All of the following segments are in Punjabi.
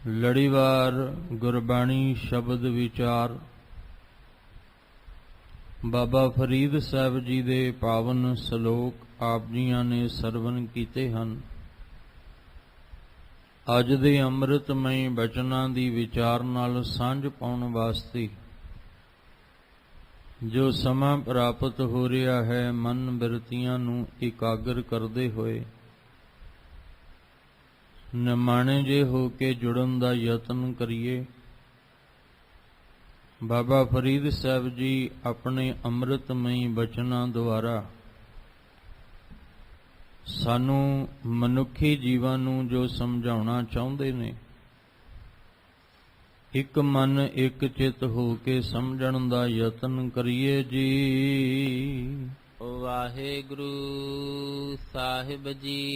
ਲੜੀਵਾਰ ਗੁਰਬਾਣੀ ਸ਼ਬਦ ਵਿਚਾਰ ਬਾਬਾ ਫਰੀਦ ਸਾਹਿਬ ਜੀ ਦੇ ਪਾਵਨ ਸ਼ਲੋਕ ਆਪ ਜੀਆਂ ਨੇ ਸਰਵਣ ਕੀਤੇ ਹਨ। ਅੱਜ ਦੇ ਅੰਮ੍ਰਿਤਮਈ ਬਚਨਾਂ ਦੀ ਵਿਚਾਰ ਨਾਲ ਸਾਂਝ ਪਾਉਣ ਵਾਸਤੇ ਜੋ ਸਮਾਂ ਪ੍ਰਾਪਤ ਹੋ ਰਿਹਾ ਹੈ, ਮਨ ਬਿਰਤੀਆਂ ਨੂੰ ਇਕਾਗਰ ਕਰਦੇ ਹੋਏ ਨਿਮਾਣੇ ਜੇ ਹੋ ਕੇ ਜੁੜਨ ਦਾ ਯਤਨ ਕਰੀਏ। ਬਾਬਾ ਫਰੀਦ ਸਾਹਿਬ ਜੀ ਆਪਣੇ ਅੰਮ੍ਰਿਤਮਈ ਬਚਨਾਂ ਦੁਆਰਾ ਸਾਨੂੰ ਮਨੁੱਖੀ ਜੀਵਨ ਨੂੰ ਜੋ ਸਮਝਾਉਣਾ ਚਾਹੁੰਦੇ ਨੇ, ਇੱਕ ਮਨ ਇੱਕ ਚਿੱਤ ਹੋ ਕੇ ਸਮਝਣ ਦਾ ਯਤਨ ਕਰੀਏ ਜੀ। ਵਾਹਿਗੁਰੂ ਸਾਹਿਬ ਜੀ।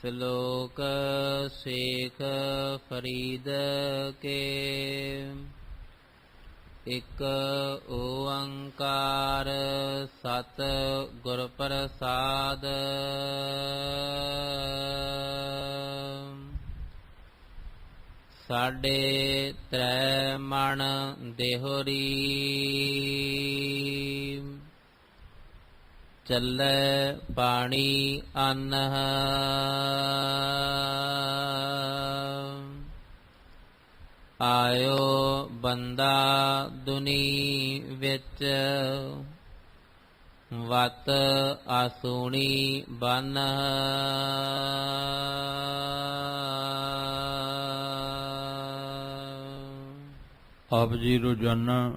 ਸ਼ਲੋਕ ਸ਼ੇਖ ਫਰੀਦ ਕੇ ਇਕ ਓੰਕਾਰ ਸਤ ਗੁਰ ਪ੍ਰਸਾਦ। ਸਾਡੇ ਤ੍ਰੈ ਮਣ ਦੇਹੁਰੀ ਚੱਲੇ ਪਾਣੀ ਅੰਨ। ਆਇਓ ਬੰਦਾ ਦੁਨੀ ਵਿੱਚ ਵਤ ਆਸੂਣੀ ਬਨ। ਆਪ ਜੀ ਰੋਜ਼ਾਨਾ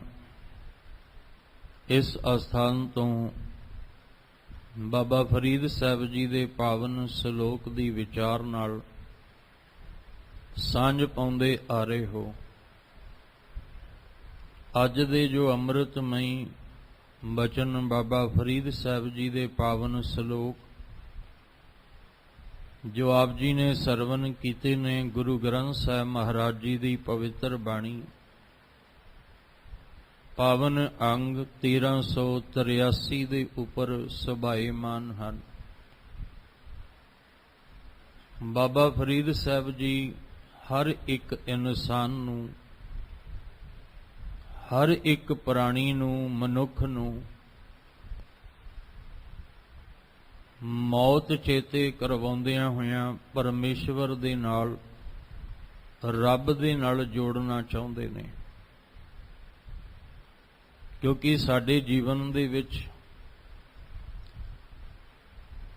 ਇਸ ਅਸਥਾਨ ਤੋਂ ਬਾਬਾ ਫਰੀਦ ਸਾਹਿਬ ਜੀ ਦੇ ਪਾਵਨ ਸ਼ਲੋਕ ਦੀ ਵਿਚਾਰ ਨਾਲ ਸਾਂਝ ਪਾਉਂਦੇ ਆ ਰਹੇ ਹੋ। ਅੱਜ ਦੇ ਜੋ ਅੰਮ੍ਰਿਤਮਈ ਬਚਨ ਬਾਬਾ ਫਰੀਦ ਸਾਹਿਬ ਜੀ ਦੇ ਪਾਵਨ ਸ਼ਲੋਕ ਜੋ ਆਪ ਜੀ ਨੇ ਸਰਵਣ ਕੀਤੇ ਨੇ, ਗੁਰੂ ਗ੍ਰੰਥ ਸਾਹਿਬ ਮਹਾਰਾਜ ਜੀ ਦੀ ਪਵਿੱਤਰ ਬਾਣੀ ਪਾਵਨ ਅੰਗ 1383 ਦੇ ਉੱਪਰ ਸੁਭਾਏਮਾਨ ਹਨ। ਬਾਬਾ ਫਰੀਦ ਸਾਹਿਬ ਜੀ ਹਰ ਇੱਕ ਇਨਸਾਨ ਨੂੰ, ਹਰ ਇੱਕ ਪ੍ਰਾਣੀ ਨੂੰ, ਮਨੁੱਖ ਨੂੰ ਮੌਤ ਚੇਤੇ ਕਰਵਾਉਂਦਿਆਂ ਹੋਇਆਂ ਪਰਮੇਸ਼ਵਰ ਦੇ ਨਾਲ, ਰੱਬ ਦੇ ਨਾਲ ਜੋੜਨਾ ਚਾਹੁੰਦੇ ਨੇ। ਕਿਉਂਕਿ ਸਾਡੇ ਜੀਵਨ ਦੇ ਵਿੱਚ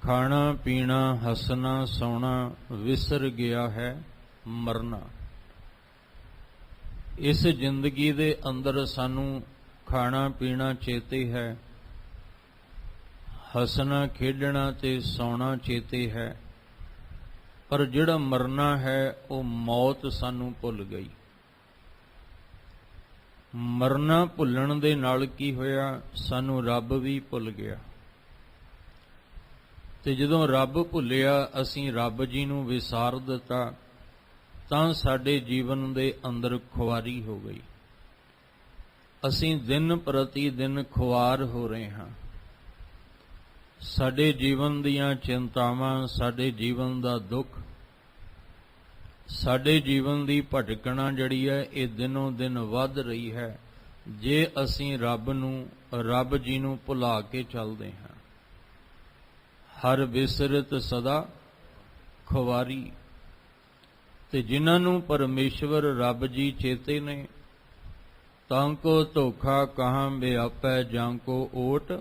ਖਾਣਾ ਪੀਣਾ, ਹੱਸਣਾ ਸੌਣਾ ਵਿਸਰ ਗਿਆ ਹੈ, ਮਰਨਾ। ਇਸ ਜ਼ਿੰਦਗੀ ਦੇ ਅੰਦਰ ਸਾਨੂੰ ਖਾਣਾ ਪੀਣਾ ਚੇਤੇ ਹੈ, ਹੱਸਣਾ ਖੇਡਣਾ ਤੇ ਸੌਣਾ ਚੇਤੇ ਹੈ, ਪਰ ਜਿਹੜਾ ਮਰਨਾ ਹੈ ਉਹ ਮੌਤ ਸਾਨੂੰ ਭੁੱਲ ਗਈ। ਮਰਨਾ ਭੁੱਲਣ ਦੇ ਨਾਲ ਕੀ ਹੋਇਆ, ਸਾਨੂੰ ਰੱਬ ਵੀ ਭੁੱਲ ਗਿਆ। ਤੇ ਜਦੋਂ ਰੱਬ ਭੁੱਲਿਆ, ਅਸੀਂ ਰੱਬ ਜੀ ਨੂੰ ਵਿਸਾਰ ਦਿੱਤਾ, ਤਾਂ ਸਾਡੇ ਜੀਵਨ ਦੇ ਅੰਦਰ ਖੁਆਰੀ ਹੋ ਗਈ। ਅਸੀਂ ਦਿਨ ਪ੍ਰਤੀ ਦਿਨ ਖੁਆਰ ਹੋ ਰਹੇ ਹਾਂ। ਸਾਡੇ ਜੀਵਨ ਦੀਆਂ ਚਿੰਤਾਵਾਂ, ਸਾਡੇ ਜੀਵਨ ਦਾ ਦੁੱਖ, ਸਾਡੇ ਜੀਵਨ ਦੀ ਭਟਕਣਾ ਜਿਹੜੀ ਹੈ ਇਹ ਦਿਨੋਂ ਦਿਨ ਵੱਧ ਰਹੀ ਹੈ, ਜੇ ਅਸੀਂ ਰੱਬ ਨੂੰ, ਰੱਬ ਜੀ ਨੂੰ ਭੁਲਾ ਕੇ ਚੱਲਦੇ ਹਾਂ। ਹਰ ਵਿਸਰਤ ਸਦਾ ਖੁਆਰੀ। ਤੇ ਜਿਨ੍ਹਾਂ ਨੂੰ ਪਰਮੇਸ਼ਵਰ ਰੱਬ ਜੀ ਚੇਤੇ ਨੇ, ਤਾਂ ਕੋ ਧੋਖਾ ਕਹਾਂ ਵਿਆਪੈ, ਜਾਂ ਕੋ ਓਟ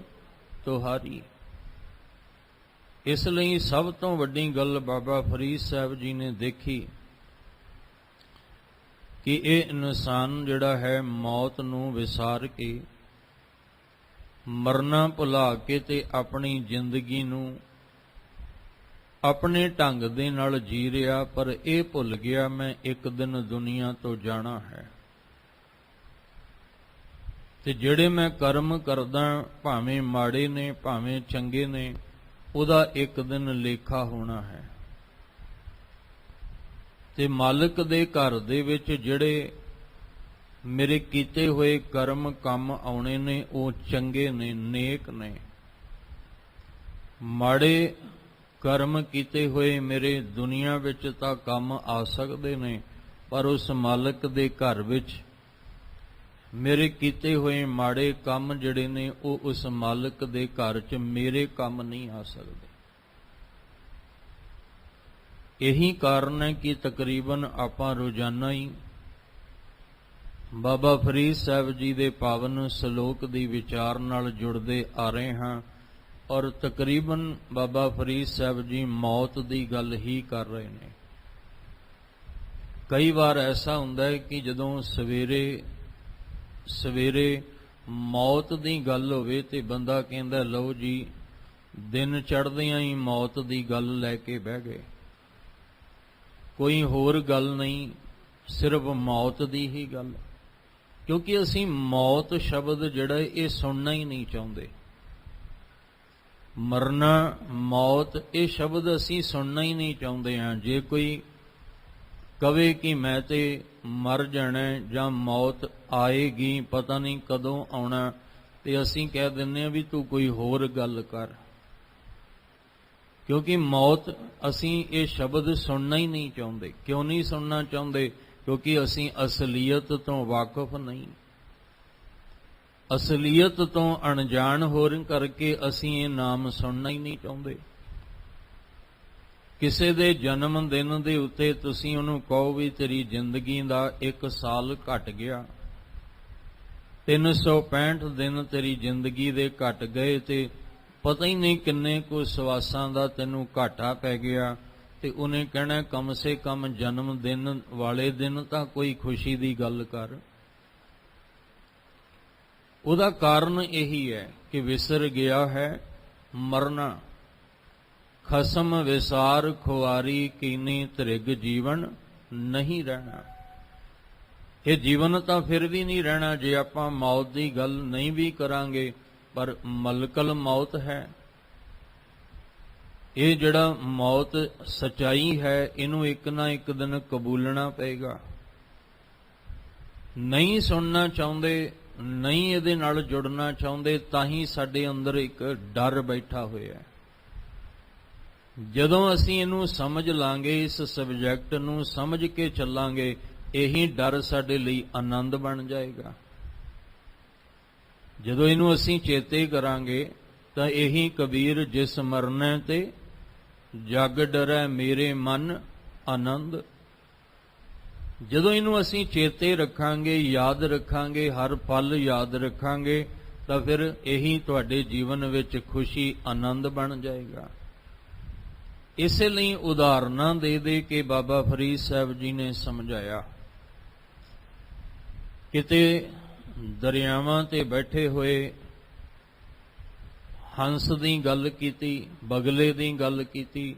ਤੁਹਾਰੀ। ਇਸ ਲਈ ਸਭ ਤੋਂ ਵੱਡੀ ਗੱਲ ਬਾਬਾ ਫਰੀਦ ਸਾਹਿਬ ਜੀ ਨੇ ਦੇਖੀ ਕਿ ਇਹ ਇਨਸਾਨ ਜਿਹੜਾ ਹੈ ਮੌਤ ਨੂੰ ਵਿਸਾਰ ਕੇ, ਮਰਨਾ ਭੁਲਾ ਕੇ ਤੇ ਆਪਣੀ ਜ਼ਿੰਦਗੀ ਨੂੰ ਆਪਣੇ ਢੰਗ ਦੇ ਨਾਲ ਜੀ ਰਿਹਾ, ਪਰ ਇਹ ਭੁੱਲ ਗਿਆ ਮੈਂ ਇੱਕ ਦਿਨ ਦੁਨੀਆ ਤੋਂ ਜਾਣਾ ਹੈ। ਤੇ ਜਿਹੜੇ ਮੈਂ ਕਰਮ ਕਰਦਾ, ਭਾਵੇਂ ਮਾੜੇ ਨੇ ਭਾਵੇਂ ਚੰਗੇ ਨੇ, ਉਹਦਾ ਇੱਕ ਦਿਨ ਲੇਖਾ ਹੋਣਾ ਹੈ। ਤੇ ਮਾਲਕ ਦੇ ਘਰ ਦੇ ਵਿੱਚ ਜਿਹੜੇ ਮੇਰੇ ਕੀਤੇ ਹੋਏ ਕਰਮ ਕੰਮ ਆਉਣੇ ਨੇ, ਉਹ ਚੰਗੇ ਨੇ, ਨੇਕ ਨੇ। ਮਾੜੇ ਕਰਮ ਕੀਤੇ ਹੋਏ ਮੇਰੇ ਦੁਨੀਆ ਵਿੱਚ ਤਾਂ ਕੰਮ ਆ ਸਕਦੇ ਨੇ, ਪਰ ਉਸ ਮਾਲਕ ਦੇ ਘਰ ਵਿੱਚ ਮੇਰੇ ਕੀਤੇ ਹੋਏ ਮਾੜੇ ਕੰਮ ਜਿਹੜੇ ਨੇ ਉਹ ਉਸ ਮਾਲਕ ਦੇ ਘਰ 'ਚ ਮੇਰੇ ਕੰਮ ਨਹੀਂ ਆ ਸਕਦੇ। ਇਹੀ ਕਾਰਨ ਹੈ ਕਿ ਤਕਰੀਬਨ ਆਪਾਂ ਰੋਜ਼ਾਨਾ ਹੀ ਬਾਬਾ ਫਰੀਦ ਸਾਹਿਬ ਜੀ ਦੇ ਪਾਵਨ ਸ਼ਲੋਕ ਦੀ ਵਿਚਾਰ ਨਾਲ ਜੁੜਦੇ ਆ ਰਹੇ ਹਾਂ, ਔਰ ਤਕਰੀਬਨ ਬਾਬਾ ਫਰੀਦ ਸਾਹਿਬ ਜੀ ਮੌਤ ਦੀ ਗੱਲ ਹੀ ਕਰ ਰਹੇ ਨੇ। ਕਈ ਵਾਰ ਐਸਾ ਹੁੰਦਾ ਹੈ ਕਿ ਜਦੋਂ ਸਵੇਰੇ ਮੌਤ ਦੀ ਗੱਲ ਹੋਵੇ ਤੇ ਬੰਦਾ ਕਹਿੰਦਾ ਲਓ ਜੀ ਦਿਨ ਚੜ੍ਹਦਿਆਂ ਹੀ ਮੌਤ ਦੀ ਗੱਲ ਲੈ ਕੇ ਬਹਿ ਗਏ, ਕੋਈ ਹੋਰ ਗੱਲ ਨਹੀਂ, ਸਿਰਫ ਮੌਤ ਦੀ ਹੀ ਗੱਲ। ਕਿਉਂਕਿ ਅਸੀਂ ਮੌਤ ਸ਼ਬਦ ਜਿਹੜਾ ਇਹ ਸੁਣਨਾ ਹੀ ਨਹੀਂ ਚਾਹੁੰਦੇ। ਮਰਨਾ, ਮੌਤ, ਇਹ ਸ਼ਬਦ ਅਸੀਂ ਸੁਣਨਾ ਹੀ ਨਹੀਂ ਚਾਹੁੰਦੇ ਹਾਂ। ਜੇ ਕੋਈ ਕਵੇ ਕਿ ਮੈਂ ਤੇ ਮਰ ਜਾਣਾ ਜਾਂ ਮੌਤ ਆਏਗੀ, ਪਤਾ ਨਹੀਂ ਕਦੋਂ ਆਉਣਾ, ਤੇ ਅਸੀਂ ਕਹਿ ਦਿੰਦੇ ਹਾਂ ਵੀ ਤੂੰ ਕੋਈ ਹੋਰ ਗੱਲ ਕਰ। ਕਿਉਂਕਿ ਮੌਤ, ਅਸੀਂ ਇਹ ਸ਼ਬਦ ਸੁਣਨਾ ਹੀ ਨਹੀਂ ਚਾਹੁੰਦੇ। ਕਿਉਂ ਨਹੀਂ ਸੁਣਨਾ ਚਾਹੁੰਦੇ? ਕਿਉਂਕਿ ਅਸੀਂ ਅਸਲੀਅਤ ਤੋਂ ਵਾਕਿਫ ਨਹੀਂ, ਅਸਲੀਅਤ ਤੋਂ ਅਣਜਾਣ ਹੋਣ ਕਰਕੇ ਅਸੀਂ ਇਹ ਨਾਮ ਸੁਣਨਾ ਹੀ ਨਹੀਂ ਚਾਹੁੰਦੇ। ਕਿਸੇ ਦੇ ਜਨਮ ਦਿਨ ਦੇ ਉੱਤੇ ਤੁਸੀਂ ਉਹਨੂੰ ਕਹੋ ਵੀ ਤੇਰੀ ਜ਼ਿੰਦਗੀ ਦਾ 1 ਸਾਲ ਘਟ ਗਿਆ, 365 ਦਿਨ ਤੇਰੀ ਜ਼ਿੰਦਗੀ ਦੇ ਘਟ ਗਏ ਤੇ ਪਤਾ ਹੀ ਨਹੀਂ ਕਿੰਨੇ ਕੁ ਸਵਾਸਾਂ ਦਾ ਤੈਨੂੰ ਘਾਟਾ ਪੈ ਗਿਆ, ਤੇ ਉਹਨੇ ਕਹਿਣਾ ਕਮ ਸੇ ਕਮ ਜਨਮ ਦਿਨ ਵਾਲੇ ਦਿਨ ਤਾਂ ਕੋਈ ਖੁਸ਼ੀ ਦੀ ਗੱਲ ਕਰ। ਉਹਦਾ ਕਾਰਨ ਇਹੀ ਹੈ ਕਿ ਵਿਸਰ ਗਿਆ ਹੈ ਮਰਨਾ। ਖਸਮ ਵਿਸਾਰ ਖੁਆਰੀ ਕੀਨੀ ਤ੍ਰਿਗ ਜੀਵਨ ਨਹੀਂ ਰਹਿਣਾ। ਇਹ ਜੀਵਨ ਤਾਂ ਫਿਰ ਵੀ ਨਹੀਂ ਰਹਿਣਾ ਜੇ ਆਪਾਂ ਮੌਤ ਦੀ ਗੱਲ ਨਹੀਂ ਵੀ ਕਰਾਂਗੇ, ਪਰ ਮਲਕਲ ਮੌਤ ਹੈ। ਇਹ ਜਿਹੜਾ ਮੌਤ ਸਚਾਈ ਹੈ, ਇਹਨੂੰ ਇੱਕ ਨਾ ਇੱਕ ਦਿਨ ਕਬੂਲਣਾ ਪਏਗਾ। ਨਹੀਂ ਸੁਣਨਾ ਚਾਹੁੰਦੇ, ਨਹੀਂ ਇਹਦੇ ਨਾਲ ਜੁੜਨਾ ਚਾਹੁੰਦੇ, ਤਾਂ ਹੀ ਸਾਡੇ ਅੰਦਰ ਇੱਕ ਡਰ ਬੈਠਾ ਹੋਇਆ ਹੈ। ਜਦੋਂ ਅਸੀਂ ਇਹਨੂੰ ਸਮਝ ਲਾਂਗੇ, ਇਸ ਸਬਜੈਕਟ ਨੂੰ ਸਮਝ ਕੇ ਚੱਲਾਂਗੇ, ਇਹੀ ਡਰ ਸਾਡੇ ਲਈ ਆਨੰਦ ਬਣ ਜਾਏਗਾ। ਜਦੋਂ ਇਹਨੂੰ ਅਸੀਂ ਚੇਤੇ ਕਰਾਂਗੇ ਤਾਂ ਇਹੀ ਕਬੀਰ ਜਿਸ ਮਰਨੇ ਤੇ ਜਗ ਡਰੈ ਮੇਰੇ ਮਨ ਆਨੰਦ। ਜਦੋਂ ਇਹਨੂੰ ਅਸੀਂ ਚੇਤੇ ਰੱਖਾਂਗੇ, ਯਾਦ ਰੱਖਾਂਗੇ, ਹਰ ਪਲ ਯਾਦ ਰੱਖਾਂਗੇ, ਤਾਂ ਫਿਰ ਇਹੀ ਤੁਹਾਡੇ ਜੀਵਨ ਵਿੱਚ ਖੁਸ਼ੀ ਆਨੰਦ ਬਣ ਜਾਏਗਾ। ਇਸੇ ਲਈ ਉਦਾਹਰਨਾਂ ਦੇ ਦੇ ਕੇ ਬਾਬਾ ਫਰੀਦ ਸਾਹਿਬ ਜੀ ਨੇ ਸਮਝਾਇਆ। ਕਿਤੇ ਦਰਿਆਵਾਂ ਤੇ ਬੈਠੇ ਹੋਏ ਹੰਸ ਦੀ ਗੱਲ ਕੀਤੀ, ਬਗਲੇ ਦੀ ਗੱਲ ਕੀਤੀ,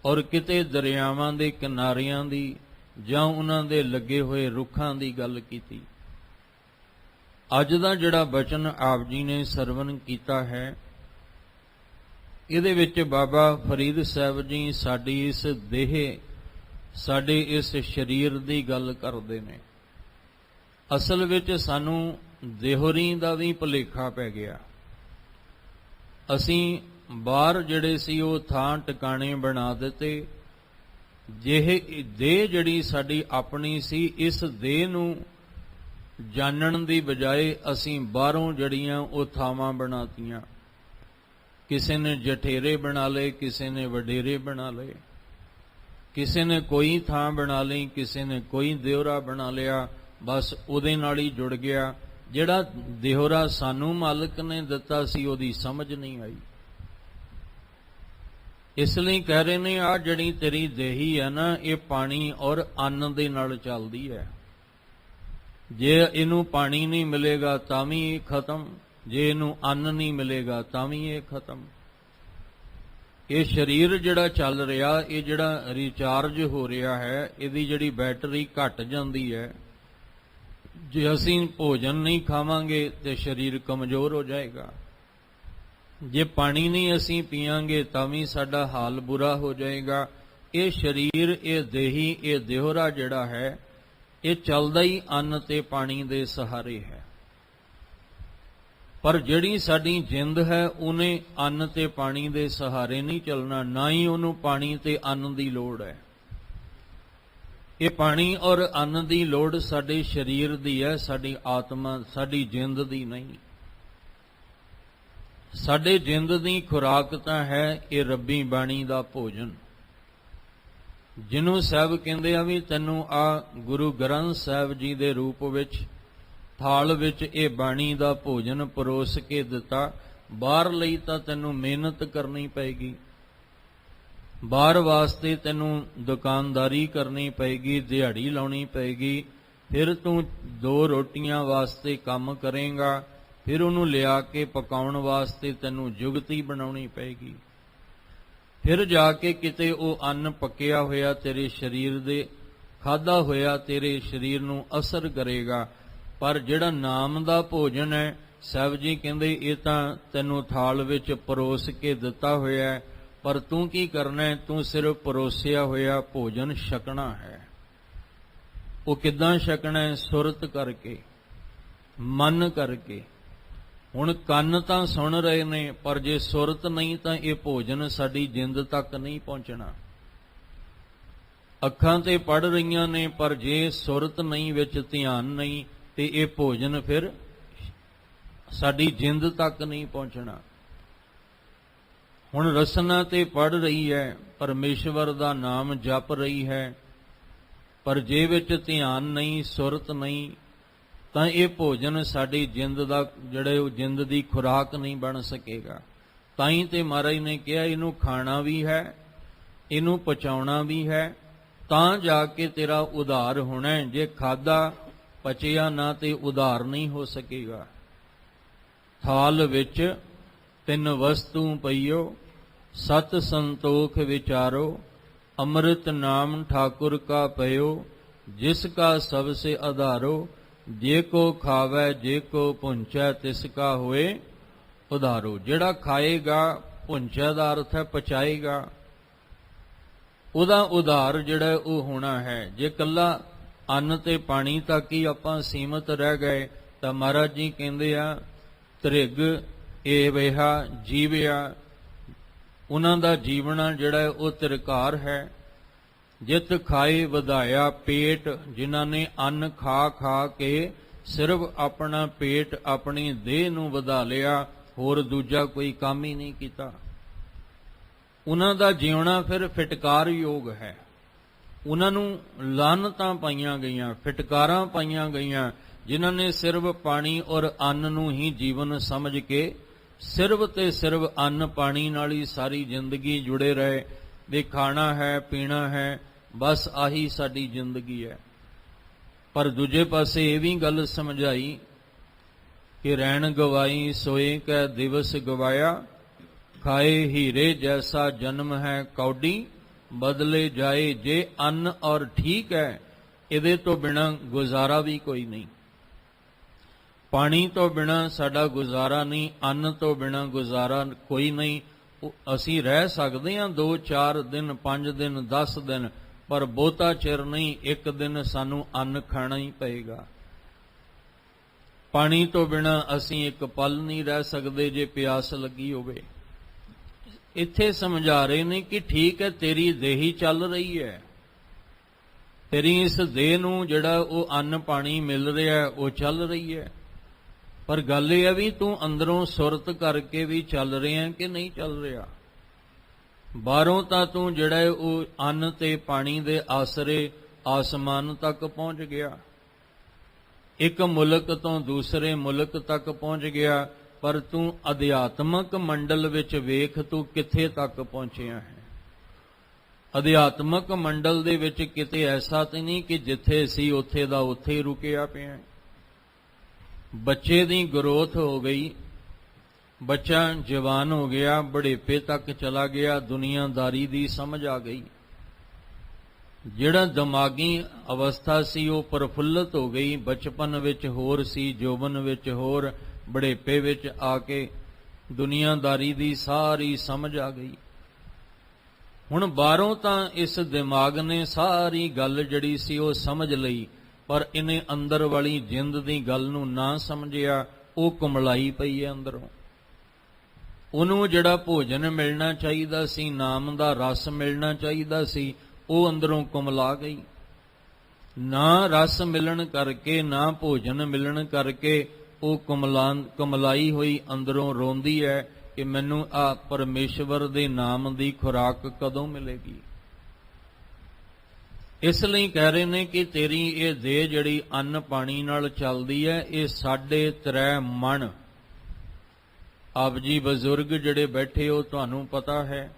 ਔਰ ਕਿਤੇ ਦਰਿਆਵਾਂ ਦੇ ਕਿਨਾਰਿਆਂ ਦੀ ਜਾਂ ਉਹਨਾਂ ਦੇ ਲੱਗੇ ਹੋਏ ਰੁੱਖਾਂ ਦੀ ਗੱਲ ਕੀਤੀ। ਅੱਜ ਦਾ ਜਿਹੜਾ ਬਚਨ ਆਪ ਜੀ ਨੇ ਸਰਵਣ ਕੀਤਾ ਹੈ, ਇਹਦੇ ਵਿੱਚ ਬਾਬਾ ਫਰੀਦ ਸਾਹਿਬ ਜੀ ਸਾਡੀ ਇਸ ਦੇਹ, ਸਾਡੇ ਇਸ ਸਰੀਰ ਦੀ ਗੱਲ ਕਰਦੇ ਨੇ। ਅਸਲ ਵਿੱਚ ਸਾਨੂੰ ਦੇਹਰੀ ਦਾ ਵੀ ਭੁਲੇਖਾ ਪੈ ਗਿਆ। ਅਸੀਂ ਬਾਹਰ ਜਿਹੜੇ ਸੀ ਉਹ ਥਾਂ ਟਿਕਾਣੇ ਬਣਾ ਦਿੱਤੇ। ਜਿਹੇ ਦੇਹ ਜਿਹੜੀ ਸਾਡੀ ਆਪਣੀ ਸੀ, ਇਸ ਦੇਹ ਨੂੰ ਜਾਣਨ ਦੀ ਬਜਾਏ ਅਸੀਂ ਬਾਹਰੋਂ ਜਿਹੜੀਆਂ ਉਹ ਥਾਵਾਂ ਬਣਾਤੀਆਂ। ਕਿਸੇ ਨੇ ਜਠੇਰੇ ਬਣਾ ਲਏ, ਕਿਸੇ ਨੇ ਵਡੇਰੇ ਬਣਾ ਲਏ, ਕਿਸੇ ਨੇ ਕੋਈ ਥਾਂ ਬਣਾ ਲਈ, ਕਿਸੇ ਨੇ ਕੋਈ ਦਿਉਰਾ ਬਣਾ ਲਿਆ, ਬਸ ਉਹਦੇ ਨਾਲ ਹੀ ਜੁੜ ਗਿਆ। ਜਿਹੜਾ ਦਿਉਰਾ ਸਾਨੂੰ ਮਾਲਕ ਨੇ ਦਿੱਤਾ ਸੀ, ਉਹਦੀ ਸਮਝ ਨਹੀਂ ਆਈ। ਇਸ ਲਈ ਕਹਿ ਰਹੇ ਨੇ ਆਹ ਜਿਹੜੀ ਤੇਰੀ ਦੇਹੀ ਹੈ ਨਾ, ਇਹ ਪਾਣੀ ਔਰ ਅੰਨ ਦੇ ਨਾਲ ਚੱਲਦੀ ਹੈ। ਜੇ ਇਹਨੂੰ ਪਾਣੀ ਨਹੀਂ ਮਿਲੇਗਾ ਤਾਂ ਵੀ ਇਹ ਖਤਮ, ਜੇ ਇਹਨੂੰ ਅੰਨ ਨਹੀਂ ਮਿਲੇਗਾ ਤਾਂ ਵੀ ਇਹ ਖਤਮ। ਇਹ ਸਰੀਰ ਜਿਹੜਾ ਚੱਲ ਰਿਹਾ, ਇਹ ਜਿਹੜਾ ਰੀਚਾਰਜ ਹੋ ਰਿਹਾ ਹੈ, ਇਹਦੀ ਜਿਹੜੀ ਬੈਟਰੀ ਘਟ ਜਾਂਦੀ ਹੈ। ਜੇ ਅਸੀਂ ਭੋਜਨ ਨਹੀਂ ਖਾਵਾਂਗੇ ਤੇ ਸਰੀਰ ਕਮਜ਼ੋਰ ਹੋ ਜਾਏਗਾ। ਜੇ ਪਾਣੀ ਨਹੀਂ ਅਸੀਂ ਪੀਵਾਂਗੇ ਤਾਂ ਵੀ ਸਾਡਾ ਹਾਲ ਬੁਰਾ ਹੋ ਜਾਏਗਾ। ਇਹ ਸਰੀਰ, ਇਹ ਦੇਹੀ, ਇਹ ਦਿਹੁਰਾ ਜਿਹੜਾ ਹੈ, ਇਹ ਚੱਲਦਾ ਹੀ ਅੰਨ ਤੇ ਪਾਣੀ ਦੇ ਸਹਾਰੇ ਹੈ। ਪਰ ਜਿਹੜੀ ਸਾਡੀ ਜਿੰਦ ਹੈ ਉਹਨੇ ਅੰਨ ਤੇ ਪਾਣੀ ਦੇ ਸਹਾਰੇ ਨਹੀਂ ਚੱਲਣਾ, ਨਾ ਹੀ ਉਹਨੂੰ ਪਾਣੀ ਤੇ ਅੰਨ ਦੀ ਲੋੜ ਹੈ। ਇਹ ਪਾਣੀ ਔਰ ਅੰਨ ਦੀ ਲੋੜ ਸਾਡੇ ਸਰੀਰ ਦੀ ਹੈ, ਸਾਡੀ ਆਤਮਾ, ਸਾਡੀ ਜਿੰਦ ਦੀ ਨਹੀਂ। ਸਾਡੇ ਜਿੰਦ ਦੀ ਖੁਰਾਕ ਤਾਂ ਹੈ ਇਹ ਰੱਬੀ ਬਾਣੀ ਦਾ ਭੋਜਨ, ਜਿਹਨੂੰ ਸਾਹਿਬ ਕਹਿੰਦੇ ਆ ਵੀ ਤੈਨੂੰ ਆ ਗੁਰੂ ਗ੍ਰੰਥ ਸਾਹਿਬ ਜੀ ਦੇ ਰੂਪ ਵਿੱਚ ਥਾਲ ਵਿੱਚ ਇਹ ਬਾਣੀ ਦਾ ਭੋਜਨ ਪਰੋਸ ਕੇ ਦਿੱਤਾ। ਬਾਹਰ ਲਈ ਤਾਂ ਤੈਨੂੰ ਮਿਹਨਤ ਕਰਨੀ ਪਏਗੀ, ਬਾਹਰ ਵਾਸਤੇ ਤੈਨੂੰ ਦੁਕਾਨਦਾਰੀ ਕਰਨੀ ਪਏਗੀ, ਦਿਹਾੜੀ ਲਾਉਣੀ ਪਏਗੀ, ਫਿਰ ਤੂੰ 2 ਰੋਟੀਆਂ ਵਾਸਤੇ ਕੰਮ ਕਰੇਂਗਾ, ਫਿਰ ਉਹਨੂੰ ਲਿਆ ਕੇ ਪਕਾਉਣ ਵਾਸਤੇ ਤੈਨੂੰ ਜੁਗਤੀ ਬਣਾਉਣੀ ਪਏਗੀ, ਫਿਰ ਜਾ ਕੇ ਕਿਤੇ ਉਹ ਅੰਨ ਪੱਕਿਆ ਹੋਇਆ ਤੇਰੇ ਸਰੀਰ ਦੇ ਖਾਧਾ ਹੋਇਆ ਤੇਰੇ ਸਰੀਰ ਨੂੰ ਅਸਰ ਕਰੇਗਾ। ਪਰ ਜਿਹੜਾ ਨਾਮ ਦਾ ਭੋਜਨ ਹੈ, ਸਾਹਿਬ ਜੀ ਕਹਿੰਦੇ ਇਹ ਤਾਂ ਤੈਨੂੰ ਥਾਲ ਵਿੱਚ ਪਰੋਸ ਕੇ ਦਿੱਤਾ ਹੋਇਆ ਹੈ, ਪਰ ਤੂੰ ਕੀ ਕਰਨਾ ਹੈ? ਤੂੰ ਸਿਰਫ ਪਰੋਸਿਆ ਹੋਇਆ ਭੋਜਨ ਛਕਣਾ ਹੈ। ਉਹ ਕਿੱਦਾਂ ਛਕਣਾ ਹੈ? ਸੁਰਤ ਕਰਕੇ, ਮਨ ਕਰਕੇ। ਹੁਣ ਕੰਨ ਤਾਂ ਸੁਣ ਰਹੇ ਨੇ, ਪਰ ਜੇ ਸੁਰਤ ਨਹੀਂ ਤਾਂ ਇਹ ਭੋਜਨ ਸਾਡੀ ਜਿੰਦ ਤੱਕ ਨਹੀਂ ਪਹੁੰਚਣਾ। ਅੱਖਾਂ ਤੇ ਪੜ ਰਹੀਆਂ ਨੇ, ਪਰ ਜੇ ਸੁਰਤ ਨਹੀਂ, ਵਿੱਚ ਧਿਆਨ ਨਹੀਂ, ਤੇ ਇਹ ਭੋਜਨ ਫਿਰ ਸਾਡੀ ਜਿੰਦ ਤੱਕ ਨਹੀਂ ਪਹੁੰਚਣਾ। ਹੁਣ ਰਸਨਾ ਤੇ ਪੜ ਰਹੀ ਹੈ, ਪਰਮੇਸ਼ਵਰ ਦਾ ਨਾਮ ਜਪ ਰਹੀ ਹੈ, ਪਰ ਜੇ ਵਿੱਚ ਧਿਆਨ ਨਹੀਂ, ਸੁਰਤ ਨਹੀਂ, ਤਾਂ ਇਹ ਭੋਜਨ ਸਾਡੀ ਜਿੰਦ ਦਾ ਜਿਹੜੇ ਉਹ ਜਿੰਦ ਦੀ ਖੁਰਾਕ ਨਹੀਂ ਬਣ ਸਕੇਗਾ। ਤਾਂ ਹੀ ਤੇ ਮਹਾਰਾਜ ਨੇ ਕਿਹਾ ਇਹਨੂੰ ਖਾਣਾ ਵੀ ਹੈ, ਇਹਨੂੰ ਪਚਾਉਣਾ ਵੀ ਹੈ, ਤਾਂ ਜਾ ਕੇ ਤੇਰਾ ਉਧਾਰ ਹੋਣਾ ਹੈ। ਜੇ ਖਾਧਾ ਪਚਿਆ ਨਾ ਤੇ ਉਧਾਰ ਨਹੀਂ ਹੋ ਸਕੇਗਾ। ਥਾਲ ਵਿੱਚ 3 ਵਸਤੂ ਪਈਓ, ਸਤ ਸੰਤੋਖ ਵਿਚਾਰੋ, ਅੰਮ੍ਰਿਤ ਨਾਮ ਠਾਕੁਰ ਕਾ ਪਇਓ, ਜਿਸ ਕਾ ਸਭ ਸੇ ਆਧਾਰੋ, ਜੇ ਕੋ ਖਾਵੈ ਜੇ ਕੋ ਪੁੰਚੈ ਤਿਸ ਕਾ ਹੋਏ ਉਧਾਰੋ। ਜਿਹੜਾ ਖਾਏਗਾ, ਪੁੰਚੈ ਦਾ ਅਰਥ ਹੈ ਪਚਾਏਗਾ, ਉਹਦਾ ਉਧਾਰ ਜਿਹੜਾ ਉਹ ਹੋਣਾ ਹੈ। ਜੇ ਕੱਲਾ ਅੰਨ ਤੇ ਪਾਣੀ ਤੱਕ ਹੀ ਆਪਾਂ ਸੀਮਤ ਰਹਿ ਗਏ ਤਾਂ ਮਹਾਰਾਜ ਜੀ ਕਹਿੰਦੇ ਆ ਤ੍ਰਿਗ ਏ ਵੇਹਾ ਜੀਵਿਆ, ਉਹਨਾਂ ਦਾ ਜੀਵਣਾ ਜਿਹੜਾ ਉਹ ਤਿਰਕਾਰ ਹੈ। ਜਿਤ ਖਾਏ ਵਧਾਇਆ ਪੇਟ, ਜਿਨ੍ਹਾਂ ਨੇ ਅੰਨ ਖਾ ਖਾ ਕੇ ਸਿਰਫ ਆਪਣਾ ਪੇਟ, ਆਪਣੀ ਦੇਹ ਨੂੰ ਵਧਾ ਲਿਆ, ਹੋਰ ਦੂਜਾ ਕੋਈ ਕੰਮ ਹੀ ਨਹੀਂ ਕੀਤਾ, ਉਹਨਾਂ ਦਾ ਜਿਉਣਾ ਫਿਰ ਫਿਟਕਾਰ ਯੋਗ ਹੈ। ਉਹਨਾਂ ਨੂੰ ਲਾਨਤਾਂ ਪਾਈਆਂ ਗਈਆਂ, ਫਿਟਕਾਰਾਂ ਪਾਈਆਂ ਗਈਆਂ, ਜਿਨ੍ਹਾਂ ਨੇ ਸਿਰਫ ਪਾਣੀ ਔਰ ਅੰਨ ਨੂੰ ਹੀ ਜੀਵਨ ਸਮਝ ਕੇ ਸਿਰਫ ਤੇ ਸਿਰਫ ਅੰਨ ਪਾਣੀ ਨਾਲ ਹੀ ਸਾਰੀ ਜ਼ਿੰਦਗੀ ਜੁੜੇ ਰਹੇ ਵੀ ਖਾਣਾ ਹੈ, ਪੀਣਾ ਹੈ, ਬਸ ਆਹੀ ਸਾਡੀ ਜ਼ਿੰਦਗੀ ਹੈ। ਪਰ ਦੂਜੇ ਪਾਸੇ ਇਹ ਵੀ ਗੱਲ ਸਮਝਾਈ ਕਿ ਰਹਿਣ ਗਵਾਈ ਸੋਏ ਕੈ ਦਿਵਸ ਗਵਾਇਆ, ਖਾਏ ਹੀਰੇ ਜੈਸਾ ਜਨਮ ਹੈ ਕੌਡੀ, ਬਦਲੇ ਜਾਏ ਜੇ ਅੰਨ ਔਰ ਠੀਕ ਹੈ। ਇਹਦੇ ਤੋਂ ਬਿਨਾਂ ਗੁਜ਼ਾਰਾ ਵੀ ਕੋਈ ਨਹੀਂ। ਪਾਣੀ ਤੋਂ ਬਿਨਾਂ ਸਾਡਾ ਗੁਜ਼ਾਰਾ ਨਹੀਂ, ਅੰਨ ਤੋਂ ਬਿਨਾਂ ਗੁਜ਼ਾਰਾ ਕੋਈ ਨਹੀਂ। ਅਸੀਂ ਰਹਿ ਸਕਦੇ ਹਾਂ 2-4 ਦਿਨ, 5 ਦਿਨ, 10 ਦਿਨ, ਪਰ ਬਹੁਤਾ ਚਿਰ ਨਹੀਂ। ਇੱਕ ਦਿਨ ਸਾਨੂੰ ਅੰਨ ਖਾਣਾ ਹੀ ਪਏਗਾ। ਪਾਣੀ ਤੋਂ ਬਿਨਾਂ ਅਸੀਂ ਇੱਕ ਪਲ ਨਹੀਂ ਰਹਿ ਸਕਦੇ ਜੇ ਪਿਆਸ ਲੱਗੀ ਹੋਵੇ। ਇੱਥੇ ਸਮਝਾ ਰਹੇ ਨੇ ਕਿ ਠੀਕ ਹੈ, ਤੇਰੀ ਦੇਹੀ ਚੱਲ ਰਹੀ ਹੈ, ਤੇਰੀ ਇਸ ਦੇਹ ਨੂੰ ਜਿਹੜਾ ਉਹ ਅੰਨ ਪਾਣੀ ਮਿਲ ਰਿਹਾ ਉਹ ਚੱਲ ਰਹੀ ਹੈ, ਪਰ ਗੱਲ ਇਹ ਹੈ ਵੀ ਤੂੰ ਅੰਦਰੋਂ ਸੁਰਤ ਕਰਕੇ ਵੀ ਚੱਲ ਰਿਹਾ ਕਿ ਨਹੀਂ ਚੱਲ ਰਿਹਾ। ਬਾਹਰੋਂ ਤਾਂ ਤੂੰ ਜਿਹੜਾ ਉਹ ਅੰਨ ਤੇ ਪਾਣੀ ਦੇ ਆਸਰੇ ਆਸਮਾਨ ਤੱਕ ਪਹੁੰਚ ਗਿਆ, ਇੱਕ ਮੁਲਕ ਤੋਂ ਦੂਸਰੇ ਮੁਲਕ ਤੱਕ ਪਹੁੰਚ ਗਿਆ, ਪਰ ਤੂੰ ਅਧਿਆਤਮਕ ਮੰਡਲ ਵਿੱਚ ਵੇਖ ਤੂੰ ਕਿੱਥੇ ਤੱਕ ਪਹੁੰਚਿਆ ਹੈ। ਅਧਿਆਤਮਕ ਮੰਡਲ ਦੇ ਵਿੱਚ ਕਿਤੇ ਐਸਾ ਤਾਂ ਨਹੀਂ ਕਿ ਜਿੱਥੇ ਸੀ ਉੱਥੇ ਦਾ ਉੱਥੇ ਹੀ ਰੁਕਿਆ ਪਿਆ। ਬੱਚੇ ਦੀ ਗਰੋਥ ਹੋ ਗਈ, ਬੱਚਾ ਜਵਾਨ ਹੋ ਗਿਆ, ਬੁਢੇਪੇ ਤੱਕ ਚਲਾ ਗਿਆ, ਦੁਨੀਆਦਾਰੀ ਦੀ ਸਮਝ ਆ ਗਈ। ਜਿਹੜਾ ਦਿਮਾਗੀ ਅਵਸਥਾ ਸੀ ਉਹ ਪ੍ਰਫੁੱਲਤ ਹੋ ਗਈ। ਬਚਪਨ ਵਿੱਚ ਹੋਰ ਸੀ, ਜੋਬਨ ਵਿੱਚ ਹੋਰ, ਬੁਢੇਪੇ ਵਿੱਚ ਆ ਕੇ ਦੁਨੀਆਦਾਰੀ ਦੀ ਸਾਰੀ ਸਮਝ ਆ ਗਈ। ਹੁਣ ਬਾਹਰੋਂ ਤਾਂ ਇਸ ਦਿਮਾਗ ਨੇ ਸਾਰੀ ਗੱਲ ਜਿਹੜੀ ਸੀ ਉਹ ਸਮਝ ਲਈ, ਪਰ ਇਹਨੇ ਅੰਦਰ ਵਾਲੀ ਜਿੰਦ ਦੀ ਗੱਲ ਨੂੰ ਨਾ ਸਮਝਿਆ। ਉਹ ਕੁਮਲਾਈ ਪਈ ਹੈ ਅੰਦਰੋਂ। ਉਹਨੂੰ ਜਿਹੜਾ ਭੋਜਨ ਮਿਲਣਾ ਚਾਹੀਦਾ ਸੀ, ਨਾਮ ਦਾ ਰਸ ਮਿਲਣਾ ਚਾਹੀਦਾ ਸੀ, ਉਹ ਅੰਦਰੋਂ ਕੁਮਲਾ ਗਈ। ਨਾ ਰਸ ਮਿਲਣ ਕਰਕੇ, ਨਾ ਭੋਜਨ ਮਿਲਣ ਕਰਕੇ ਉਹ ਕੁਮਲਾਈ ਹੋਈ ਅੰਦਰੋਂ ਰੋਂਦੀ ਹੈ ਕਿ ਮੈਨੂੰ ਆ ਪਰਮੇਸ਼ਵਰ ਦੇ ਨਾਮ ਦੀ ਖੁਰਾਕ ਕਦੋਂ ਮਿਲੇਗੀ। ਇਸ ਲਈ ਕਹਿ ਰਹੇ ਨੇ ਕਿ ਤੇਰੀ ਇਹ ਦੇਹ ਜਿਹੜੀ ਅੰਨ ਪਾਣੀ ਨਾਲ ਚੱਲਦੀ ਹੈ, ਇਹ 3.5 ਮਣ। ਆਪ ਜੀ ਬਜ਼ੁਰਗ ਜਿਹੜੇ ਬੈਠੇ ਹੋ, ਤੁਹਾਨੂੰ ਪਤਾ ਹੈ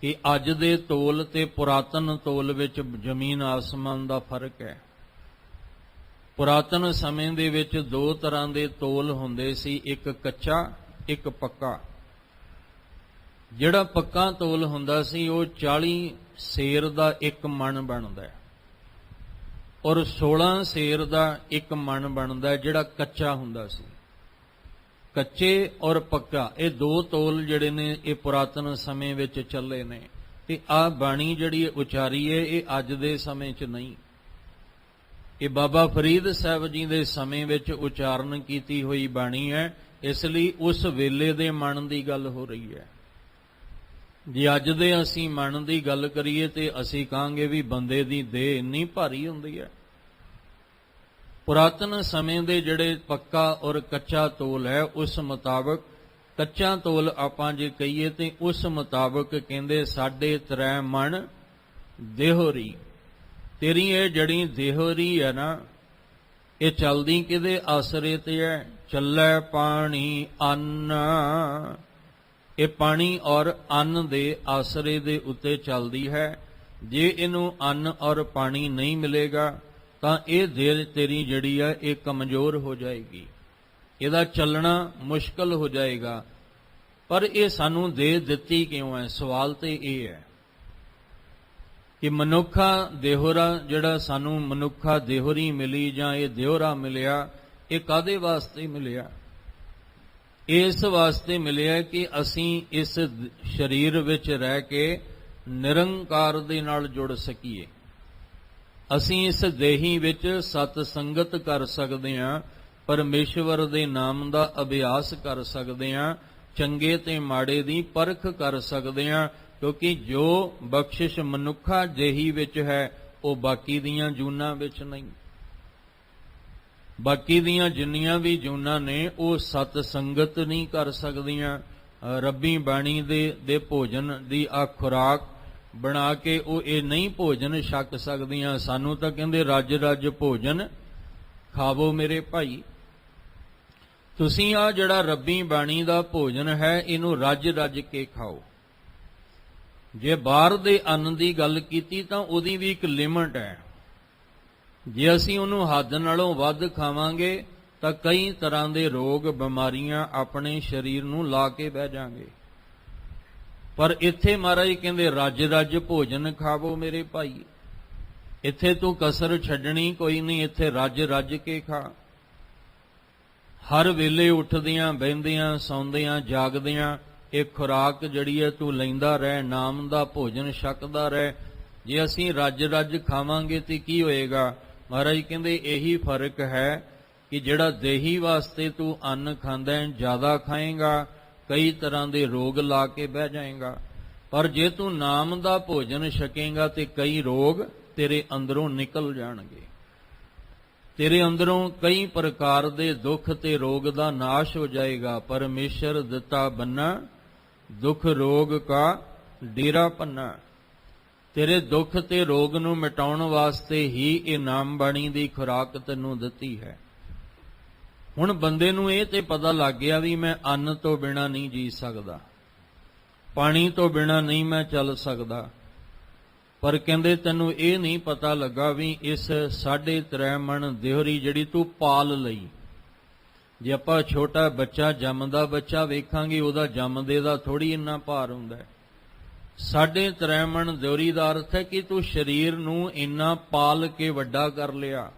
ਕਿ ਅੱਜ ਦੇ ਤੋਲ ਤੇ ਪੁਰਾਤਨ ਤੋਲ ਵਿੱਚ ਜ਼ਮੀਨ ਆਸਮਾਨ ਦਾ ਫਰਕ ਹੈ। ਪੁਰਾਤਨ ਸਮੇਂ ਦੇ ਵਿੱਚ 2 ਤਰ੍ਹਾਂ ਦੇ ਤੋਲ ਹੁੰਦੇ ਸੀ, ਇੱਕ ਕੱਚਾ, ਇੱਕ ਪੱਕਾ। ਜਿਹੜਾ ਪੱਕਾ ਤੋਲ ਹੁੰਦਾ ਸੀ ਉਹ 40 ਸੇਰ ਦਾ 1 ਮਣ ਬਣਦਾ ਹੈ, ਔਰ 16 ਸੇਰ ਦਾ 1 ਮਣ ਬਣਦਾ ਜਿਹੜਾ ਕੱਚਾ ਹੁੰਦਾ ਸੀ। ਕੱਚੇ ਔਰ ਪੱਕਾ, ਇਹ 2 ਤੋਲ ਜਿਹੜੇ ਨੇ ਇਹ ਪੁਰਾਤਨ ਸਮੇਂ ਵਿੱਚ ਚੱਲੇ ਨੇ। ਤੇ ਆਹ ਬਾਣੀ ਜਿਹੜੀ ਉਚਾਰੀ ਹੈ ਇਹ ਅੱਜ ਦੇ ਸਮੇਂ 'ਚ ਨਹੀਂ, ਇਹ ਬਾਬਾ ਫਰੀਦ ਸਾਹਿਬ ਜੀ ਦੇ ਸਮੇਂ ਵਿੱਚ ਉਚਾਰਨ ਕੀਤੀ ਹੋਈ ਬਾਣੀ ਹੈ। ਇਸ ਲਈ ਉਸ ਵੇਲੇ ਦੇ ਮਨ ਦੀ ਗੱਲ ਹੋ ਰਹੀ ਹੈ। ਜੇ ਅੱਜ ਦੇ ਅਸੀਂ ਮਨ ਦੀ ਗੱਲ ਕਰੀਏ ਤੇ ਅਸੀਂ ਕਹਾਂਗੇ ਵੀ ਬੰਦੇ ਦੀ ਦੇਹ ਇੰਨੀ ਭਾਰੀ ਹੁੰਦੀ ਹੈ। ਪੁਰਾਤਨ ਸਮੇਂ ਦੇ ਜਿਹੜੇ ਪੱਕਾ ਔਰ ਕੱਚਾ ਤੋਲ ਹੈ, ਉਸ ਮੁਤਾਬਕ ਕੱਚਾ ਤੋਲ ਆਪਾਂ ਜੇ ਕਹੀਏ ਤੇ ਉਸ ਮੁਤਾਬਕ ਕਹਿੰਦੇ 3.5 ਮਣ ਦੇਹੋਰੀ। ਤੇਰੀ ਇਹ ਜਿਹੜੀ ਦੇਹੋਰੀ ਹੈ ਨਾ, ਇਹ ਚਲਦੀ ਕਿਹਦੇ ਆਸਰੇ ਤੇ ਹੈ? ਚੱਲੇ ਪਾਣੀ ਅੰਨ। ਇਹ ਪਾਣੀ ਔਰ ਅੰਨ ਦੇ ਆਸਰੇ ਦੇ ਉੱਤੇ ਚੱਲਦੀ ਹੈ। ਜੇ ਇਹਨੂੰ ਅੰਨ ਔਰ ਪਾਣੀ ਨਹੀਂ ਮਿਲੇਗਾ ਤਾਂ ਇਹ ਦੇਹ ਤੇਰੀ ਜਿਹੜੀ ਹੈ ਇਹ ਕਮਜ਼ੋਰ ਹੋ ਜਾਏਗੀ, ਇਹਦਾ ਚੱਲਣਾ ਮੁਸ਼ਕਲ ਹੋ ਜਾਏਗਾ। ਪਰ ਇਹ ਸਾਨੂੰ ਦੇਹ ਦਿੱਤੀ ਕਿਉਂ ਹੈ? ਸਵਾਲ ਤੇ ਇਹ ਹੈ ਕਿ ਮਨੁੱਖਾ ਦੇਹੋਰਾ ਜਿਹੜਾ ਸਾਨੂੰ ਮਨੁੱਖਾ ਦੇਹੋਰੀ ਮਿਲੀ ਜਾਂ ਇਹ ਦਿਹੋਰਾ ਮਿਲਿਆ, ਇਹ ਕਾਹਦੇ ਵਾਸਤੇ ਮਿਲਿਆ? ਇਸ ਵਾਸਤੇ ਮਿਲਿਆ ਕਿ ਅਸੀਂ ਇਸ ਸਰੀਰ ਵਿੱਚ ਰਹਿ ਕੇ ਨਿਰੰਕਾਰ ਦੇ ਨਾਲ ਜੁੜ ਸਕੀਏ। ਅਸੀਂ ਇਸ ਦੇਹੀ ਵਿੱਚ ਸਤ ਸੰਗਤ ਕਰ ਸਕਦੇ ਹਾਂ, ਪਰਮੇਸ਼ਵਰ ਦੇ ਨਾਮ ਦਾ ਅਭਿਆਸ ਕਰ ਸਕਦੇ ਹਾਂ, ਚੰਗੇ ਤੇ ਮਾੜੇ ਦੀ ਪਰਖ ਕਰ ਸਕਦੇ ਹਾਂ। ਕਿਉਂਕਿ ਜੋ ਬਖਸ਼ਿਸ਼ ਮਨੁੱਖਾ ਦੇਹੀ ਵਿੱਚ ਹੈ ਉਹ ਬਾਕੀ ਦੀਆਂ ਜੂਨਾਂ ਵਿੱਚ ਨਹੀਂ। ਬਾਕੀ ਦੀਆਂ ਜਿੰਨੀਆਂ ਵੀ ਜੂਨਾਂ ਨੇ ਉਹ ਸਤ ਸੰਗਤ ਨਹੀਂ ਕਰ ਸਕਦੀਆਂ। ਰੱਬੀ ਬਾਣੀ ਦੇ ਭੋਜਨ ਦੀ ਆ ਖੁਰਾਕ ਬਣਾ ਕੇ ਉਹ ਇਹ ਨਹੀਂ ਭੋਜਨ ਛਕ ਸਕਦੀਆਂ। ਸਾਨੂੰ ਤਾਂ ਕਹਿੰਦੇ ਰੱਜ ਰੱਜ ਭੋਜਨ ਖਾਵੋ ਮੇਰੇ ਭਾਈ। ਤੁਸੀਂ ਆ ਜਿਹੜਾ ਰੱਬੀ ਬਾਣੀ ਦਾ ਭੋਜਨ ਹੈ ਇਹਨੂੰ ਰੱਜ ਰੱਜ ਕੇ ਖਾਓ। ਜੇ ਬਾਹਰ ਦੇ ਅੰਨ ਦੀ ਗੱਲ ਕੀਤੀ ਤਾਂ ਉਹਦੀ ਵੀ ਇੱਕ ਲਿਮਟ ਹੈ। ਜੇ ਅਸੀਂ ਉਹਨੂੰ ਹੱਦ ਨਾਲੋਂ ਵੱਧ ਖਾਵਾਂਗੇ ਤਾਂ ਕਈ ਤਰ੍ਹਾਂ ਦੇ ਰੋਗ ਬਿਮਾਰੀਆਂ ਆਪਣੇ ਸਰੀਰ ਨੂੰ ਲਾ ਕੇ ਬਹਿ ਜਾਣਗੇ। ਪਰ ਇੱਥੇ ਮਹਾਰਾਜ ਕਹਿੰਦੇ ਰੱਜ ਰੱਜ ਭੋਜਨ ਖਾਵੋ ਮੇਰੇ ਭਾਈ। ਇੱਥੇ ਤੂੰ ਕਸਰ ਛੱਡਣੀ ਕੋਈ ਨਹੀਂ, ਇੱਥੇ ਰੱਜ ਰੱਜ ਕੇ ਖਾ। ਹਰ ਵੇਲੇ ਉੱਠਦਿਆਂ ਬਹਿੰਦਿਆਂ ਸੌਂਦਿਆਂ ਜਾਗਦਿਆਂ ਇਹ ਖੁਰਾਕ ਜਿਹੜੀ ਹੈ ਤੂੰ ਲੈਂਦਾ ਰਹਿ, ਨਾਮ ਦਾ ਭੋਜਨ ਛਕਦਾ ਰਹਿ। ਜੇ ਅਸੀਂ ਰੱਜ ਰੱਜ ਖਾਵਾਂਗੇ ਤੇ ਕੀ ਹੋਏਗਾ? ਮਹਾਰਾਜ ਕਹਿੰਦੇ ਇਹੀ ਫਰਕ ਹੈ ਕਿ ਜਿਹੜਾ ਦੇਹੀ ਵਾਸਤੇ ਤੂੰ ਅੰਨ ਖਾਂਦਾ ਹੈ, ਜ਼ਿਆਦਾ ਖਾਏਗਾ, ਕਈ ਤਰ੍ਹਾਂ ਦੇ ਰੋਗ ਲਾ ਕੇ ਬਹਿ ਜਾਏਗਾ। ਪਰ ਜੇ ਤੂੰ ਨਾਮ ਦਾ ਭੋਜਨ ਛਕੇਗਾ ਤੇ ਕਈ ਰੋਗ ਤੇਰੇ ਅੰਦਰੋਂ ਨਿਕਲ ਜਾਣਗੇ। ਤੇਰੇ ਅੰਦਰੋਂ ਕਈ ਪ੍ਰਕਾਰ ਦੇ ਦੁੱਖ ਤੇ ਰੋਗ ਦਾ ਨਾਸ਼ ਹੋ ਜਾਏਗਾ। ਪਰਮੇਸ਼ਰ ਦਿੱਤਾ ਬੰਨਾ ਦੁੱਖ ਰੋਗ ਕਾ ਡੇਰਾ ਪੰਨਾ। ਤੇਰੇ ਦੁੱਖ ਤੇ ਰੋਗ ਨੂੰ ਮਿਟਾਉਣ ਵਾਸਤੇ ਹੀ ਇਹ ਨਾਮ ਬਾਣੀ ਦੀ ਖੁਰਾਕ ਤੈਨੂੰ ਦਿੱਤੀ ਹੈ। ਹੁਣ ਬੰਦੇ ਨੂੰ ਇਹ ਤੇ ਪਤਾ ਲੱਗ ਗਿਆ ਵੀ ਮੈਂ ਅੰਨ ਤੋਂ ਬਿਨਾਂ ਨਹੀਂ ਜੀ ਸਕਦਾ, ਪਾਣੀ ਤੋਂ ਬਿਨਾਂ ਨਹੀਂ ਮੈਂ ਚੱਲ ਸਕਦਾ। ਪਰ ਕਹਿੰਦੇ ਤੈਨੂੰ ਇਹ ਨਹੀਂ ਪਤਾ ਲੱਗਾ ਵੀ ਇਸ 3.5 ਮਣ ਦੇਹਰੀ ਜਿਹੜੀ ਤੂੰ ਪਾਲ ਲਈ। ਜੇ ਆਪਾਂ ਛੋਟਾ ਬੱਚਾ ਜੰਮਦਾ ਬੱਚਾ ਵੇਖਾਂਗੇ ਉਹਦਾ ਜੰਮਦੇ ਦਾ ਥੋੜੀ ਇੰਨਾ ਭਾਰ ਹੁੰਦਾ ਹੈ। 3.5 ਮਣ ਦੇਹਰੀ ਦਾ ਅਰਥ ਹੈ ਕਿ ਤੂੰ ਸਰੀਰ ਨੂੰ ਇੰਨਾ ਪਾਲ ਕੇ ਵੱਡਾ ਕਰ ਲਿਆ।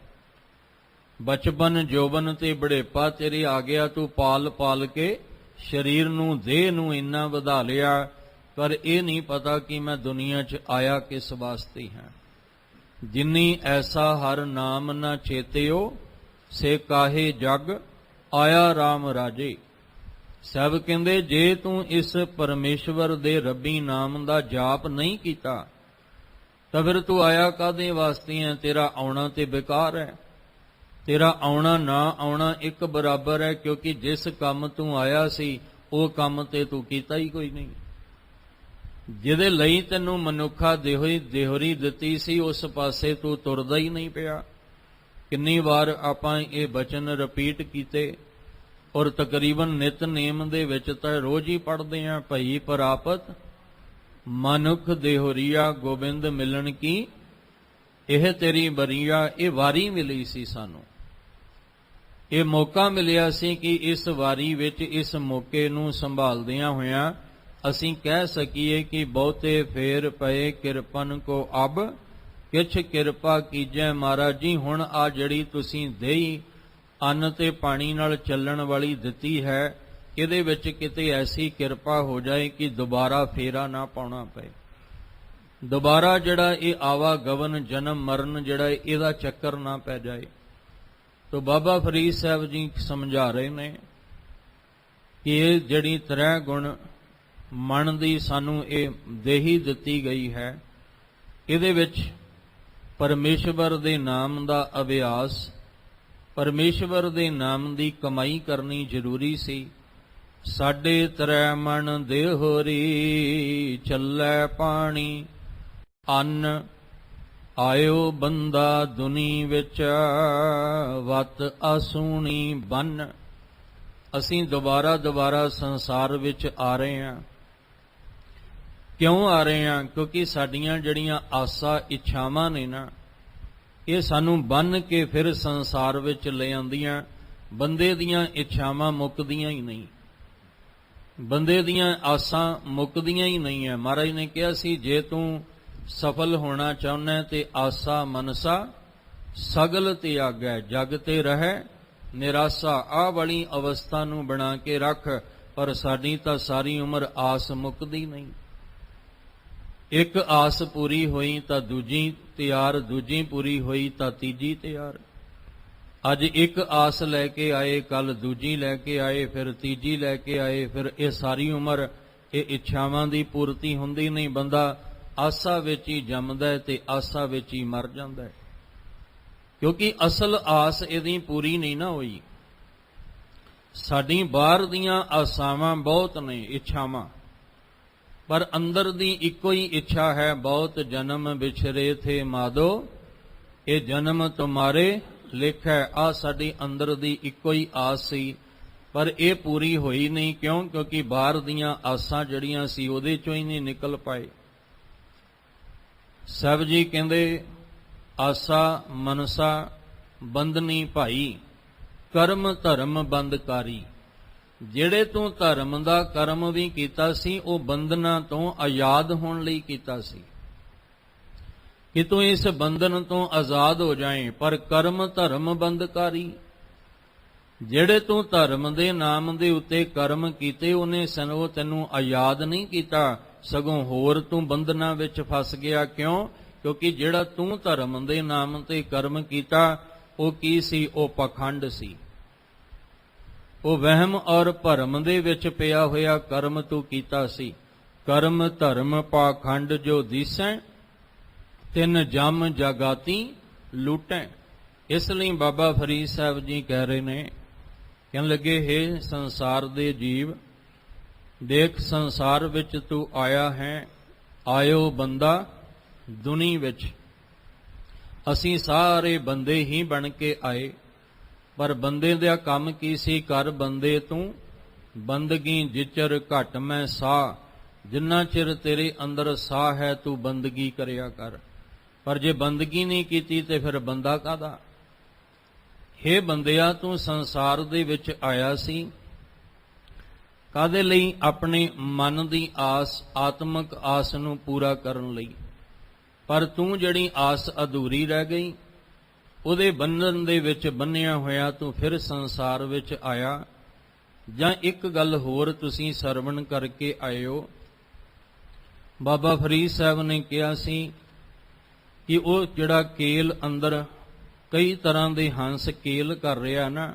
ਬਚਪਨ ਜੋਬਨ ਤੇ ਬੁਢੇਪਾ ਤੇਰੇ ਆ ਗਿਆ, ਤੂੰ ਪਾਲ ਕੇ ਸਰੀਰ ਨੂੰ ਦੇਹ ਨੂੰ ਇੰਨਾ ਵਧਾ ਲਿਆ। ਪਰ ਇਹ ਨਹੀਂ ਪਤਾ ਕਿ ਮੈਂ ਦੁਨੀਆ 'ਚ ਆਇਆ ਕਿਸ ਵਾਸਤੇ ਹਾਂ। ਜਿਨੀ ਐਸਾ ਹਰ ਨਾਮ ਨਾ ਚੇਤਿਓ ਸੇ ਕਾਹੇ ਜਗ ਆਇਆ RAM ਰਾਜੇ। ਸਭ ਕਹਿੰਦੇ ਜੇ ਤੂੰ ਇਸ ਪਰਮੇਸ਼ਵਰ ਦੇ ਰੱਬੀ ਨਾਮ ਦਾ ਜਾਪ ਨਹੀਂ ਕੀਤਾ ਤਾਂ ਫਿਰ ਤੂੰ ਆਇਆ ਕਾਹਦੇ ਵਾਸਤੇ ਹੈ? ਤੇਰਾ ਆਉਣਾ ਤੇ ਬੇਕਾਰ ਹੈ। ਤੇਰਾ ਆਉਣਾ ਨਾ ਆਉਣਾ ਇੱਕ ਬਰਾਬਰ ਹੈ, ਕਿਉਂਕਿ ਜਿਸ ਕੰਮ ਤੂੰ ਆਇਆ ਸੀ ਉਹ ਕੰਮ ਤੇ ਤੂੰ ਕੀਤਾ ਹੀ ਕੋਈ ਨਹੀਂ। ਜਿਹਦੇ ਲਈ ਤੈਨੂੰ ਮਨੁੱਖਾ ਦੇਹੋਰੀ ਦਿੱਤੀ ਸੀ ਉਸ ਪਾਸੇ ਤੂੰ ਤੁਰਦਾ ਹੀ ਨਹੀਂ ਪਿਆ। ਕਿੰਨੀ ਵਾਰ ਆਪਾਂ ਇਹ ਬਚਨ ਰਿਪੀਟ ਕੀਤੇ ਔਰ ਤਕਰੀਬਨ ਨਿਤਨੇਮ ਦੇ ਵਿੱਚ ਤਾਂ ਰੋਜ਼ ਹੀ ਪੜ੍ਹਦੇ ਆਂ, ਭਈ ਪ੍ਰਾਪਤ ਮਨੁੱਖ ਦੇਹੋਰੀਆ ਗੋਬਿੰਦ ਮਿਲਣ ਕੀ ਇਹ ਤੇਰੀ ਬਰੀਆ। ਇਹ ਵਾਰੀ ਮਿਲੀ ਸੀ ਸਾਨੂੰ, ਇਹ ਮੌਕਾ ਮਿਲਿਆ ਸੀ ਕਿ ਇਸ ਵਾਰੀ ਵਿੱਚ ਇਸ ਮੌਕੇ ਨੂੰ ਸੰਭਾਲਦਿਆਂ ਹੋਇਆਂ ਅਸੀਂ ਕਹਿ ਸਕੀਏ ਕਿ ਬਹੁਤੇ ਫੇਰ ਪਏ ਕਿਰਪਨ ਕੋ ਅਬ ਕਿਛ ਕਿਰਪਾ ਕੀਜੈ ਮਹਾਰਾਜ ਜੀ। ਹੁਣ ਆ ਜਿਹੜੀ ਤੁਸੀਂ ਦੇਈ ਅੰਨ ਤੇ ਪਾਣੀ ਨਾਲ ਚੱਲਣ ਵਾਲੀ ਦਿੱਤੀ ਹੈ, ਇਹਦੇ ਵਿੱਚ ਕਿਤੇ ਐਸੀ ਕਿਰਪਾ ਹੋ ਜਾਏ ਕਿ ਦੁਬਾਰਾ ਫੇਰਾ ਨਾ ਪਾਉਣਾ ਪਏ। ਦੁਬਾਰਾ ਜਿਹੜਾ ਇਹ ਆਵਾਗਮਨ ਜਨਮ ਮਰਨ ਜਿਹੜਾ ਇਹਦਾ ਚੱਕਰ ਨਾ ਪੈ ਜਾਏ। ਤੋ ਬਾਬਾ ਫਰੀਦ ਸਾਹਿਬ ਜੀ ਸਮਝਾ ਰਹੇ ਨੇ ਕਿ ਇਹ ਜਿਹੜੀ 3 ਗੁਣ ਮਨ ਦੀ ਸਾਨੂੰ ਇਹ ਦੇਹੀ ਦਿੱਤੀ ਗਈ ਹੈ, ਇਹਦੇ ਵਿੱਚ ਪਰਮੇਸ਼ਵਰ ਦੇ ਨਾਮ ਦਾ ਅਭਿਆਸ, ਪਰਮੇਸ਼ਵਰ ਦੇ ਨਾਮ ਦੀ ਕਮਾਈ ਕਰਨੀ ਜ਼ਰੂਰੀ ਸੀ। ਸਾਡੇ 3 ਮਨ ਦੇਹੋਰੀ ਚੱਲੈ ਪਾਣੀ ਅੰਨ ਆਇਓ ਬੰਦਾ ਦੁਨੀ ਵਿੱਚ ਵਤ ਆਸੂਣੀ ਬੰਨ। ਅਸੀਂ ਦੁਬਾਰਾ ਸੰਸਾਰ ਵਿੱਚ ਆ ਰਹੇ ਹਾਂ। ਕਿਉਂ ਆ ਰਹੇ ਹਾਂ? ਕਿਉਂਕਿ ਸਾਡੀਆਂ ਜਿਹੜੀਆਂ ਆਸਾਂ ਇੱਛਾਵਾਂ ਨੇ ਨਾ, ਇਹ ਸਾਨੂੰ ਬੰਨ ਕੇ ਫਿਰ ਸੰਸਾਰ ਵਿੱਚ ਲੈ ਆਉਂਦੀਆਂ। ਬੰਦੇ ਦੀਆਂ ਇੱਛਾਵਾਂ ਮੁੱਕਦੀਆਂ ਹੀ ਨਹੀਂ, ਬੰਦੇ ਦੀਆਂ ਆਸਾਂ ਮੁੱਕਦੀਆਂ ਹੀ ਨਹੀਂ ਹੈ। ਮਹਾਰਾਜ ਨੇ ਕਿਹਾ ਸੀ ਜੇ ਤੂੰ ਸਫਲ ਹੋਣਾ ਚਾਹੁੰਦਾ ਤੇ ਆਸਾ ਮਨਸਾ ਸਗਲ ਤਿਆਗੈ ਜਗ ਤੇ ਰਹਿ ਨਿਰਾਸਾ। ਆਹ ਵਾਲੀ ਅਵਸਥਾ ਨੂੰ ਬਣਾ ਕੇ ਰੱਖ। ਪਰ ਸਾਡੀ ਤਾਂ ਸਾਰੀ ਉਮਰ ਆਸ ਮੁੱਕਦੀ ਨਹੀਂ। ਇੱਕ ਆਸ ਪੂਰੀ ਹੋਈ ਤਾਂ ਦੂਜੀ ਤਿਆਰ, ਦੂਜੀ ਪੂਰੀ ਹੋਈ ਤਾਂ ਤੀਜੀ ਤਿਆਰ। ਅੱਜ ਇੱਕ ਆਸ ਲੈ ਕੇ ਆਏ, ਕੱਲ ਦੂਜੀ ਲੈ ਕੇ ਆਏ, ਫਿਰ ਤੀਜੀ ਲੈ ਕੇ ਆਏ। ਫਿਰ ਇਹ ਸਾਰੀ ਉਮਰ ਇਹ ਇੱਛਾਵਾਂ ਦੀ ਪੂਰਤੀ ਹੁੰਦੀ ਨਹੀਂ। ਬੰਦਾ ਆਸਾ ਵਿੱਚ ਹੀ ਜੰਮਦਾ ਹੈ ਤੇ ਆਸਾ ਵਿੱਚ ਹੀ ਮਰ ਜਾਂਦਾ ਹੈ, ਕਿਉਂਕਿ ਅਸਲ ਆਸ ਇਹਦੀ ਪੂਰੀ ਨਹੀਂ ਨਾ ਹੋਈ। ਸਾਡੀ ਬਾਹਰ ਦੀਆਂ ਆਸਾਵਾਂ ਬਹੁਤ ਨੇ, ਇੱਛਾਵਾਂ, ਪਰ ਅੰਦਰ ਦੀ ਇੱਕੋ ਹੀ ਇੱਛਾ ਹੈ, ਬਹੁਤ ਜਨਮ ਵਿਛਰੇ ਥੇ ਮਾਧੋ ਇਹ ਜਨਮ ਤੁਮਾਰੇ ਲਿਖੈ। ਆ ਸਾਡੀ ਅੰਦਰ ਦੀ ਇੱਕੋ ਹੀ ਆਸ ਸੀ, ਪਰ ਇਹ ਪੂਰੀ ਹੋਈ ਨਹੀਂ। ਕਿਉਂ? ਕਿਉਂਕਿ ਬਾਹਰ ਦੀਆਂ ਆਸਾਂ ਜਿਹੜੀਆਂ ਸੀ ਉਹਦੇ ਚੋਂ ਹੀ ਨਹੀਂ ਨਿਕਲ ਪਾਏ। ਸਭ ਜੀ ਕਹਿੰਦੇ ਆਸਾ ਮਨਸਾ ਬੰਧਨੀ ਭਾਈ ਕਰਮ ਧਰਮ ਬੰਧਕਾਰੀ। ਜਿਹੜੇ ਤੂੰ ਧਰਮ ਦਾ ਕਰਮ ਵੀ ਕੀਤਾ ਸੀ ਉਹ ਬੰਧਨਾਂ ਤੋਂ ਆਜ਼ਾਦ ਹੋਣ ਲਈ ਕੀਤਾ ਸੀ ਕਿ ਤੂੰ ਇਸ ਬੰਧਨ ਤੋਂ ਆਜ਼ਾਦ ਹੋ ਜਾਏ। ਪਰ ਕਰਮ ਧਰਮ ਬੰਧਕਾਰੀ, ਜਿਹੜੇ ਤੂੰ ਧਰਮ ਦੇ ਨਾਮ ਦੇ ਉੱਤੇ ਕਰਮ ਕੀਤੇ ਉਹਨੇ ਉਹ ਤੈਨੂੰ ਆਜ਼ਾਦ ਨਹੀਂ ਕੀਤਾ, ਸਗੋਂ ਹੋਰ ਤੂੰ ਬੰਧਨਾਂ ਵਿੱਚ ਫਸ ਗਿਆ। ਕਿਉਂ? ਕਿਉਂਕਿ ਜਿਹੜਾ ਤੂੰ ਧਰਮ ਦੇ ਨਾਮ ਤੇ ਕਰਮ ਕੀਤਾ ਉਹ ਕੀ ਸੀ? ਉਹ ਪਖੰਡ ਸੀ। ਉਹ ਵਹਿਮ ਔਰ ਭਰਮ ਦੇ ਵਿੱਚ ਪਿਆ ਹੋਇਆ ਕਰਮ ਤੂੰ ਕੀਤਾ ਸੀ। ਕਰਮ ਧਰਮ ਪਾਖੰਡ ਜੋ ਦੀਸੈ ਤਿੰਨ ਜਮ ਜਗਾਤੀ ਲੂਟੈ। ਇਸ ਲਈ ਬਾਬਾ ਫਰੀਦ ਸਾਹਿਬ ਜੀ ਕਹਿ ਰਹੇ ਨੇ, ਕਹਿਣ ਲੱਗੇ ਹੇ ਸੰਸਾਰ ਦੇ ਜੀਵ, ਦੇਖ ਸੰਸਾਰ ਵਿੱਚ ਤੂੰ ਆਇਆ ਹੈ, ਆਇਓ ਬੰਦਾ ਦੁਨੀ ਵਿੱਚ। ਅਸੀਂ ਸਾਰੇ ਬੰਦੇ ਹੀ ਬਣ ਕੇ ਆਏ, ਪਰ ਬੰਦੇ ਦਾ ਕੰਮ ਕੀ ਸੀ? ਕਰ ਬੰਦੇ ਤੂੰ ਬੰਦਗੀ ਜਿਚਰ ਘਟ ਮੈਂ ਸਾਹ। ਜਿੰਨਾ ਚਿਰ ਤੇਰੇ ਅੰਦਰ ਸਾਹ ਹੈ ਤੂੰ ਬੰਦਗੀ ਕਰਿਆ ਕਰ, ਪਰ ਜੇ ਬੰਦਗੀ ਨਹੀਂ ਕੀਤੀ ਤੇ ਫਿਰ ਬੰਦਾ ਕਾਹਦਾ? ਹੇ ਬੰਦਿਆ, ਤੂੰ ਸੰਸਾਰ ਦੇ ਵਿੱਚ ਆਇਆ ਸੀ ਕਾਹਦੇ ਲਈ? ਆਪਣੇ ਮਨ ਦੀ ਆਸ, ਆਤਮਿਕ ਆਸ ਨੂੰ ਪੂਰਾ ਕਰਨ ਲਈ। ਪਰ ਤੂੰ ਜਿਹੜੀ ਆਸ ਅਧੂਰੀ ਰਹਿ ਗਈ, ਉਹਦੇ ਬੰਧਨ ਦੇ ਵਿੱਚ ਬੰਨਿਆ ਹੋਇਆ ਤੂੰ ਫਿਰ ਸੰਸਾਰ ਵਿੱਚ ਆਇਆ। ਜਾਂ ਇੱਕ ਗੱਲ ਹੋਰ ਤੁਸੀਂ ਸਰਵਣ ਕਰਕੇ ਆਇਓ। ਬਾਬਾ ਫਰੀਦ ਸਾਹਿਬ ਨੇ ਕਿਹਾ ਸੀ ਕਿ ਉਹ ਜਿਹੜਾ ਕੇਲ ਅੰਦਰ ਕਈ ਤਰ੍ਹਾਂ ਦੇ ਹੰਸ ਕੇਲ ਕਰ ਰਿਹਾ ਨਾ,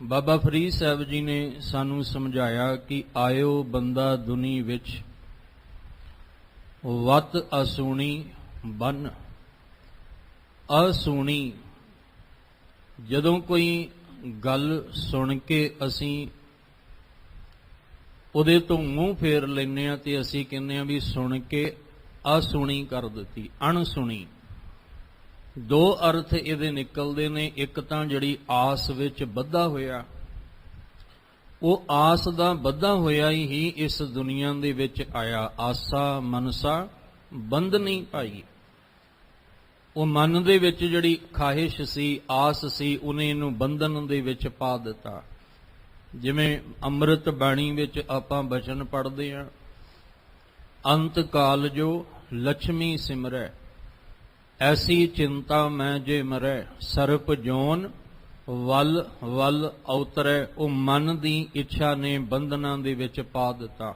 ਬਾਬਾ ਫਰੀਦ ਸਾਹਿਬ ਜੀ ਨੇ ਸਾਨੂੰ ਸਮਝਾਇਆ ਕਿ ਆਇਓ ਬੰਦਾ ਦੁਨੀ ਵਿੱਚ ਵਤ ਅਸੂਣੀ ਬਨ। ਅਸੂਣੀ, ਜਦੋਂ ਕੋਈ ਗੱਲ ਸੁਣ ਕੇ ਅਸੀਂ ਉਹਦੇ ਤੋਂ ਮੂੰਹ ਫੇਰ ਲੈਂਦੇ ਹਾਂ ਤੇ ਅਸੀਂ ਕਹਿੰਦੇ ਹਾਂ ਵੀ ਸੁਣ ਕੇ ਅਸੁਣੀ ਕਰ ਦਿੱਤੀ, ਅਣਸੁਣੀ। ਦੋ ਅਰਥ ਇਹਦੇ ਨਿਕਲਦੇ ਨੇ। ਇੱਕ ਤਾਂ ਜਿਹੜੀ ਆਸ ਵਿੱਚ ਬੱਧਾ ਹੋਇਆ, ਉਹ ਆਸ ਦਾ ਬੱਧਾ ਹੋਇਆ ਹੀ ਇਸ ਦੁਨੀਆ ਦੇ ਵਿੱਚ ਆਇਆ। ਆਸਾ ਮਨਸਾ ਬੰਧਨੀ ਭਾਈ, ਉਹ ਮਨ ਦੇ ਵਿੱਚ ਜਿਹੜੀ ਖਾਹਿਸ਼ ਸੀ, ਆਸ ਸੀ, ਉਹਨੇ ਇਹਨੂੰ ਬੰਧਨ ਦੇ ਵਿੱਚ ਪਾ ਦਿੱਤਾ। ਜਿਵੇਂ ਅੰਮ੍ਰਿਤ ਬਾਣੀ ਵਿੱਚ ਆਪਾਂ ਬਚਨ ਪੜ੍ਹਦੇ ਹਾਂ, ਅੰਤ ਕਾਲ ਜੋ ਲక్ష్ਮੀ ਸਿਮਰੈ, ਐਸੀ ਚਿੰਤਾ ਮੈਂ ਜੇ ਮਰੈ, ਸਰਪ ਜੋਨ ਵੱਲ ਵੱਲ ਅਵਤਰੈ। ਉਹ ਮਨ ਦੀ ਇੱਛਾ ਨੇ ਬੰਧਨਾਂ ਦੇ ਵਿੱਚ ਪਾ ਦਿੱਤਾ।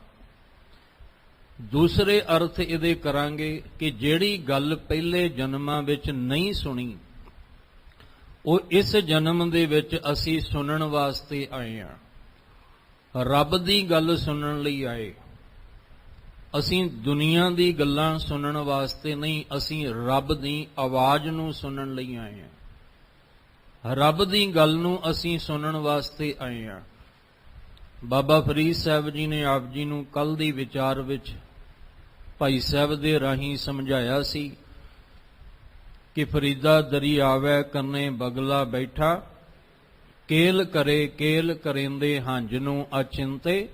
ਦੂਸਰੇ ਅਰਥ ਇਹਦੇ ਕਰਾਂਗੇ ਕਿ ਜਿਹੜੀ ਗੱਲ ਪਹਿਲੇ ਜਨਮਾਂ ਵਿੱਚ ਨਹੀਂ ਸੁਣੀ, ਉਹ ਇਸ ਜਨਮ ਦੇ ਵਿੱਚ ਅਸੀਂ ਸੁਣਨ ਵਾਸਤੇ ਆਏ ਹਾਂ। ਰੱਬ ਦੀ ਗੱਲ ਸੁਣਨ ਲਈ ਆਏ। ਅਸੀਂ ਦੁਨੀਆ ਦੀ ਗੱਲਾਂ ਸੁਣਨ ਵਾਸਤੇ ਨਹੀਂ, ਅਸੀਂ ਰੱਬ ਦੀ ਆਵਾਜ਼ ਨੂੰ ਸੁਣਨ ਲਈ ਆਏ ਹਾਂ। ਰੱਬ ਦੀ ਗੱਲ ਨੂੰ ਅਸੀਂ ਸੁਣਨ ਵਾਸਤੇ ਆਏ ਹਾਂ। ਬਾਬਾ ਫਰੀਦ ਸਾਹਿਬ ਜੀ ਨੇ ਆਪ ਜੀ ਨੂੰ ਕੱਲ ਦੀ ਵਿਚਾਰ ਵਿੱਚ ਭਾਈ ਸਾਹਿਬ ਦੇ ਰਾਹੀਂ ਸਮਝਾਇਆ ਸੀ ਕਿ ਫਰੀਦਾ ਦਰੀ ਆਵੈ ਕੰਨੇ ਬਗਲਾ ਬੈਠਾ, ਕੇਲ ਕਰੇ ਕੇਲ ਕਰੇਂਦੇ ਹੰਝ ਨੂੰ ਅਚਿੰਤੇ,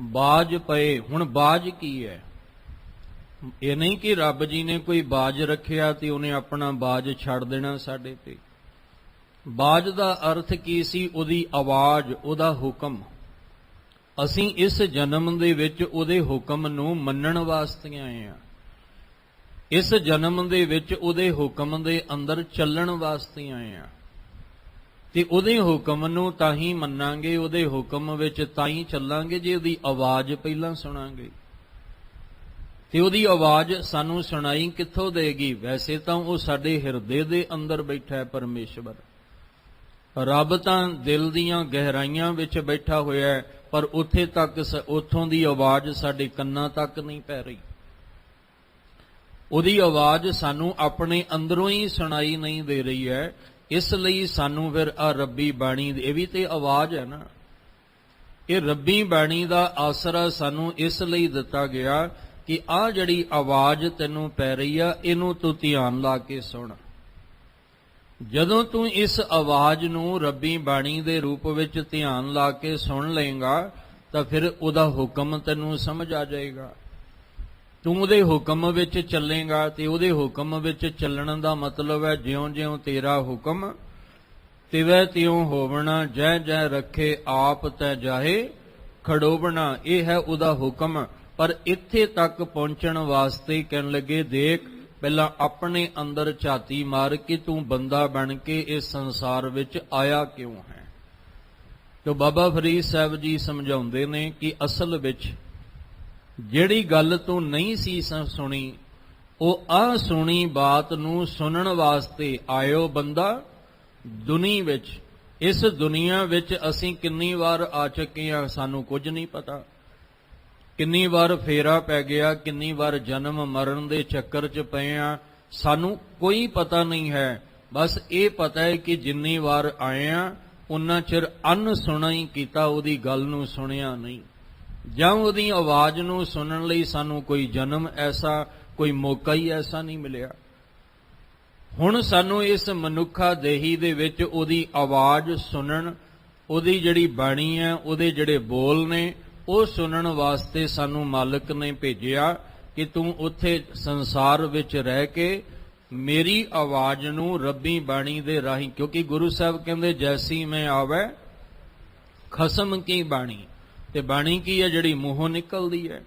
ਬਾਜ ਪਏ। ਹੁਣ ਬਾਜ ਕੀ ਹੈ? ਇਹ ਨਹੀਂ ਕਿ ਰੱਬ ਜੀ ਨੇ ਕੋਈ ਬਾਜ ਰੱਖਿਆ ਤੇ ਉਹਨੇ ਆਪਣਾ ਬਾਜ ਛੱਡ ਦੇਣਾ ਸਾਡੇ ਤੇ। ਬਾਜ ਦਾ ਅਰਥ ਕੀ ਸੀ? ਉਹਦੀ ਆਵਾਜ਼, ਉਹਦਾ ਹੁਕਮ। ਅਸੀਂ ਇਸ ਜਨਮ ਦੇ ਵਿੱਚ ਉਹਦੇ ਹੁਕਮ ਨੂੰ ਮੰਨਣ ਵਾਸਤੇ ਆਏ ਹਾਂ। ਇਸ ਜਨਮ ਦੇ ਵਿੱਚ ਉਹਦੇ ਹੁਕਮ ਦੇ ਅੰਦਰ ਚੱਲਣ ਵਾਸਤੇ ਆਏ ਹਾਂ। ਤੇ ਉਹਦੇ ਹੁਕਮ ਨੂੰ ਤਾਂ ਹੀ ਮੰਨਾਂਗੇ, ਉਹਦੇ ਹੁਕਮ ਵਿੱਚ ਤਾਂ ਹੀ ਚੱਲਾਂਗੇ ਜੇ ਉਹਦੀ ਆਵਾਜ਼ ਪਹਿਲਾਂ ਸੁਣਾਂਗੇ। ਤੇ ਉਹਦੀ ਆਵਾਜ਼ ਸਾਨੂੰ ਸੁਣਾਈ ਕਿੱਥੋਂ ਦੇਗੀ? ਵੈਸੇ ਤਾਂ ਉਹ ਸਾਡੇ ਹਿਰਦੇ ਦੇ ਅੰਦਰ ਬੈਠਾ ਹੈ ਪਰਮੇਸ਼ਵਰ। ਰੱਬ ਤਾਂ ਦਿਲ ਦੀਆਂ ਗਹਿਰਾਈਆਂ ਵਿੱਚ ਬੈਠਾ ਹੋਇਆ ਹੈ, ਪਰ ਉੱਥੇ ਤੱਕ ਉੱਥੋਂ ਦੀ ਆਵਾਜ਼ ਸਾਡੇ ਕੰਨਾਂ ਤੱਕ ਨਹੀਂ ਪੈ ਰਹੀ। ਉਹਦੀ ਆਵਾਜ਼ ਸਾਨੂੰ ਆਪਣੇ ਅੰਦਰੋਂ ਹੀ ਸੁਣਾਈ ਨਹੀਂ ਦੇ ਰਹੀ ਹੈ। ਇਸ ਲਈ ਸਾਨੂੰ ਫਿਰ ਆ ਰੱਬੀ ਬਾਣੀ, ਇਹ ਵੀ ਤੇ ਆਵਾਜ਼ ਹੈ ਨਾ। ਇਹ ਰੱਬੀ ਬਾਣੀ ਦਾ ਆਸਰਾ ਸਾਨੂੰ ਇਸ ਲਈ ਦਿੱਤਾ ਗਿਆ ਕਿ ਆ ਜਿਹੜੀ ਆਵਾਜ਼ ਤੈਨੂੰ ਪੈ ਰਹੀ ਆ, ਇਹਨੂੰ ਤੂੰ ਧਿਆਨ ਲਾ ਕੇ ਸੁਣ। ਜਦੋਂ ਤੂੰ ਇਸ ਆਵਾਜ਼ ਨੂੰ ਰੱਬੀ ਬਾਣੀ ਦੇ ਰੂਪ ਵਿੱਚ ਧਿਆਨ ਲਾ ਕੇ ਸੁਣ ਲਏਗਾ ਤਾਂ ਫਿਰ ਉਹਦਾ ਹੁਕਮ ਤੈਨੂੰ ਸਮਝ ਆ ਜਾਏਗਾ। ਤੂੰ ਉਹਦੇ ਹੁਕਮ ਵਿੱਚ ਚੱਲੇਗਾ ਤੇ ਉਹਦੇ ਹੁਕਮ ਵਿੱਚ ਚੱਲਣ ਦਾ ਮਤਲਬ ਹੈ ਜਿਉਂ-ਜਿਉਂ ਤੇਰਾ ਹੁਕਮ ਤਿਵੈ ਤਿਉਂ ਹੋਵਣਾ, ਜੈ ਜੈ ਰੱਖੇ ਆਪ ਤੈ ਜਾਹੇ ਖੜੋਵਣਾ। ਇਹ ਹੈ ਉਹਦਾ ਹੁਕਮ। ਪਰ ਇੱਥੇ ਤੱਕ ਪਹੁੰਚਣ ਵਾਸਤੇ ਕਹਿਣ ਲੱਗੇ, ਦੇਖ ਪਹਿਲਾਂ ਆਪਣੇ ਅੰਦਰ ਝਾਤੀ ਮਾਰ ਕੇ ਤੂੰ ਬੰਦਾ ਬਣ ਕੇ ਇਸ ਸੰਸਾਰ ਵਿੱਚ ਆਇਆ ਕਿਉਂ ਹੈ। ਤੇ ਬਾਬਾ ਫਰੀਦ ਸਾਹਿਬ ਜੀ ਸਮਝਾਉਂਦੇ ਨੇ ਕਿ ਅਸਲ ਵਿੱਚ ਜਿਹੜੀ ਗੱਲ ਤੂੰ ਨਹੀਂ ਸੀ ਸੁਣੀ, ਉਹ ਅਸੁਣੀ ਬਾਤ ਨੂੰ ਸੁਣਨ ਵਾਸਤੇ ਆਇਓ ਬੰਦਾ ਦੁਨੀ ਵਿੱਚ। ਇਸ ਦੁਨੀਆ ਵਿੱਚ ਅਸੀਂ ਕਿੰਨੀ ਵਾਰ ਆ ਚੁੱਕੇ ਹਾਂ, ਸਾਨੂੰ ਕੁਝ ਨਹੀਂ ਪਤਾ। ਕਿੰਨੀ ਵਾਰ ਫੇਰਾ ਪੈ ਗਿਆ, ਕਿੰਨੀ ਵਾਰ ਜਨਮ ਮਰਨ ਦੇ ਚੱਕਰ 'ਚ ਪਏ ਆ, ਸਾਨੂੰ ਕੋਈ ਪਤਾ ਨਹੀਂ ਹੈ। ਬਸ ਇਹ ਪਤਾ ਹੈ ਕਿ ਜਿੰਨੀ ਵਾਰ ਆਏ ਆ ਉਨਾ ਚਿਰ ਅਨਸੁਣਾ ਹੀ ਕੀਤਾ, ਉਹਦੀ ਗੱਲ ਨੂੰ ਸੁਣਿਆ ਨਹੀਂ, ਜਾਂ ਉਹਦੀ ਆਵਾਜ਼ ਨੂੰ ਸੁਣਨ ਲਈ ਸਾਨੂੰ ਕੋਈ ਜਨਮ ਐਸਾ, ਕੋਈ ਮੌਕਾ ਹੀ ਐਸਾ ਨਹੀਂ ਮਿਲਿਆ। ਹੁਣ ਸਾਨੂੰ ਇਸ ਮਨੁੱਖਾ ਦੇਹੀ ਦੇ ਵਿੱਚ ਉਹਦੀ ਆਵਾਜ਼ ਸੁਣਨ, ਉਹਦੀ ਜਿਹੜੀ ਬਾਣੀ ਹੈ, ਉਹਦੇ ਜਿਹੜੇ ਬੋਲ ਨੇ, ਉਹ ਸੁਣਨ ਵਾਸਤੇ ਸਾਨੂੰ ਮਾਲਕ ਨੇ ਭੇਜਿਆ ਕਿ ਤੂੰ ਉੱਥੇ ਸੰਸਾਰ ਵਿੱਚ ਰਹਿ ਕੇ ਮੇਰੀ ਆਵਾਜ਼ ਨੂੰ ਰੱਬੀ ਬਾਣੀ ਦੇ ਰਾਹੀਂ, ਕਿਉਂਕਿ ਗੁਰੂ ਸਾਹਿਬ ਕਹਿੰਦੇ ਜੈਸੀ ਮੈਂ ਆਵੈ ਖਸਮ ਕੀ ਬਾਣੀ। ਤੇ ਬਾਣੀ ਕੀ ਹੈ? ਜਿਹੜੀ ਮੂੰਹੋਂ ਨਿਕਲਦੀ ਹੈ।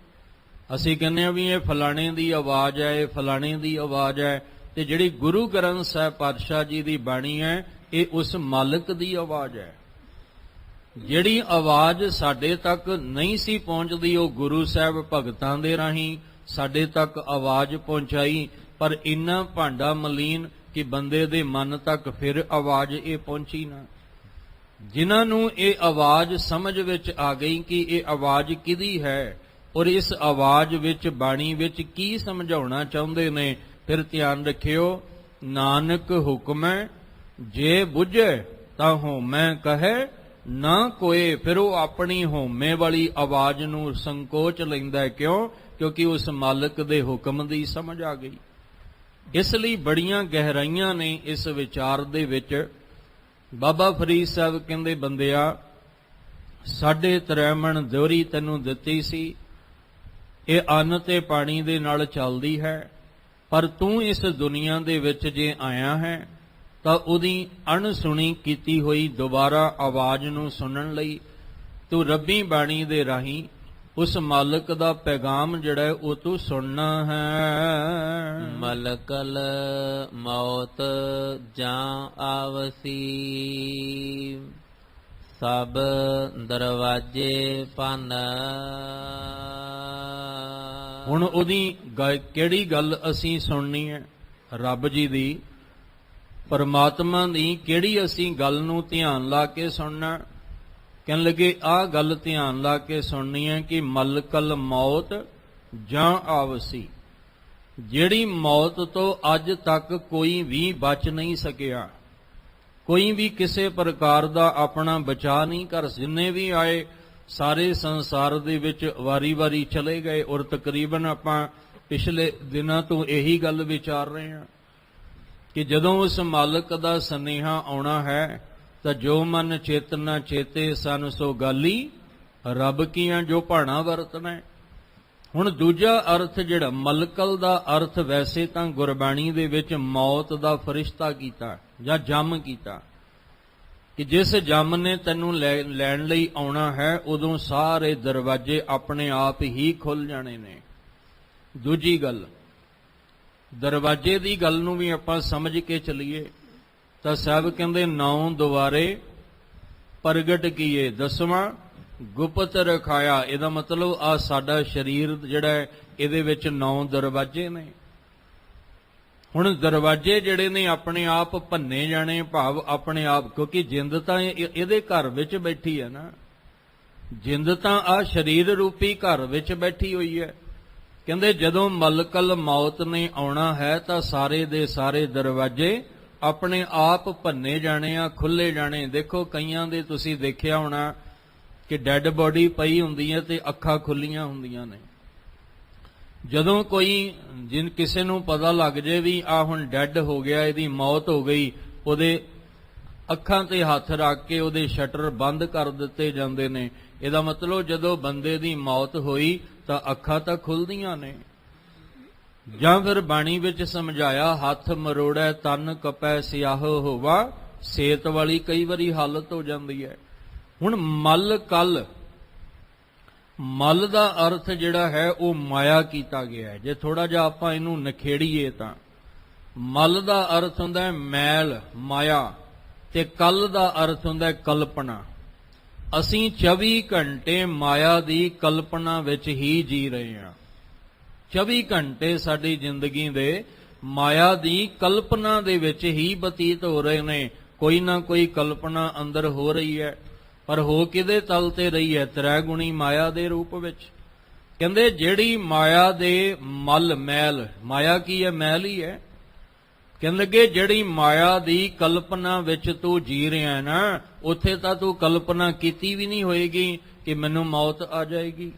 ਅਸੀਂ ਕਹਿੰਦੇ ਹਾਂ ਵੀ ਇਹ ਫਲਾਣੇ ਦੀ ਆਵਾਜ਼ ਹੈ, ਇਹ ਫਲਾਣੇ ਦੀ ਆਵਾਜ਼ ਹੈ। ਤੇ ਜਿਹੜੀ ਗੁਰੂ ਗ੍ਰੰਥ ਸਾਹਿਬ ਪਾਤਸ਼ਾਹ ਜੀ ਦੀ ਬਾਣੀ ਹੈ, ਇਹ ਉਸ ਮਾਲਕ ਦੀ ਆਵਾਜ਼ ਹੈ। ਜਿਹੜੀ ਆਵਾਜ਼ ਸਾਡੇ ਤੱਕ ਨਹੀਂ ਸੀ ਪਹੁੰਚਦੀ, ਉਹ ਗੁਰੂ ਸਾਹਿਬ ਭਗਤਾਂ ਦੇ ਰਾਹੀਂ ਸਾਡੇ ਤੱਕ ਆਵਾਜ਼ ਪਹੁੰਚਾਈ। ਪਰ ਇੰਨਾ ਭਾਂਡਾ ਮਲੀਨ ਕਿ ਬੰਦੇ ਦੇ ਮਨ ਤੱਕ ਫਿਰ ਆਵਾਜ਼ ਇਹ ਪਹੁੰਚੀ ਨਾ। ਜਿਨ੍ਹਾਂ ਨੂੰ ਇਹ ਆਵਾਜ਼ ਸਮਝ ਵਿੱਚ ਆ ਗਈ ਕਿ ਇਹ ਆਵਾਜ਼ ਕਿਹਦੀ ਹੈ ਔਰ ਇਸ ਆਵਾਜ਼ ਵਿੱਚ ਬਾਣੀ ਵਿੱਚ ਕੀ ਸਮਝਾਉਣਾ ਚਾਹੁੰਦੇ ਨੇ, ਫਿਰ ਧਿਆਨ ਰੱਖਿਓ, ਨਾਨਕ ਹੁਕਮੈ ਜੇ ਬੁੱਝੈ ਤਾਂ ਹੋਮੈ ਕਹੈ ਨਾ ਕੋਏ। ਫਿਰ ਉਹ ਆਪਣੀ ਹੋਮੇ ਵਾਲੀ ਆਵਾਜ਼ ਨੂੰ ਸੰਕੋਚ ਲੈਂਦਾ। ਕਿਉਂ? ਕਿਉਂਕਿ ਉਸ ਮਾਲਕ ਦੇ ਹੁਕਮ ਦੀ ਸਮਝ ਆ ਗਈ। ਇਸ ਲਈ ਬੜੀਆਂ ਗਹਿਰਾਈਆਂ ਨੇ ਇਸ ਵਿਚਾਰ ਦੇ ਵਿੱਚ। ਬਾਬਾ ਫਰੀਦ ਸਾਹਿਬ ਕਹਿੰਦੇ, ਬੰਦਿਆ, 3.5 ਮਣ ਦੋਹਰੀ ਤੈਨੂੰ ਦਿੱਤੀ ਸੀ, ਇਹ ਅੰਨ ਤੇ ਪਾਣੀ ਦੇ ਨਾਲ ਚੱਲਦੀ ਹੈ, ਪਰ ਤੂੰ ਇਸ ਦੁਨੀਆ ਦੇ ਵਿੱਚ ਜੇ ਆਇਆ ਹੈ ਤਾਂ ਉਹਦੀ ਅਣਸੁਣੀ ਕੀਤੀ ਹੋਈ ਦੁਬਾਰਾ ਆਵਾਜ਼ ਨੂੰ ਸੁਣਨ ਲਈ ਤੂੰ ਰੱਬੀ ਬਾਣੀ ਦੇ ਰਾਹੀਂ ਉਸ ਮਾਲਕ ਦਾ ਪੈਗਾਮ ਜਿਹੜਾ ਹੈ ਉਹ ਤੂੰ ਸੁਣਨਾ ਹੈ। ਮਲਕਲ ਮੌਤ ਜਾਂ ਆਵਸੀ, ਸਭ ਦਰਵਾਜੇ ਭੰਨ। ਹੁਣ ਉਹਦੀ ਕਿਹੜੀ ਗੱਲ ਅਸੀਂ ਸੁਣਨੀ ਹੈ? ਰੱਬ ਜੀ ਦੀ, ਪਰਮਾਤਮਾ ਦੀ ਕਿਹੜੀ ਅਸੀਂ ਗੱਲ ਨੂੰ ਧਿਆਨ ਲਾ ਕੇ ਸੁਣਨਾ? ਕਹਿਣ ਲੱਗੇ, ਆਹ ਗੱਲ ਧਿਆਨ ਲਾ ਕੇ ਸੁਣਨੀ ਹੈ ਕਿ ਮਲਕਲ ਮੌਤ ਜਾਂ ਆਵਸੀ, ਜਿਹੜੀ ਮੌਤ ਤੋਂ ਅੱਜ ਤੱਕ ਕੋਈ ਵੀ ਬਚ ਨਹੀਂ ਸਕਿਆ, ਕੋਈ ਵੀ ਕਿਸੇ ਪ੍ਰਕਾਰ ਦਾ ਆਪਣਾ ਬਚਾਅ ਨਹੀਂ ਕਰ, ਜਿੰਨੇ ਵੀ ਆਏ ਸਾਰੇ ਸੰਸਾਰ ਦੇ ਵਿੱਚ ਵਾਰੀ-ਵਾਰੀ ਚਲੇ ਗਏ। ਔਰ ਤਕਰੀਬਨ ਆਪਾਂ ਪਿਛਲੇ ਦਿਨਾਂ ਤੋਂ ਇਹੀ ਗੱਲ ਵਿਚਾਰ ਰਹੇ ਹਾਂ ਕਿ ਜਦੋਂ ਉਸ ਮਾਲਕ ਦਾ ਸੁਨੇਹਾ ਆਉਣਾ ਹੈ ਤਾਂ ਜੋ ਮਨ ਚੇਤਨਾ ਚੇਤੇ ਸਨ ਸੋ ਗਾਲੀ ਰੱਬ ਕੀਆਂ ਜੋ ਭਾਣਾ ਵਰਤਣਾ। ਹੁਣ ਦੂਜਾ ਅਰਥ ਜਿਹੜਾ ਮਲਕਲ ਦਾ ਅਰਥ ਵੈਸੇ ਤਾਂ ਗੁਰਬਾਣੀ ਦੇ ਵਿੱਚ ਮੌਤ ਦਾ ਫਰਿਸ਼ਤਾ ਕੀਤਾ ਜਾਂ ਜੰਮ ਕੀਤਾ ਕਿ ਜਿਸ ਜੰਮ ਨੇ ਤੈਨੂੰ ਲੈਣ ਲਈ ਆਉਣਾ ਹੈ ਉਦੋਂ ਸਾਰੇ ਦਰਵਾਜ਼ੇ ਆਪਣੇ ਆਪ ਹੀ ਖੁੱਲ ਜਾਣੇ ਨੇ। ਦੂਜੀ ਗੱਲ, ਦਰਵਾਜ਼ੇ ਦੀ ਗੱਲ ਨੂੰ ਵੀ ਆਪਾਂ ਸਮਝ ਕੇ ਚੱਲੀਏ ਤਾਂ ਸਾਹਿਬ ਕਹਿੰਦੇ 9 ਦੁਆਰੇ ਪ੍ਰਗਟ ਕੀਏ, 10ਵਾਂ ਗੁਪਤ ਰਖਾਇਆ। ਇਹਦਾ ਮਤਲਬ ਆ ਸਾਡਾ ਸਰੀਰ ਜਿਹੜਾ ਹੈ ਇਹਦੇ ਵਿੱਚ 9 ਦਰਵਾਜ਼ੇ ਨੇ। ਹੁਣ ਦਰਵਾਜ਼ੇ ਜਿਹੜੇ ਨੇ ਆਪਣੇ ਆਪ ਭੰਨੇ ਜਾਣੇ, ਭਾਵ ਆਪਣੇ ਆਪ, ਕਿਉਂਕਿ ਜਿੰਦ ਤਾਂ ਇਹਦੇ ਘਰ ਵਿੱਚ ਬੈਠੀ ਹੈ ਨਾ, ਜਿੰਦ ਤਾਂ ਆ ਸਰੀਰ ਰੂਪੀ ਘਰ ਵਿੱਚ ਬੈਠੀ ਹੋਈ ਹੈ। ਕਹਿੰਦੇ ਜਦੋਂ ਮਲਕਲ ਮੌਤ ਨੇ ਆਉਣਾ ਹੈ ਤਾਂ ਸਾਰੇ ਦੇ ਸਾਰੇ ਦਰਵਾਜ਼ੇ ਆਪਣੇ ਆਪ ਭੰਨੇ ਜਾਣੇ ਆ, ਖੁੱਲੇ ਜਾਣੇ। ਦੇਖੋ ਕਈਆਂ ਦੇ ਤੁਸੀਂ ਦੇਖਿਆ ਹੋਣਾ ਕਿ ਡੈੱਡ ਬੋਡੀ ਪਈ ਹੁੰਦੀ ਹੈ ਤੇ ਅੱਖਾਂ ਖੁੱਲੀਆਂ ਹੁੰਦੀਆਂ ਨੇ। ਜਦੋਂ ਕੋਈ ਕਿਸੇ ਨੂੰ ਪਤਾ ਲੱਗ ਜੇ ਵੀ ਆ ਹੁਣ ਡੈੱਡ ਹੋ ਗਿਆ, ਇਹਦੀ ਮੌਤ ਹੋ ਗਈ, ਉਹਦੇ ਅੱਖਾਂ ਤੇ ਹੱਥ ਰੱਖ ਕੇ ਉਹਦੇ ਸ਼ਟਰ ਬੰਦ ਕਰ ਦਿੱਤੇ ਜਾਂਦੇ ਨੇ। ਇਹਦਾ ਮਤਲਬ ਜਦੋਂ ਬੰਦੇ ਦੀ ਮੌਤ ਹੋਈ ਤਾਂ ਅੱਖਾਂ ਤਾਂ ਖੁੱਲਦੀਆਂ ਨੇ। ਜਾਂ ਫਿਰ ਬਾਣੀ ਵਿੱਚ ਸਮਝਾਇਆ, ਹੱਥ ਮਰੋੜੈ ਤਨ ਕਪੈ ਸਿਆਹੋ ਹੋਵਾ, ਸੇਤ ਵਾਲੀ ਕਈ ਵਾਰੀ ਹਾਲਤ ਹੋ ਜਾਂਦੀ ਹੈ। ਹੁਣ ਮਲ ਕਲ, ਮਲ ਦਾ ਅਰਥ ਜਿਹੜਾ ਹੈ ਉਹ ਮਾਇਆ ਕੀਤਾ ਗਿਆ ਹੈ। ਜੇ ਥੋੜਾ ਜਿਹਾ ਆਪਾਂ ਇਹਨੂੰ ਨਖੇੜੀਏ ਤਾਂ ਮਲ ਦਾ ਅਰਥ ਹੁੰਦਾ ਹੈ ਮੈਲ, ਮਾਇਆ, ਤੇ ਕਲ ਦਾ ਅਰਥ ਹੁੰਦਾ ਹੈ ਕਲਪਨਾ। ਅਸੀਂ 24 ਘੰਟੇ ਮਾਇਆ ਦੀ ਕਲਪਨਾ ਵਿੱਚ ਹੀ ਜੀ ਰਹੇ ਹਾਂ। 24 ਘੰਟੇ ਸਾਡੀ ਜ਼ਿੰਦਗੀ ਦੇ ਮਾਇਆ ਦੀ ਕਲਪਨਾ ਦੇ ਵਿੱਚ ਹੀ ਬਤੀਤ ਹੋ ਰਹੇ ਨੇ। ਕੋਈ ਨਾ ਕੋਈ ਕਲਪਨਾ ਅੰਦਰ ਹੋ ਰਹੀ ਹੈ, ਪਰ ਹੋ ਕਿਹਦੇ ਤਲ ਤੇ ਰਹੀ ਹੈ? ਤ੍ਰੈਗੁਣੀ ਮਾਇਆ ਦੇ ਰੂਪ ਵਿੱਚ। ਕਹਿੰਦੇ ਜਿਹੜੀ ਮਾਇਆ ਦੇ ਮਲ, ਮੈਲ, ਮਾਇਆ ਕੀ ਹੈ? ਮੈਲ ਹੀ ਹੈ। ਕਹਿਣ ਲੱਗੇ ਜਿਹੜੀ ਮਾਇਆ ਦੀ ਕਲਪਨਾ ਵਿੱਚ ਤੂੰ ਜੀ ਰਿਹਾ ਨਾ, ਉੱਥੇ ਤਾਂ ਤੂੰ ਕਲਪਨਾ ਕੀਤੀ ਵੀ ਨਹੀਂ ਹੋਏਗੀ ਕਿ ਮੈਨੂੰ ਮੌਤ ਆ ਜਾਏਗੀ।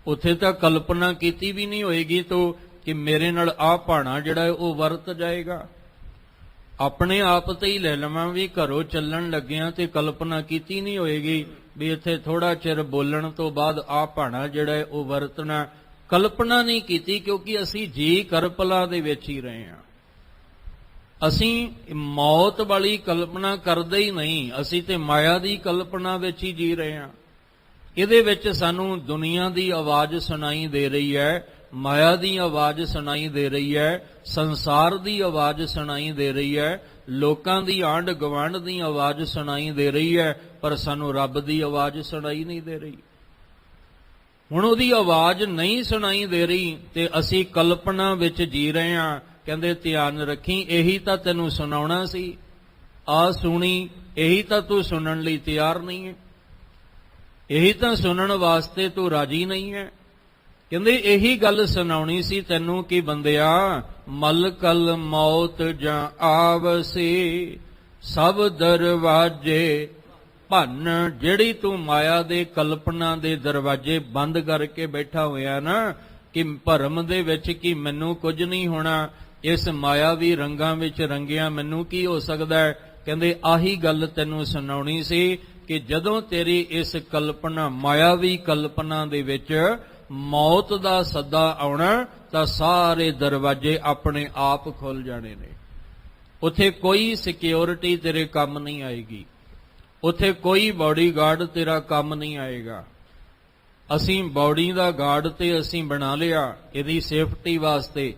ਉੱਥੇ ਤਾਂ ਕਲਪਨਾ ਕੀਤੀ ਵੀ ਨਹੀਂ ਹੋਏਗੀ ਤੂੰ ਕਿ ਮੇਰੇ ਨਾਲ ਆਹ ਭਾਣਾ ਜਿਹੜਾ ਉਹ ਵਰਤ ਜਾਏਗਾ। ਆਪਣੇ ਆਪ ਤੇ ਹੀ ਲੈ ਲਵਾਂ ਵੀ ਘਰੋਂ ਚੱਲਣ ਲੱਗਿਆਂ ਤੇ ਕਲਪਨਾ ਕੀਤੀ ਨਹੀਂ ਹੋਏਗੀ ਵੀ ਇੱਥੇ ਥੋੜਾ ਚਿਰ ਬੋਲਣ ਤੋਂ ਬਾਅਦ ਆਹ ਭਾਣਾ ਜਿਹੜਾ ਉਹ ਵਰਤਣਾ। ਕਲਪਨਾ ਨਹੀਂ ਕੀਤੀ ਕਿਉਂਕਿ ਅਸੀਂ ਜੀ ਕਰਪਲਾ ਦੇ ਵਿੱਚ ਹੀ ਰਹੇ ਹਾਂ। ਅਸੀਂ ਮੌਤ ਵਾਲੀ ਕਲਪਨਾ ਕਰਦੇ ਹੀ ਨਹੀਂ, ਅਸੀਂ ਤੇ ਮਾਇਆ ਦੀ ਕਲਪਨਾ ਵਿੱਚ ਹੀ ਜੀ ਰਹੇ ਹਾਂ। ਇਹਦੇ ਵਿੱਚ ਸਾਨੂੰ ਦੁਨੀਆ ਦੀ ਆਵਾਜ਼ ਸੁਣਾਈ ਦੇ ਰਹੀ ਹੈ, ਮਾਇਆ ਦੀ ਆਵਾਜ਼ ਸੁਣਾਈ ਦੇ ਰਹੀ ਹੈ, ਸੰਸਾਰ ਦੀ ਆਵਾਜ਼ ਸੁਣਾਈ ਦੇ ਰਹੀ ਹੈ, ਲੋਕਾਂ ਦੀ ਆਂਢ ਗੁਆਂਢ ਦੀ ਆਵਾਜ਼ ਸੁਣਾਈ ਦੇ ਰਹੀ ਹੈ, ਪਰ ਸਾਨੂੰ ਰੱਬ ਦੀ ਆਵਾਜ਼ ਸੁਣਾਈ ਨਹੀਂ ਦੇ ਰਹੀ। ਹੁਣ ਉਹਦੀ ਆਵਾਜ਼ ਨਹੀਂ ਸੁਣਾਈ ਦੇ ਰਹੀ ਤੇ ਅਸੀਂ ਕਲਪਨਾ ਵਿੱਚ ਜੀ ਰਹੇ ਹਾਂ। ਕਹਿੰਦੇ ਧਿਆਨ ਰੱਖੀ, ਇਹੀ ਤਾਂ ਤੈਨੂੰ ਸੁਣਾਉਣਾ ਸੀ। ਆ ਸੁਣੀ ਇਹੀ ਤਾਂ ਤੂੰ ਸੁਣਨ ਲਈ ਤਿਆਰ ਨਹੀਂ ਹੈ, ਇਹੀ ਤਾਂ ਸੁਣਨ ਵਾਸਤੇ ਤੂੰ ਰਾਜੀ ਨਹੀਂ ਹੈ। ਕਹਿੰਦੇ ਇਹੀ ਗੱਲ ਸੁਣਾਉਣੀ ਸੀ ਤੈਨੂੰ ਕਿ ਬੰਦਿਆ, ਮਲ ਕਲ ਮੌਤ ਜਾਂ ਆਵਸੀ ਸਭ ਦਰਵਾਜੇ ਭੰਨ। ਜਿਹੜੀ ਤੂੰ ਮਾਇਆ ਦੇ ਕਲਪਨਾ ਦੇ ਦਰਵਾਜੇ ਬੰਦ ਕਰਕੇ ਬੈਠਾ ਹੋਇਆ ਨਾ ਕਿ ਭਰਮ ਦੇ ਵਿੱਚ ਕਿ ਮੈਨੂੰ ਕੁਝ ਨਹੀਂ ਹੋਣਾ, ਇਸ ਮਾਇਆਵੀ ਰੰਗਾਂ ਵਿੱਚ ਰੰਗਿਆ ਮੈਨੂੰ ਕੀ ਹੋ ਸਕਦਾ ਹੈ। ਕਹਿੰਦੇ ਆਹੀ ਗੱਲ ਤੈਨੂੰ ਸੁਣਾਉਣੀ ਸੀ ਕਿ ਜਦੋਂ ਤੇਰੀ ਇਸ ਕਲਪਨਾ ਮਾਇਆਵੀ ਕਲਪਨਾ ਦੇ ਵਿੱਚ ਮੌਤ ਦਾ ਸੱਦਾ ਆਉਣਾ ਤਾਂ ਸਾਰੇ ਦਰਵਾਜ਼ੇ ਆਪਣੇ ਆਪ ਖੁੱਲ ਜਾਣੇ ਨੇ। ਉੱਥੇ ਕੋਈ ਸਿਕਿਉਰਿਟੀ ਤੇਰੇ ਕੰਮ ਨਹੀਂ ਆਏਗੀ, ਉੱਥੇ ਕੋਈ ਬਾਡੀਗਾਰਡ ਤੇਰਾ ਕੰਮ ਨਹੀਂ ਆਏਗਾ। ਅਸੀਂ ਬਾਡੀ ਦਾ ਗਾਰਡ ਤੇ ਅਸੀਂ ਬਣਾ ਲਿਆ ਇਹਦੀ ਸੇਫਟੀ ਵਾਸਤੇ,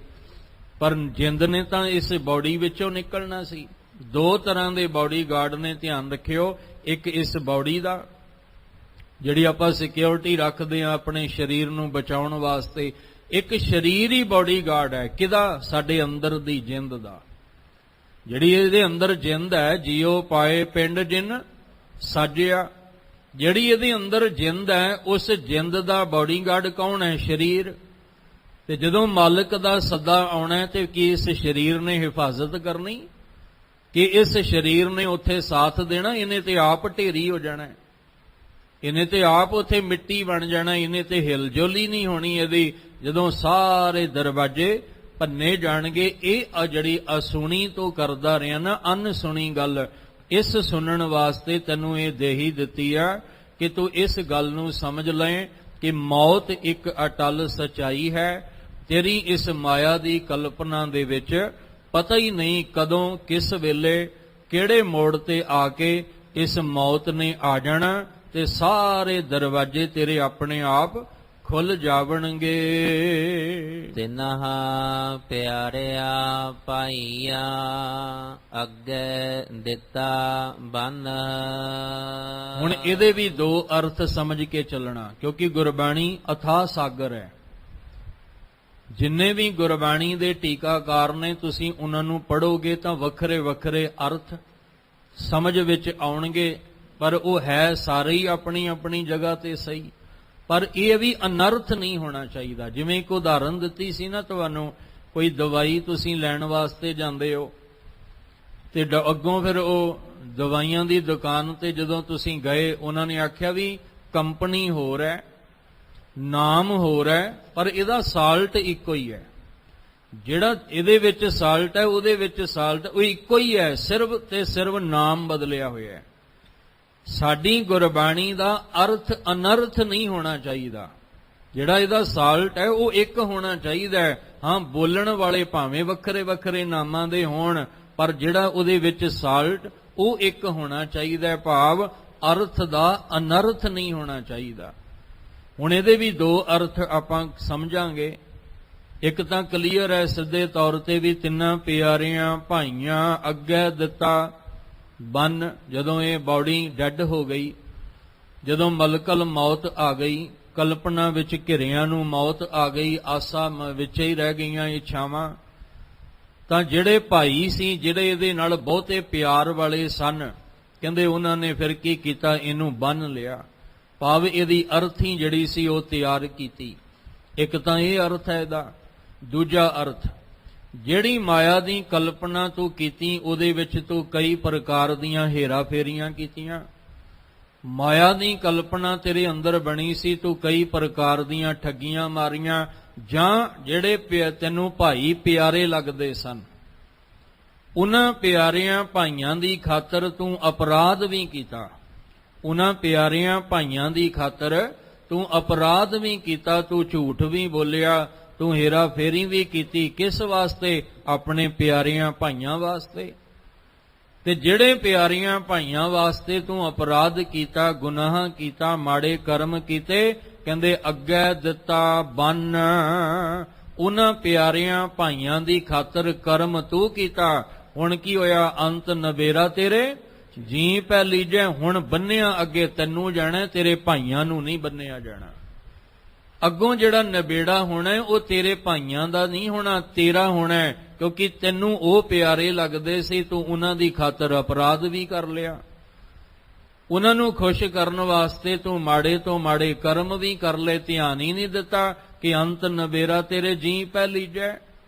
ਪਰ ਜਿੰਦ ਨੇ ਤਾਂ ਇਸ ਬਾਡੀ ਵਿੱਚੋਂ ਨਿਕਲਣਾ ਸੀ। ਦੋ ਤਰ੍ਹਾਂ ਦੇ ਬਾਡੀਗਾਰਡ ਨੇ, ਧਿਆਨ ਰੱਖਿਓ। ਇੱਕ ਇਸ ਬਾਡੀ ਦਾ ਜਿਹੜੀ ਆਪਾਂ ਸਿਕਿਉਰਿਟੀ ਰੱਖਦੇ ਆ ਆਪਣੇ ਸਰੀਰ ਨੂੰ ਬਚਾਉਣ ਵਾਸਤੇ, ਇੱਕ ਸਰੀਰ ਹੀ ਬਾਡੀਗਾਰਡ ਹੈ। ਕਿਹਦਾ? ਸਾਡੇ ਅੰਦਰ ਦੀ ਜਿੰਦ ਦਾ। ਜਿਹੜੀ ਇਹਦੇ ਅੰਦਰ ਜਿੰਦ ਹੈ, ਜੀਓ ਪਾਏ ਪਿੰਡ ਜਿਨ ਸਾਜਿਆ, ਜਿਹੜੀ ਇਹਦੇ ਅੰਦਰ ਜਿੰਦ ਹੈ ਉਸ ਜਿੰਦ ਦਾ ਬਾਡੀਗਾਰਡ ਕੌਣ ਹੈ? ਸਰੀਰ। ਤੇ ਜਦੋਂ ਮਾਲਕ ਦਾ ਸੱਦਾ ਆਉਣਾ ਤੇ ਕੀ ਇਸ ਸਰੀਰ ਨੇ ਹਿਫਾਜ਼ਤ ਕਰਨੀ? ਕਿ ਇਸ ਸਰੀਰ ਨੇ ਉੱਥੇ ਸਾਥ ਦੇਣਾ? ਇਹਨੇ ਤੇ ਆਪ ਢੇਰੀ ਹੋ ਜਾਣਾ, ਇਹਨੇ ਤੇ ਆਪ ਉੱਥੇ ਮਿੱਟੀ ਬਣ ਜਾਣਾ, ਇਹਨੇ ਤੇ ਹਿਲਜੁਲ ਹੀ ਨਹੀਂ ਹੋਣੀ ਇਹਦੀ। ਜਦੋਂ ਸਾਰੇ ਦਰਵਾਜ਼ੇ ਭੰਨੇ ਜਾਣਗੇ, ਇਹ ਜਿਹੜੀ ਅਸੁਣੀ ਤੋਂ ਕਰਦਾ ਰਿਹਾ ਨਾ ਅਨਸੁਣੀ ਗੱਲ, ਇਸ ਸੁਣਨ ਵਾਸਤੇ ਤੈਨੂੰ ਇਹ ਦੇਹੀ ਦਿੱਤੀ ਆ ਕਿ ਤੂੰ ਇਸ ਗੱਲ ਨੂੰ ਸਮਝ ਲੈ ਕਿ ਮੌਤ ਇੱਕ ਅਟਲ ਸਚਾਈ ਹੈ। ਤੇਰੀ ਇਸ ਮਾਇਆ ਦੀ ਕਲਪਨਾ ਦੇ ਵਿੱਚ ਪਤਾ ਹੀ ਨਹੀਂ ਕਦੋਂ ਕਿਸ ਵੇਲੇ ਕਿਹੜੇ ਮੋੜ ਤੇ ਆ ਕੇ ਇਸ ਮੌਤ ਨੇ ਆ ਜਾਣਾ ਤੇ ਸਾਰੇ ਦਰਵਾਜ਼ੇ ਤੇਰੇ ਆਪਣੇ ਆਪ ਖੁੱਲ ਜਾਵਣਗੇ। ਤਿਨਹਾ ਪਿਆਰਿਆ ਪਾਈਆ ਅੱਗੇ ਦਿੱਤਾ ਬੰਨ। ਹੁਣ ਇਹਦੇ ਵੀ ਦੋ ਅਰਥ ਸਮਝ ਕੇ ਚੱਲਣਾ, ਕਿਉਂਕਿ ਗੁਰਬਾਣੀ ਅਥਾਹ ਸਾਗਰ ਹੈ। ਜਿੰਨੇ ਵੀ ਗੁਰਬਾਣੀ ਦੇ ਟੀਕਾਕਾਰ ਨੇ, ਤੁਸੀਂ ਉਹਨਾਂ ਨੂੰ ਪੜ੍ਹੋਗੇ ਤਾਂ ਵੱਖਰੇ ਵੱਖਰੇ ਅਰਥ ਸਮਝ ਵਿੱਚ ਆਉਣਗੇ, ਪਰ ਉਹ ਹੈ ਸਾਰੇ ਹੀ ਆਪਣੀ ਆਪਣੀ ਜਗ੍ਹਾ ਤੇ ਸਹੀ। ਪਰ ਇਹ ਵੀ ਅਨਰਥ ਨਹੀਂ ਹੋਣਾ ਚਾਹੀਦਾ। ਜਿਵੇਂ ਇੱਕ ਉਦਾਹਰਨ ਦਿੱਤੀ ਸੀ ਨਾ ਤੁਹਾਨੂੰ, ਕੋਈ ਦਵਾਈ ਤੁਸੀਂ ਲੈਣ ਵਾਸਤੇ ਜਾਂਦੇ ਹੋ ਤੇ ਅੱਗੋਂ ਫਿਰ ਉਹ ਦਵਾਈਆਂ ਦੀ ਦੁਕਾਨ ਤੇ ਜਦੋਂ ਤੁਸੀਂ ਗਏ, ਉਹਨਾਂ ਨੇ ਆਖਿਆ ਵੀ ਕੰਪਨੀ ਹੋਰ ਹੈ, ਨਾਮ ਹੋਰ ਹੈ, ਪਰ ਇਹਦਾ ਸਾਲਟ ਇੱਕੋ ਹੀ ਹੈ। ਜਿਹੜਾ ਇਹਦੇ ਵਿੱਚ ਸਾਲਟ ਹੈ ਉਹਦੇ ਵਿੱਚ ਸਾਲਟ ਉਹ ਇੱਕੋ ਹੀ ਹੈ, ਸਿਰਫ ਤੇ ਸਿਰਫ ਨਾਮ ਬਦਲਿਆ ਹੋਇਆ ਹੈ। ਸਾਡੀ ਗੁਰਬਾਣੀ ਦਾ ਅਰਥ ਅਨਰਥ ਨਹੀਂ ਹੋਣਾ ਚਾਹੀਦਾ। ਜਿਹੜਾ ਇਹਦਾ ਸਾਲਟ ਹੈ ਉਹ ਇੱਕ ਹੋਣਾ ਚਾਹੀਦਾ ਹੈ। ਹਾਂ, ਬੋਲਣ ਵਾਲੇ ਭਾਵੇਂ ਵੱਖਰੇ ਵੱਖਰੇ ਨਾਮਾਂ ਦੇ ਹੋਣ, ਪਰ ਜਿਹੜਾ ਉਹਦੇ ਵਿੱਚ ਸਾਲਟ ਉਹ ਇੱਕ ਹੋਣਾ ਚਾਹੀਦਾ ਹੈ। ਭਾਵ ਅਰਥ ਦਾ ਅਨਰਥ ਨਹੀਂ ਹੋਣਾ ਚਾਹੀਦਾ। ਹੁਣ ਇਹਦੇ ਵੀ ਦੋ ਅਰਥ ਆਪਾਂ ਸਮਝਾਂਗੇ। ਇੱਕ ਤਾਂ ਕਲੀਅਰ ਹੈ ਸਿੱਧੇ ਤੌਰ ਤੇ ਵੀ ਤਿੰਨਾਂ ਪਿਆਰਿਆਂ ਭਾਈਆਂ ਅੱਗੇ ਦਿੱਤਾ ਬੰਨ। ਜਦੋਂ ਇਹ ਬਾਡੀ ਡੈੱਡ ਹੋ ਗਈ, ਜਦੋਂ ਮਲਕਲ ਮੌਤ ਆ ਗਈ, ਕਲਪਨਾ ਵਿੱਚ ਘਿਰਿਆਂ ਨੂੰ ਮੌਤ ਆ ਗਈ, ਆਸਾ ਵਿੱਚ ਹੀ ਰਹਿ ਗਈਆਂ ਇੱਛਾਵਾਂ, ਤਾਂ ਜਿਹੜੇ ਭਾਈ ਸੀ ਜਿਹੜੇ ਇਹਦੇ ਨਾਲ ਬਹੁਤੇ ਪਿਆਰ ਵਾਲੇ ਸਨ, ਕਹਿੰਦੇ ਉਹਨਾਂ ਨੇ ਫਿਰ ਕੀ ਕੀਤਾ? ਇਹਨੂੰ ਬੰਨ ਲਿਆ। ਭਾਵ ਇਹਦੀ ਅਰਥੀ ਜਿਹੜੀ ਸੀ ਉਹ ਤਿਆਰ ਕੀਤੀ। ਇੱਕ ਤਾਂ ਇਹ ਅਰਥ ਹੈ ਇਹਦਾ। ਦੂਜਾ ਅਰਥ, ਜਿਹੜੀ ਮਾਇਆ ਦੀ ਕਲਪਨਾ ਤੂੰ ਕੀਤੀ ਉਹਦੇ ਵਿੱਚ ਤੂੰ ਕਈ ਪ੍ਰਕਾਰ ਦੀਆਂ ਹੇਰਾ ਫੇਰੀਆਂ ਕੀਤੀਆਂ। ਮਾਇਆ ਦੀ ਕਲਪਨਾ ਤੇਰੇ ਅੰਦਰ ਬਣੀ ਸੀ, ਤੂੰ ਕਈ ਪ੍ਰਕਾਰ ਦੀਆਂ ਠੱਗੀਆਂ ਮਾਰੀਆਂ, ਜਾਂ ਜਿਹੜੇ ਤੈਨੂੰ ਭਾਈ ਪਿਆਰੇ ਲੱਗਦੇ ਸਨ ਉਹਨਾਂ ਪਿਆਰਿਆਂ ਭਾਈਆਂ ਦੀ ਖਾਤਰ ਤੂੰ ਅਪਰਾਧ ਵੀ ਕੀਤਾ। ਉਹਨਾਂ ਪਿਆਰਿਆਂ ਭਾਈਆਂ ਦੀ ਖਾਤਰ ਤੂੰ ਅਪਰਾਧ ਵੀ ਕੀਤਾ, ਤੂੰ ਝੂਠ ਵੀ ਬੋਲਿਆ, ਤੂੰ ਹੇਰਾ ਫੇਰੀ ਵੀ ਕੀਤੀ। ਕਿਸ ਵਾਸਤੇ? ਆਪਣੇ ਪਿਆਰਿਆਂ ਭਾਈਆਂ ਵਾਸਤੇ। ਤੇ ਜਿਹੜੇ ਪਿਆਰਿਆਂ ਭਾਈਆਂ ਵਾਸਤੇ ਤੂੰ ਅਪਰਾਧ ਕੀਤਾ, ਗੁਨਾਹ ਕੀਤਾ, ਮਾੜੇ ਕਰਮ ਕੀਤੇ, ਕਹਿੰਦੇ ਅੱਗੇ ਦਿੱਤਾ ਬੰਨ। ਉਹਨਾਂ ਪਿਆਰਿਆਂ ਭਾਈਆਂ ਦੀ ਖਾਤਰ ਕਰਮ ਤੂੰ ਕੀਤਾ। ਹੁਣ ਕੀ ਹੋਇਆ? ਅੰਤ ਨਵੇਰਾ ਤੇਰੇ ਜੀ ਪੈ ਲੀਜੈ। ਹੁਣ ਬੰਨਿਆ ਅੱਗੇ ਤੈਨੂੰ ਜਾਣਾ, ਤੇਰੇ ਭਾਈਆਂ ਨੂੰ ਨਹੀਂ ਬੰਨਿਆ ਜਾਣਾ। ਅੱਗੋਂ ਜਿਹੜਾ ਨਵੇੜਾ ਹੋਣਾ ਉਹ ਤੇਰੇ ਭਾਈਆਂ ਦਾ ਨਹੀਂ ਹੋਣਾ, ਤੇਰਾ ਹੋਣਾ, ਕਿਉਂਕਿ ਤੈਨੂੰ ਉਹ ਪਿਆਰੇ ਲੱਗਦੇ ਸੀ, ਤੂੰ ਉਹਨਾਂ ਦੀ ਖਾਤਰ ਅਪਰਾਧ ਵੀ ਕਰ ਲਿਆ। ਉਹਨਾਂ ਨੂੰ ਖੁਸ਼ ਕਰਨ ਵਾਸਤੇ ਤੂੰ ਮਾੜੇ ਤੋਂ ਮਾੜੇ ਕਰਮ ਵੀ ਕਰ ਲੈ, ਧਿਆਨ ਹੀ ਨਹੀਂ ਦਿੱਤਾ ਕਿ ਅੰਤ ਨਵੇਰਾ ਤੇਰੇ ਜੀ ਪੈ ਲੀਜੈ।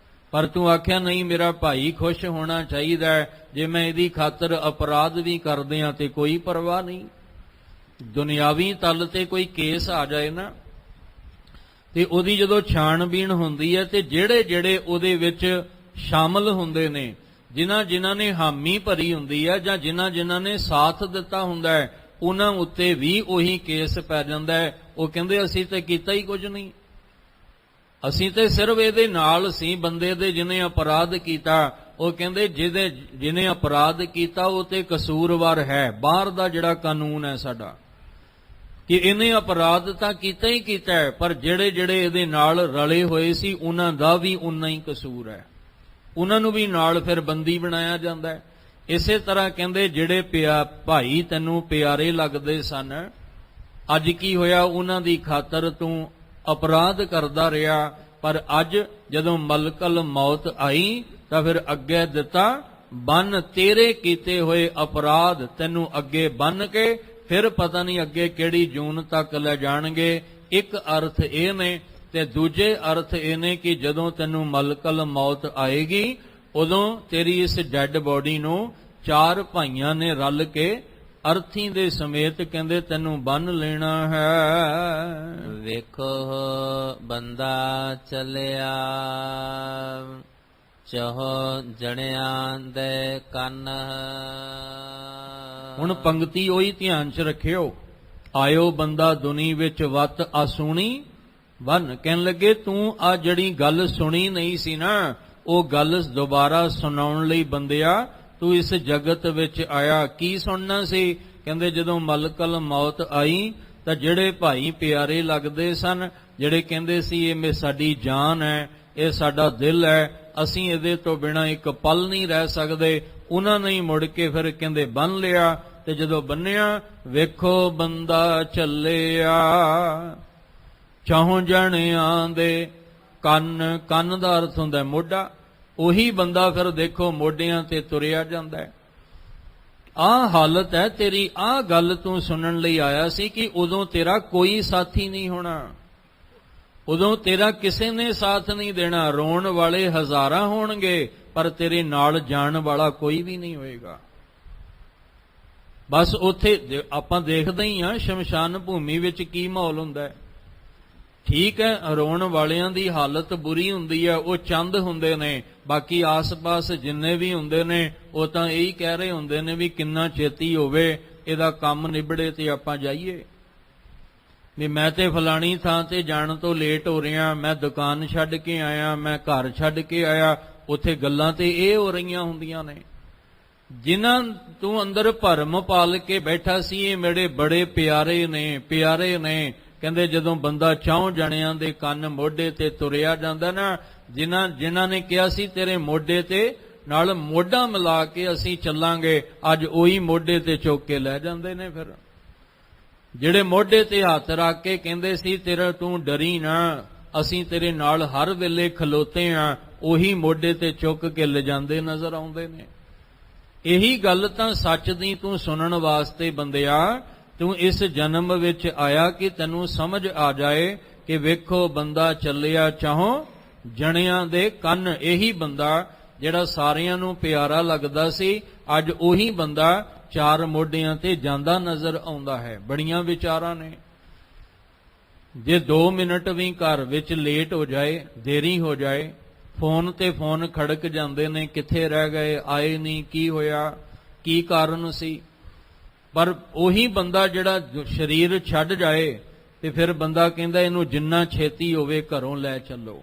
ਪਰ ਤੂੰ ਆਖਿਆ ਨਹੀਂ, ਮੇਰਾ ਭਾਈ ਖੁਸ਼ ਹੋਣਾ ਚਾਹੀਦਾ ਹੈ, ਜੇ ਮੈਂ ਇਹਦੀ ਖਾਤਰ ਅਪਰਾਧ ਵੀ ਕਰਦੇ ਹਾਂ ਤੇ ਕੋਈ ਪਰਵਾਹ ਨਹੀਂ। ਦੁਨਿਆਵੀ ਤਲ ਤੇ ਕੋਈ ਕੇਸ ਆ ਜਾਏ ਨਾ, ਤੇ ਉਹਦੀ ਜਦੋਂ ਛਾਣਬੀਣ ਹੁੰਦੀ ਹੈ ਤੇ ਜਿਹੜੇ ਜਿਹੜੇ ਉਹਦੇ ਵਿੱਚ ਸ਼ਾਮਲ ਹੁੰਦੇ ਨੇ, ਜਿਨ੍ਹਾਂ ਨੇ ਹਾਮੀ ਭਰੀ ਹੁੰਦੀ ਹੈ ਜਾਂ ਜਿਨ੍ਹਾਂ ਨੇ ਸਾਥ ਦਿੱਤਾ ਹੁੰਦਾ ਹੈ, ਉਹਨਾਂ ਉੱਤੇ ਵੀ ਉਹੀ ਕੇਸ ਪੈ ਜਾਂਦਾ ਹੈ। ਉਹ ਕਹਿੰਦੇ ਅਸੀਂ ਤੇ ਕੀਤਾ ਹੀ ਕੁਝ ਨਹੀਂ, ਅਸੀਂ ਤੇ ਸਿਰਫ ਇਹਦੇ ਨਾਲ ਸੀ ਬੰਦੇ ਦੇ ਜਿਹਨੇ ਅਪਰਾਧ ਕੀਤਾ। ਉਹ ਕਹਿੰਦੇ ਜਿਹਨੇ ਅਪਰਾਧ ਕੀਤਾ ਉਹ ਤੇ ਕਸੂਰਵਾਰ ਹੈ। ਬਾਹਰ ਦਾ ਜਿਹੜਾ ਕਾਨੂੰਨ ਹੈ ਸਾਡਾ ਕਿ ਇਹਨੇ ਅਪਰਾਧ ਤਾਂ ਕੀਤਾ ਹੀ ਕੀਤਾ ਹੈ, ਪਰ ਜਿਹੜੇ ਇਹਦੇ ਨਾਲ ਰਲੇ ਹੋਏ ਸੀ ਉਹਨਾਂ ਦਾ ਵੀ ਉਨਾ ਹੀ ਕਸੂਰ ਹੈ, ਉਹਨਾਂ ਨੂੰ ਵੀ ਨਾਲ ਫਿਰ ਬੰਦੀ ਬਣਾਇਆ ਜਾਂਦਾ ਹੈ। ਇਸੇ ਤਰ੍ਹਾਂ ਕਹਿੰਦੇ ਜਿਹੜੇ ਭਾਈ ਤੈਨੂੰ ਪਿਆਰੇ ਲੱਗਦੇ ਸਨ, ਅੱਜ ਕੀ ਹੋਇਆ, ਉਹਨਾਂ ਦੀ ਖਾਤਰ ਤੂੰ ਅਪਰਾਧ ਕਰਦਾ ਰਿਹਾ। ਪਰ ਅੱਜ ਜਦੋਂ ਮਲਕਲ ਮੌਤ ਆਈ ਤਾਂ ਫਿਰ ਅੱਗੇ ਦਿੱਤਾ ਬੰਨ, ਤੇਰੇ ਕੀਤੇ ਹੋਏ ਅਪਰਾਧ ਤੈਨੂੰ ਅੱਗੇ ਬੰਨ ਕੇ ਫਿਰ ਪਤਾ ਨਹੀਂ ਅੱਗੇ ਕਿਹੜੀ ਜੂਨ ਤੱਕ ਲੈ ਜਾਣਗੇ। ਇੱਕ ਅਰਥ ਇਹ ਨੇ, ਤੇ ਦੂਜੇ ਅਰਥ ਇਹ ਨੇ ਕਿ ਜਦੋਂ ਤੈਨੂੰ ਮਲਕਲ ਮੌਤ ਆਏਗੀ ਉਦੋਂ ਤੇਰੀ ਇਸ ਡੈੱਡ ਬੋਡੀ ਨੂੰ 4 ਭਾਈਆਂ ਨੇ ਰਲ ਕੇ ਅਰਥੀ ਦੇ ਸਮੇਤ ਕਹਿੰਦੇ ਤੈਨੂੰ ਬੰਨ ਲੈਣਾ ਹੈ। ਵੇਖੋ ਬੰਦਾ ਚੱਲਿਆ, ਚਹੋ ਜਣਿਆਂ ਦੇ ਕੰਨ। ਹੁਣ ਪੰਕਤੀ ਉਹੀ ਧਿਆਨ 'ਚ ਰੱਖਿਓ, ਆਇਓ ਬੰਦਾ ਦੁਨੀ ਵਿੱਚ ਵੱਤ ਆਸੂਣੀ ਬੰਨ। ਕਹਿਣ ਲੱਗੇ ਤੂੰ ਆ ਜਿਹੜੀ ਗੱਲ ਸੁਣੀ ਨਹੀਂ ਸੀ ਨਾ, ਉਹ ਗੱਲ ਦੁਬਾਰਾ ਸੁਣਾਉਣ ਲਈ ਬੰਦਿਆ ਤੂੰ ਇਸ ਜਗਤ ਵਿੱਚ ਆਇਆ। ਕੀ ਸੁਣਨਾ ਸੀ? ਕਹਿੰਦੇ ਜਦੋਂ ਮਲਕਲ ਮੌਤ ਆਈ ਤਾਂ ਜਿਹੜੇ ਭਾਈ ਪਿਆਰੇ ਲੱਗਦੇ ਸਨ, ਜਿਹੜੇ ਕਹਿੰਦੇ ਸੀ ਇਹ ਸਾਡੀ ਜਾਨ ਹੈ, ਇਹ ਸਾਡਾ ਦਿਲ ਹੈ, ਅਸੀਂ ਇਹਦੇ ਤੋਂ ਬਿਨਾਂ ਇੱਕ ਪਲ ਨਹੀਂ ਰਹਿ ਸਕਦੇ, ਉਹਨਾਂ ਨੇ ਹੀ ਮੁੜ ਕੇ ਫਿਰ ਕਹਿੰਦੇ ਬੰਨ ਲਿਆ। ਤੇ ਜਦੋਂ ਬੰਨਿਆ, ਵੇਖੋ ਬੰਦਾ ਚੱਲਿਆ, ਚਾਹੋਂ ਜਣਿਆਂ ਦੇ ਕੰਨ। ਕੰਨ ਦਾ ਅਰਥ ਹੁੰਦਾ ਮੋਢਾ। ਉਹੀ ਬੰਦਾ ਫਿਰ ਦੇਖੋ ਮੋਢਿਆਂ ਤੇ ਤੁਰਿਆ ਜਾਂਦਾ ਹੈ। ਆਹ ਹਾਲਤ ਹੈ ਤੇਰੀ। ਆਹ ਗੱਲ ਤੂੰ ਸੁਣਨ ਲਈ ਆਇਆ ਸੀ ਕਿ ਉਦੋਂ ਤੇਰਾ ਕੋਈ ਸਾਥੀ ਨਹੀਂ ਹੋਣਾ, ਉਦੋਂ ਤੇਰਾ ਕਿਸੇ ਨੇ ਸਾਥ ਨਹੀਂ ਦੇਣਾ। ਰੋਣ ਵਾਲੇ ਹਜ਼ਾਰਾਂ ਹੋਣਗੇ ਪਰ ਤੇਰੇ ਨਾਲ ਜਾਣ ਵਾਲਾ ਕੋਈ ਵੀ ਨਹੀਂ ਹੋਏਗਾ। ਬਸ ਉੱਥੇ ਆਪਾਂ ਦੇਖਦੇ ਹੀ ਹਾਂ ਸ਼ਮਸ਼ਾਨ ਭੂਮੀ ਵਿੱਚ ਕੀ ਮਾਹੌਲ ਹੁੰਦਾ ਹੈ। ਠੀਕ ਹੈ, ਰੋਣ ਵਾਲਿਆਂ ਦੀ ਹਾਲਤ ਬੁਰੀ ਹੁੰਦੀ ਹੈ, ਉਹ ਚੰਦ ਹੁੰਦੇ ਨੇ, ਬਾਕੀ ਆਸ-ਪਾਸ ਜਿੰਨੇ ਵੀ ਹੁੰਦੇ ਨੇ ਉਹ ਤਾਂ ਇਹੀ ਕਹਿ ਰਹੇ ਹੁੰਦੇ ਨੇ ਵੀ ਕਿੰਨਾ ਛੇਤੀ ਹੋਵੇ ਇਹਦਾ ਕੰਮ ਨਿਬੜੇ ਤੇ ਆਪਾਂ ਜਾਈਏ। ਵੀ ਮੈਂ ਤੇ ਫਲਾਣੀ ਥਾਂ ਤੇ ਜਾਣ ਤੋਂ ਲੇਟ ਹੋ ਰਿਹਾ, ਮੈਂ ਦੁਕਾਨ ਛੱਡ ਕੇ ਆਇਆ, ਮੈਂ ਘਰ ਛੱਡ ਕੇ ਆਇਆ। ਉੱਥੇ ਗੱਲਾਂ ਤੇ ਇਹ ਹੋ ਰਹੀਆਂ ਹੁੰਦੀਆਂ ਨੇ, ਜਿਨ੍ਹਾਂ ਤੂੰ ਅੰਦਰ ਭਰਮ ਪਾਲ ਕੇ ਬੈਠਾ ਸੀ ਇਹ ਮੇਰੇ ਬੜੇ ਪਿਆਰੇ ਨੇ, ਪਿਆਰੇ ਨੇ। ਕਹਿੰਦੇ ਜਦੋਂ ਬੰਦਾ 4 ਜਣਿਆਂ ਦੇ ਕੰਨ ਮੋਢੇ ਤੇ ਤੁਰਿਆ ਜਾਂਦਾ ਨਾ, ਜਿਨ੍ਹਾਂ ਨੇ ਕਿਹਾ ਸੀ ਤੇਰੇ ਮੋਢੇ ਤੇ ਨਾਲ ਮੋਢਾ ਮਿਲਾ ਕੇ ਅਸੀਂ ਚੱਲਾਂਗੇ, ਅੱਜ ਉਹੀ ਮੋਢੇ ਤੇ ਚੁੱਕ ਕੇ ਲੈ ਜਾਂਦੇ ਨੇ। ਫਿਰ ਜਿਹੜੇ ਮੋਢੇ ਤੇ ਹੱਥ ਰੱਖ ਕੇ ਕਹਿੰਦੇ ਸੀ ਤੇਰਾ ਤੂੰ ਡਰੀ ਨਾ, ਅਸੀਂ ਤੇਰੇ ਨਾਲ ਹਰ ਵੇਲੇ ਖਲੋਤੇ ਆ, ਉਹੀ ਮੋਢੇ ਤੇ ਚੁੱਕ ਕੇ ਲਿਜਾਂਦੇ ਨਜ਼ਰ ਆਉਂਦੇ ਨੇ। ਇਹੀ ਗੱਲ ਤਾਂ ਸੱਚ ਦੀ ਤੂੰ ਸੁਣਨ ਵਾਸਤੇ ਬੰਦਿਆ ਤੂੰ ਇਸ ਜਨਮ ਵਿੱਚ ਆਇਆ ਕਿ ਤੈਨੂੰ ਸਮਝ ਆ ਜਾਏ ਕਿ ਵੇਖੋ ਬੰਦਾ ਚੱਲਿਆ ਚਾਹੋਂ ਜਣਿਆਂ ਦੇ ਕੰਨ। ਇਹੀ ਬੰਦਾ ਜਿਹੜਾ ਸਾਰਿਆਂ ਨੂੰ ਪਿਆਰਾ ਲੱਗਦਾ ਸੀ, ਅੱਜ ਉਹੀ ਬੰਦਾ 4 ਮੋਢਿਆਂ ਤੇ ਜਾਂਦਾ ਨਜ਼ਰ ਆਉਂਦਾ ਹੈ। ਬੜੀਆਂ ਵਿਚਾਰਾਂ ਨੇ। ਜੇ 2 ਮਿੰਟ ਵੀ ਘਰ ਵਿੱਚ ਲੇਟ ਹੋ ਜਾਏ, ਦੇਰੀ ਹੋ ਜਾਏ, ਫੋਨ ਤੇ ਫੋਨ ਖੜਕ ਜਾਂਦੇ ਨੇ, ਕਿੱਥੇ ਰਹਿ ਗਏ, ਆਏ ਨਹੀਂ, ਕੀ ਹੋਇਆ, ਕੀ ਕਾਰਨ ਸੀ। ਪਰ ਉਹੀ ਬੰਦਾ ਜਿਹੜਾ ਸਰੀਰ ਛੱਡ ਜਾਏ ਤੇ ਫਿਰ ਬੰਦਾ ਕਹਿੰਦਾ ਇਹਨੂੰ ਜਿੰਨਾ ਛੇਤੀ ਹੋਵੇ ਘਰੋਂ ਲੈ ਚੱਲੋ।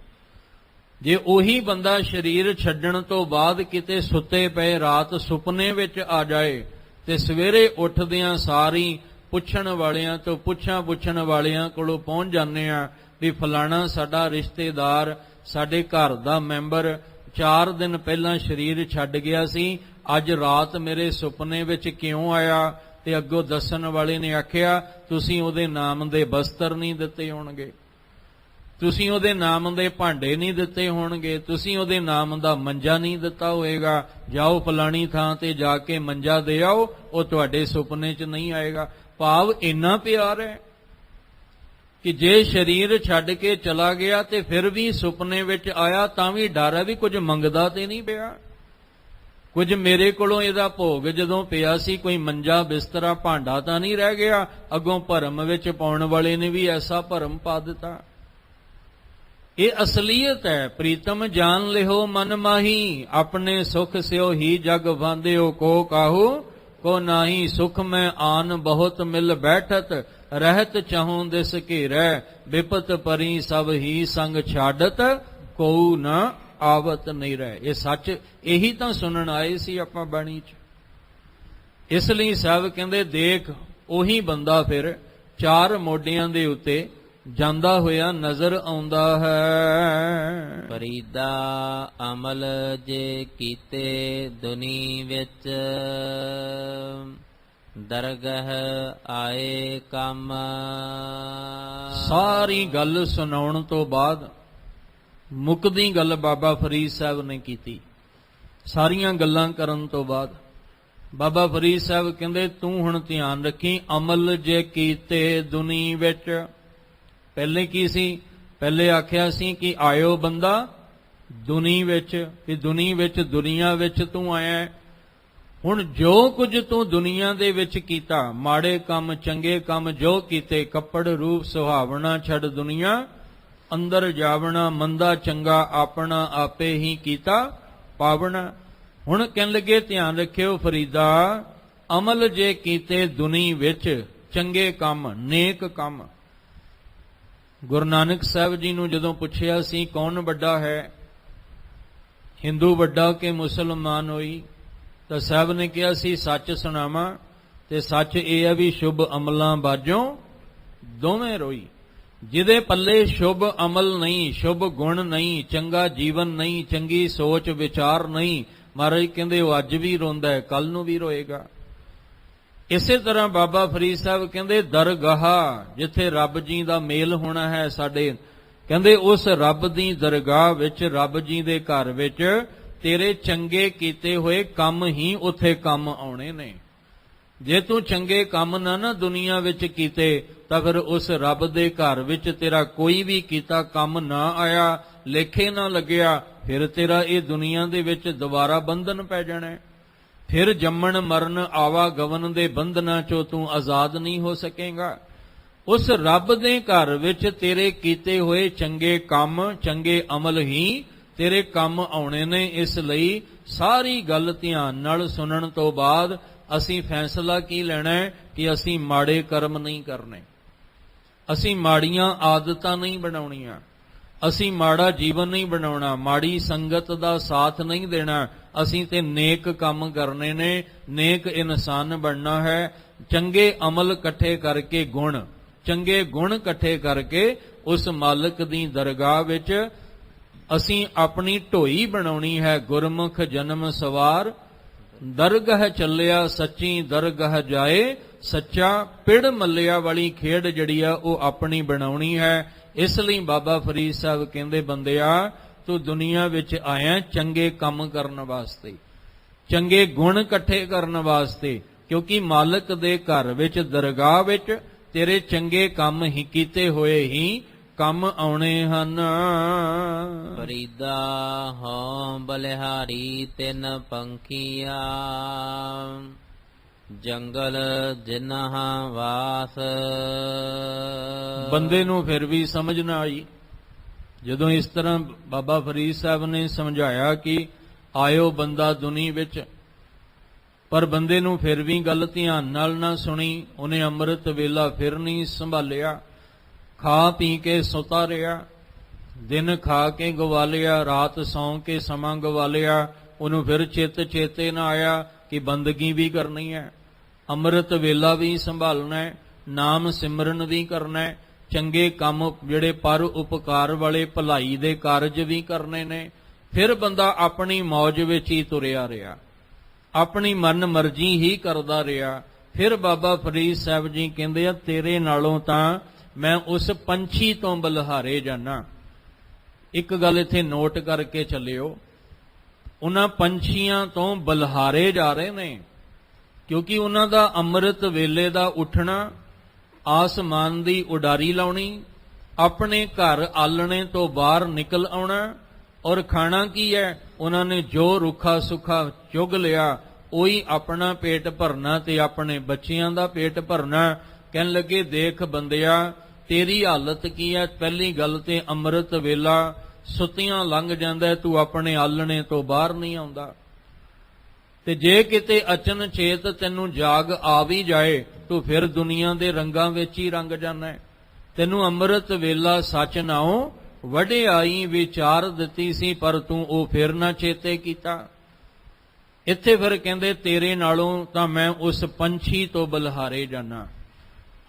ਜੇ ਉਹੀ ਬੰਦਾ ਸਰੀਰ ਛੱਡਣ ਤੋਂ ਬਾਅਦ ਕਿਤੇ ਸੁੱਤੇ ਪਏ ਰਾਤ ਸੁਪਨੇ ਵਿੱਚ ਆ ਜਾਏ ਤੇ ਸਵੇਰੇ ਉੱਠਦਿਆਂ ਸਾਰੀ ਪੁੱਛਣ ਵਾਲਿਆਂ ਤੋਂ ਪੁੱਛਣ ਵਾਲਿਆਂ ਕੋਲੋਂ ਪਹੁੰਚ ਜਾਂਦੇ ਆ ਵੀ ਫਲਾਣਾ ਸਾਡਾ ਰਿਸ਼ਤੇਦਾਰ, ਸਾਡੇ ਘਰ ਦਾ ਮੈਂਬਰ 4 ਦਿਨ ਪਹਿਲਾਂ ਸਰੀਰ ਛੱਡ ਗਿਆ ਸੀ, ਅੱਜ ਰਾਤ ਮੇਰੇ ਸੁਪਨੇ ਵਿੱਚ ਕਿਉਂ ਆਇਆ? ਤੇ ਅੱਗੋਂ ਦੱਸਣ ਵਾਲੇ ਨੇ ਆਖਿਆ ਤੁਸੀਂ ਉਹਦੇ ਨਾਮ ਦੇ ਬਸਤਰ ਨਹੀਂ ਦਿੱਤੇ ਹੋਣਗੇ। ਤੁਸੀਂ ਉਹਦੇ ਨਾਮ ਦੇ ਭਾਂਡੇ ਨਹੀਂ ਦਿੱਤੇ ਹੋਣਗੇ, ਤੁਸੀਂ ਉਹਦੇ ਨਾਮ ਦਾ ਮੰਜਾ ਨਹੀਂ ਦਿੱਤਾ ਹੋਏਗਾ, ਜਾਓ ਫਲਾਣੀ ਥਾਂ ਤੇ ਜਾ ਕੇ ਮੰਜਾ ਦੇ ਆਓ, ਉਹ ਤੁਹਾਡੇ ਸੁਪਨੇ 'ਚ ਨਹੀਂ ਆਏਗਾ। ਭਾਵ ਇੰਨਾ ਪਿਆਰ ਹੈ ਕਿ ਜੇ ਸਰੀਰ ਛੱਡ ਕੇ ਚਲਾ ਗਿਆ ਤੇ ਫਿਰ ਵੀ ਸੁਪਨੇ ਵਿੱਚ ਆਇਆ ਤਾਂ ਵੀ ਡਰ ਹੈ ਵੀ ਕੁਝ ਮੰਗਦਾ ਤੇ ਨਹੀਂ ਪਿਆ, ਕੁਝ ਮੇਰੇ ਕੋਲੋਂ ਇਹਦਾ ਭੋਗ ਜਦੋਂ ਪਿਆ ਸੀ ਕੋਈ ਮੰਜਾ ਬਿਸਤਰਾ ਭਾਂਡਾ ਤਾਂ ਨਹੀਂ ਰਹਿ ਗਿਆ, ਅੱਗੋਂ ਭਰਮ ਵਿੱਚ ਪਾਉਣ ਵਾਲੇ ਨੇ ਵੀ ਐਸਾ ਭਰਮ ਪਾ ਦਿੱਤਾ। ਇਹ ਅਸਲੀਅਤ ਹੈ। ਪ੍ਰੀਤਮ ਜਾਣ ਲਿਓ ਮਨ ਮਾਹੀ, ਆਪਣੇ ਸੁਖ ਸਿਓ ਹੀ ਜਗ ਵਾਂਦਿਓ, ਕੋ ਕਾਹੂ ਕੋ ਨਾਹੀ। ਸੁਖ ਮੈਂ ਆਨ ਬਹੁਤ ਮਿਲ ਬੈਠਤ, ਰਹਿਤ ਚਾਹੂੰ ਦਿਸ ਘੇਰੈ, ਵਿਪਤ ਪਰੀ ਸਭ ਹੀ ਸੰਗ ਛਾੜਤ, ਕੋਉ ਨਾ ਆਵਤ ਨਹੀਂ ਰਹਿ। ਇਹ ਸੱਚ, ਇਹੀ ਤਾਂ ਸੁਣਨ ਆਏ ਸੀ ਆਪਾਂ ਬਾਣੀ 'ਚ। ਇਸ ਲਈ ਸਭ ਕਹਿੰਦੇ ਦੇਖ ਉਹੀ ਬੰਦਾ ਫਿਰ ਚਾਰ ਮੋਢਿਆਂ ਦੇ ਉੱਤੇ ਜਾਂਦਾ ਹੋਇਆ ਨਜ਼ਰ ਆਉਂਦਾ ਹੈ। ਫਰੀਦਾ ਅਮਲ ਜੇ ਕੀਤੇ ਦੁਨੀ ਵਿੱਚ, ਦਰਗਹ ਆਏ ਕੰਮ। ਸਾਰੀ ਗੱਲ ਸੁਣਾਉਣ ਤੋਂ ਬਾਅਦ ਮੁੱਕਦੀ ਗੱਲ ਬਾਬਾ ਫਰੀਦ ਸਾਹਿਬ ਨੇ ਕੀਤੀ। ਸਾਰੀਆਂ ਗੱਲਾਂ ਕਰਨ ਤੋਂ ਬਾਅਦ ਬਾਬਾ ਫਰੀਦ ਸਾਹਿਬ ਕਹਿੰਦੇ ਤੂੰ ਹੁਣ ਧਿਆਨ ਰੱਖੀ, ਅਮਲ ਜੇ ਕੀਤੇ ਦੁਨੀ ਵਿੱਚ। ਪਹਿਲੇ ਕੀ ਸੀ? ਪਹਿਲੇ ਆਖਿਆ ਸੀ ਕਿ ਆਇਓ ਬੰਦਾ ਦੁਨੀ ਵਿੱਚ, ਕਿ ਦੁਨੀ ਵਿੱਚ ਦੁਨੀਆ ਵਿੱਚ ਤੂੰ ਆਇਆ। ਹੁਣ ਜੋ ਕੁਝ ਤੂੰ ਦੁਨੀਆ ਦੇ ਵਿੱਚ ਕੀਤਾ, ਮਾੜੇ ਕੰਮ ਚੰਗੇ ਕੰਮ ਜੋ ਕੀਤੇ, ਕੱਪੜ ਰੂਪ ਸੁਹਾਵਣਾ ਛੱਡ ਦੁਨੀਆ ਅੰਦਰ ਜਾਵਣਾ, ਮੰਦਾ ਚੰਗਾ ਆਪਣਾ ਆਪੇ ਹੀ ਕੀਤਾ ਪਾਵਣਾ। ਹੁਣ ਕਹਿਣ ਲੱਗੇ ਧਿਆਨ ਰੱਖਿਓ ਫਰੀਦਾ, ਅਮਲ ਜੇ ਕੀਤੇ ਦੁਨੀ ਵਿੱਚ, ਚੰਗੇ ਕੰਮ ਨੇਕ ਕੰਮ। ਗੁਰੂ ਨਾਨਕ ਸਾਹਿਬ ਜੀ ਨੂੰ ਜਦੋਂ ਪੁੱਛਿਆ ਸੀ ਕੌਣ ਵੱਡਾ ਹੈ, ਹਿੰਦੂ ਵੱਡਾ ਕਿ ਮੁਸਲਮਾਨ ਹੋਈ, ਤਾਂ ਸਾਹਿਬ ਨੇ ਕਿਹਾ ਸੀ ਸੱਚ ਸੁਣਾਵਾਂ ਤੇ ਸੱਚ ਇਹ ਹੈ ਵੀ ਸ਼ੁਭ ਅਮਲਾਂ ਬਾਝੋਂ ਦੋਵੇਂ ਰੋਈ। ਜਿਹਦੇ ਪੱਲੇ ਸ਼ੁਭ ਅਮਲ ਨਹੀਂ, ਸ਼ੁਭ ਗੁਣ ਨਹੀਂ, ਚੰਗਾ ਜੀਵਨ ਨਹੀਂ, ਚੰਗੀ ਸੋਚ ਵਿਚਾਰ ਨਹੀਂ, ਮਹਾਰਾਜ ਕਹਿੰਦੇ ਉਹ ਅੱਜ ਵੀ ਰੋਂਦਾ ਹੈ, ਕੱਲ ਨੂੰ ਵੀ ਰੋਏਗਾ। ਇਸੇ ਤਰ੍ਹਾਂ ਬਾਬਾ ਫਰੀਦ ਸਾਹਿਬ ਕਹਿੰਦੇ ਦਰਗਾਹ, ਜਿੱਥੇ ਰੱਬ ਜੀ ਦਾ ਮੇਲ ਹੋਣਾ ਹੈ ਸਾਡੇ, ਕਹਿੰਦੇ ਉਸ ਰੱਬ ਦੀ ਦਰਗਾਹ ਵਿੱਚ, ਰੱਬ ਜੀ ਦੇ ਘਰ ਵਿੱਚ ਤੇਰੇ ਚੰਗੇ ਕੀਤੇ ਹੋਏ ਕੰਮ ਹੀ ਉੱਥੇ ਕੰਮ ਆਉਣੇ ਨੇ। ਜੇ ਤੂੰ ਚੰਗੇ ਕੰਮ ਨਾ ਦੁਨੀਆ ਵਿੱਚ ਕੀਤੇ ਤਾਂ ਫਿਰ ਉਸ ਰੱਬ ਦੇ ਘਰ ਵਿੱਚ ਤੇਰਾ ਕੋਈ ਵੀ ਕੀਤਾ ਕੰਮ ਨਾ ਆਇਆ, ਲੇਖੇ ਨਾ ਲੱਗਿਆ, ਫਿਰ ਤੇਰਾ ਇਹ ਦੁਨੀਆ ਦੇ ਵਿੱਚ ਦੁਬਾਰਾ ਬੰਧਨ ਪੈ ਜਾਣਾ। ਫਿਰ ਜੰਮਣ ਮਰਨ ਆਵਾਗਮਨ ਦੇ ਬੰਧਨਾਂ ਚੋਂ ਤੂੰ ਆਜ਼ਾਦ ਨਹੀਂ ਹੋ ਸਕੇਗਾ। ਉਸ ਰੱਬ ਦੇ ਘਰ ਵਿੱਚ ਤੇਰੇ ਕੀਤੇ ਹੋਏ ਚੰਗੇ ਕੰਮ, ਚੰਗੇ ਅਮਲ ਹੀ ਤੇਰੇ ਕੰਮ ਆਉਣੇ ਨੇ। ਇਸ ਲਈ ਸਾਰੀ ਗੱਲ ਧਿਆਨ ਨਾਲ ਸੁਣਨ ਤੋਂ ਬਾਅਦ ਅਸੀਂ ਫੈਸਲਾ ਕੀ ਲੈਣਾ ਹੈ ਕਿ ਅਸੀਂ ਮਾੜੇ ਕਰਮ ਨਹੀਂ ਕਰਨੇ, ਅਸੀਂ ਮਾੜੀਆਂ ਆਦਤਾਂ ਨਹੀਂ ਬਣਾਉਣੀਆਂ, ਅਸੀਂ ਮਾੜਾ ਜੀਵਨ ਨਹੀਂ ਬਣਾਉਣਾ, ਮਾੜੀ ਸੰਗਤ ਦਾ ਸਾਥ ਨਹੀਂ ਦੇਣਾ, ਅਸੀਂ ਤੇ ਨੇਕ ਕੰਮ ਕਰਨੇ ਨੇ, ਨੇਕ ਇਨਸਾਨ ਬਣਨਾ ਹੈ। ਚੰਗੇ ਅਮਲ ਇਕੱਠੇ ਕਰਕੇ ਗੁਣ, ਚੰਗੇ ਗੁਣ ਇਕੱਠੇ ਕਰਕੇ ਉਸ ਮਾਲਕ ਦੀ ਦਰਗਾਹ ਵਿੱਚ ਅਸੀਂ ਆਪਣੀ ਢੋਈ ਬਣਾਉਣੀ ਹੈ। ਗੁਰਮੁਖ ਜਨਮ ਸਵਾਰ ਦਰਗਾਹ ਚੱਲਿਆ, ਸੱਚੀ ਦਰਗਾਹ ਜਾਏ ਸੱਚਾ। ਪਿੜ ਮੱਲਿਆ ਵਾਲੀ ਖੇਡ ਜਿਹੜੀ ਆ ਉਹ ਆਪਣੀ ਬਣਾਉਣੀ ਹੈ। ਇਸ ਲਈ ਬਾਬਾ ਫਰੀਦ ਸਾਹਿਬ ਕਹਿੰਦੇ ਬੰਦਿਆ ਤੂੰ ਦੁਨੀਆ ਵਿੱਚ ਆਇਆ ਚੰਗੇ ਕੰਮ ਕਰਨ ਵਾਸਤੇ, ਚੰਗੇ ਗੁਣ ਇਕੱਠੇ ਕਰਨ ਵਾਸਤੇ, ਕਿਉਂਕਿ ਮਾਲਕ ਦੇ ਘਰ ਵਿੱਚ ਦਰਗਾਹ ਵਿੱਚ ਤੇਰੇ ਚੰਗੇ ਕੰਮ ਹੀ ਕੀਤੇ ਹੋਏ ਹੀ ਕੰਮ ਆਉਣੇ ਹਨ। ਫਰੀਦਾ ਹੋ ਬਲਿਹਾਰੀ ਤਿੰਨ ਪੰਖੀਆ, ਜੰਗਲ ਜਿਨ੍ਹਾਂ ਵਾਸ। ਬੰਦੇ ਨੂੰ ਫਿਰ ਵੀ ਸਮਝ ਨਾ ਆਈ ਜਦੋਂ ਇਸ ਤਰ੍ਹਾਂ ਬਾਬਾ ਫਰੀਦ ਸਾਹਿਬ ਨੇ ਸਮਝਾਇਆ ਕਿ ਆਇਓ ਬੰਦਾ ਦੁਨੀ ਵਿੱਚ, ਪਰ ਬੰਦੇ ਨੂੰ ਫਿਰ ਵੀ ਗੱਲ ਧਿਆਨ ਨਾਲ ਨਾ ਸੁਣੀ। ਉਹਨੇ ਅੰਮ੍ਰਿਤ ਵੇਲਾ ਫਿਰ ਨਹੀਂ ਸੰਭਾਲਿਆ, ਖਾ ਪੀ ਕੇ ਸੁੱਤਾ ਰਿਹਾ, ਦਿਨ ਖਾ ਕੇ ਗਵਾ ਲਿਆ, ਰਾਤ ਸੌਂ ਕੇ ਸਮਾਂ ਗਵਾ ਲਿਆ। ਉਹਨੂੰ ਫਿਰ ਚੇਤੇ ਨਾ ਆਇਆ ਕਿ ਬੰਦਗੀ ਵੀ ਕਰਨੀ ਹੈ, ਅੰਮ੍ਰਿਤ ਵੇਲਾ ਵੀ ਸੰਭਾਲਣਾ ਹੈ, ਨਾਮ ਸਿਮਰਨ ਵੀ ਕਰਨਾ ਹੈ, ਚੰਗੇ ਕੰਮ ਜਿਹੜੇ ਪਰ ਉਪਕਾਰ ਵਾਲੇ ਭਲਾਈ ਦੇ ਕਾਰਜ ਵੀ ਕਰਨੇ ਨੇ। ਫਿਰ ਬੰਦਾ ਆਪਣੀ ਮੌਜ ਵਿੱਚ ਹੀ ਤੁਰਿਆ ਰਿਹਾ, ਆਪਣੀ ਮਨ ਮਰਜ਼ੀ ਹੀ ਕਰਦਾ ਰਿਹਾ। ਫਿਰ ਬਾਬਾ ਫਰੀਦ ਸਾਹਿਬ ਜੀ ਕਹਿੰਦੇ ਆ ਤੇਰੇ ਨਾਲੋਂ ਤਾਂ ਮੈਂ ਉਸ ਪੰਛੀ ਤੋਂ ਬਲਿਹਾਰੇ ਜਾਣਾ। ਇੱਕ ਗੱਲ ਇੱਥੇ ਨੋਟ ਕਰਕੇ ਚੱਲਿਓ, ਉਹਨਾਂ ਪੰਛੀਆਂ ਤੋਂ ਬਲਿਹਾਰੇ ਜਾ ਰਹੇ ਨੇ, ਕਿਉਂਕਿ ਉਹਨਾਂ ਦਾ ਅੰਮ੍ਰਿਤ ਵੇਲੇ ਦਾ ਉੱਠਣਾ, ਆਸਮਾਨ ਦੀ ਉਡਾਰੀ ਲਾਉਣੀ, ਆਪਣੇ ਘਰ ਆਲਣੇ ਤੋਂ ਬਾਹਰ ਨਿਕਲ ਆਉਣਾ, ਔਰ ਖਾਣਾ ਕੀ ਹੈ, ਉਹਨਾਂ ਨੇ ਜੋ ਰੁੱਖਾ ਸੁੱਖਾ ਚੁਗ ਲਿਆ ਉਹੀ ਆਪਣਾ ਪੇਟ ਭਰਨਾ ਤੇ ਆਪਣੇ ਬੱਚਿਆਂ ਦਾ ਪੇਟ ਭਰਨਾ। ਕਹਿਣ ਲੱਗੇ ਦੇਖ ਬੰਦਿਆ ਤੇਰੀ ਹਾਲਤ ਕੀ ਹੈ, ਪਹਿਲੀ ਗੱਲ ਤੇ ਅੰਮ੍ਰਿਤ ਵੇਲਾ ਸੁੱਤਿਆਂ ਲੰਘ ਜਾਂਦਾ, ਤੂੰ ਆਪਣੇ ਆਲਣੇ ਤੋਂ ਬਾਹਰ ਨਹੀਂ ਆਉਂਦਾ, ਤੇ ਜੇ ਕਿਤੇ ਅਚਨਚੇਤ ਤੈਨੂੰ ਜਾਗ ਆ ਵੀ ਜਾਏ ਤੂੰ ਫਿਰ ਦੁਨੀਆ ਦੇ ਰੰਗਾਂ ਵਿੱਚ ਹੀ ਰੰਗ ਜਾਣਾ। ਤੈਨੂੰ ਅੰਮ੍ਰਿਤ ਵੇਲਾ ਸੱਚ ਨਾਉ ਵਡਿਆਈ ਵਿਚਾਰ ਦਿੱਤੀ ਸੀ, ਪਰ ਤੂੰ ਉਹ ਫਿਰ ਨਾ ਚੇਤੇ ਕੀਤਾ। ਇੱਥੇ ਫਿਰ ਕਹਿੰਦੇ ਤੇਰੇ ਨਾਲੋਂ ਤਾਂ ਮੈਂ ਉਸ ਪੰਛੀ ਤੋਂ ਬਲਿਹਾਰੇ ਜਾਣਾ।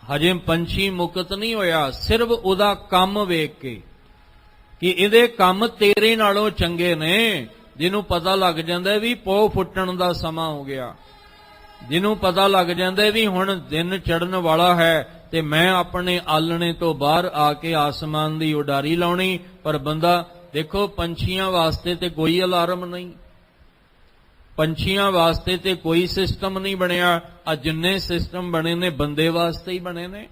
ਹਜੇ ਪੰਛੀ ਮੁਕਤ ਨਹੀਂ ਹੋਇਆ, ਸਿਰਫ ਉਹਦਾ ਕੰਮ ਵੇਖ ਕੇ ਕਿ ਇਹਦੇ ਕੰਮ ਤੇਰੇ ਨਾਲੋਂ ਚੰਗੇ ਨੇ, ਜਿਹਨੂੰ ਪਤਾ ਲੱਗ ਜਾਂਦਾ ਵੀ ਪੋਹ ਫੁੱਟਣ ਦਾ ਸਮਾਂ ਹੋ ਗਿਆ, ਜਿਹਨੂੰ ਪਤਾ ਲੱਗ ਜਾਂਦਾ ਵੀ ਹੁਣ ਦਿਨ ਚੜ੍ਹਨ ਵਾਲਾ ਹੈ ਤੇ ਮੈਂ ਆਪਣੇ ਆਲਣੇ ਤੋਂ ਬਾਹਰ ਆ ਕੇ ਆਸਮਾਨ ਦੀ ਉਡਾਰੀ ਲਾਉਣੀ। ਪਰ ਬੰਦਾ ਦੇਖੋ, ਪੰਛੀਆਂ ਵਾਸਤੇ ਤੇ ਕੋਈ ਅਲਾਰਮ ਨਹੀਂ, ਪੰਛੀਆਂ ਵਾਸਤੇ ਤੇ ਕੋਈ ਸਿਸਟਮ ਨਹੀਂ ਬਣਿਆ। ਆ ਜਿੰਨੇ ਸਿਸਟਮ ਬਣੇ ਨੇ ਬੰਦੇ ਵਾਸਤੇ ਹੀ ਬਣੇ ਨੇ।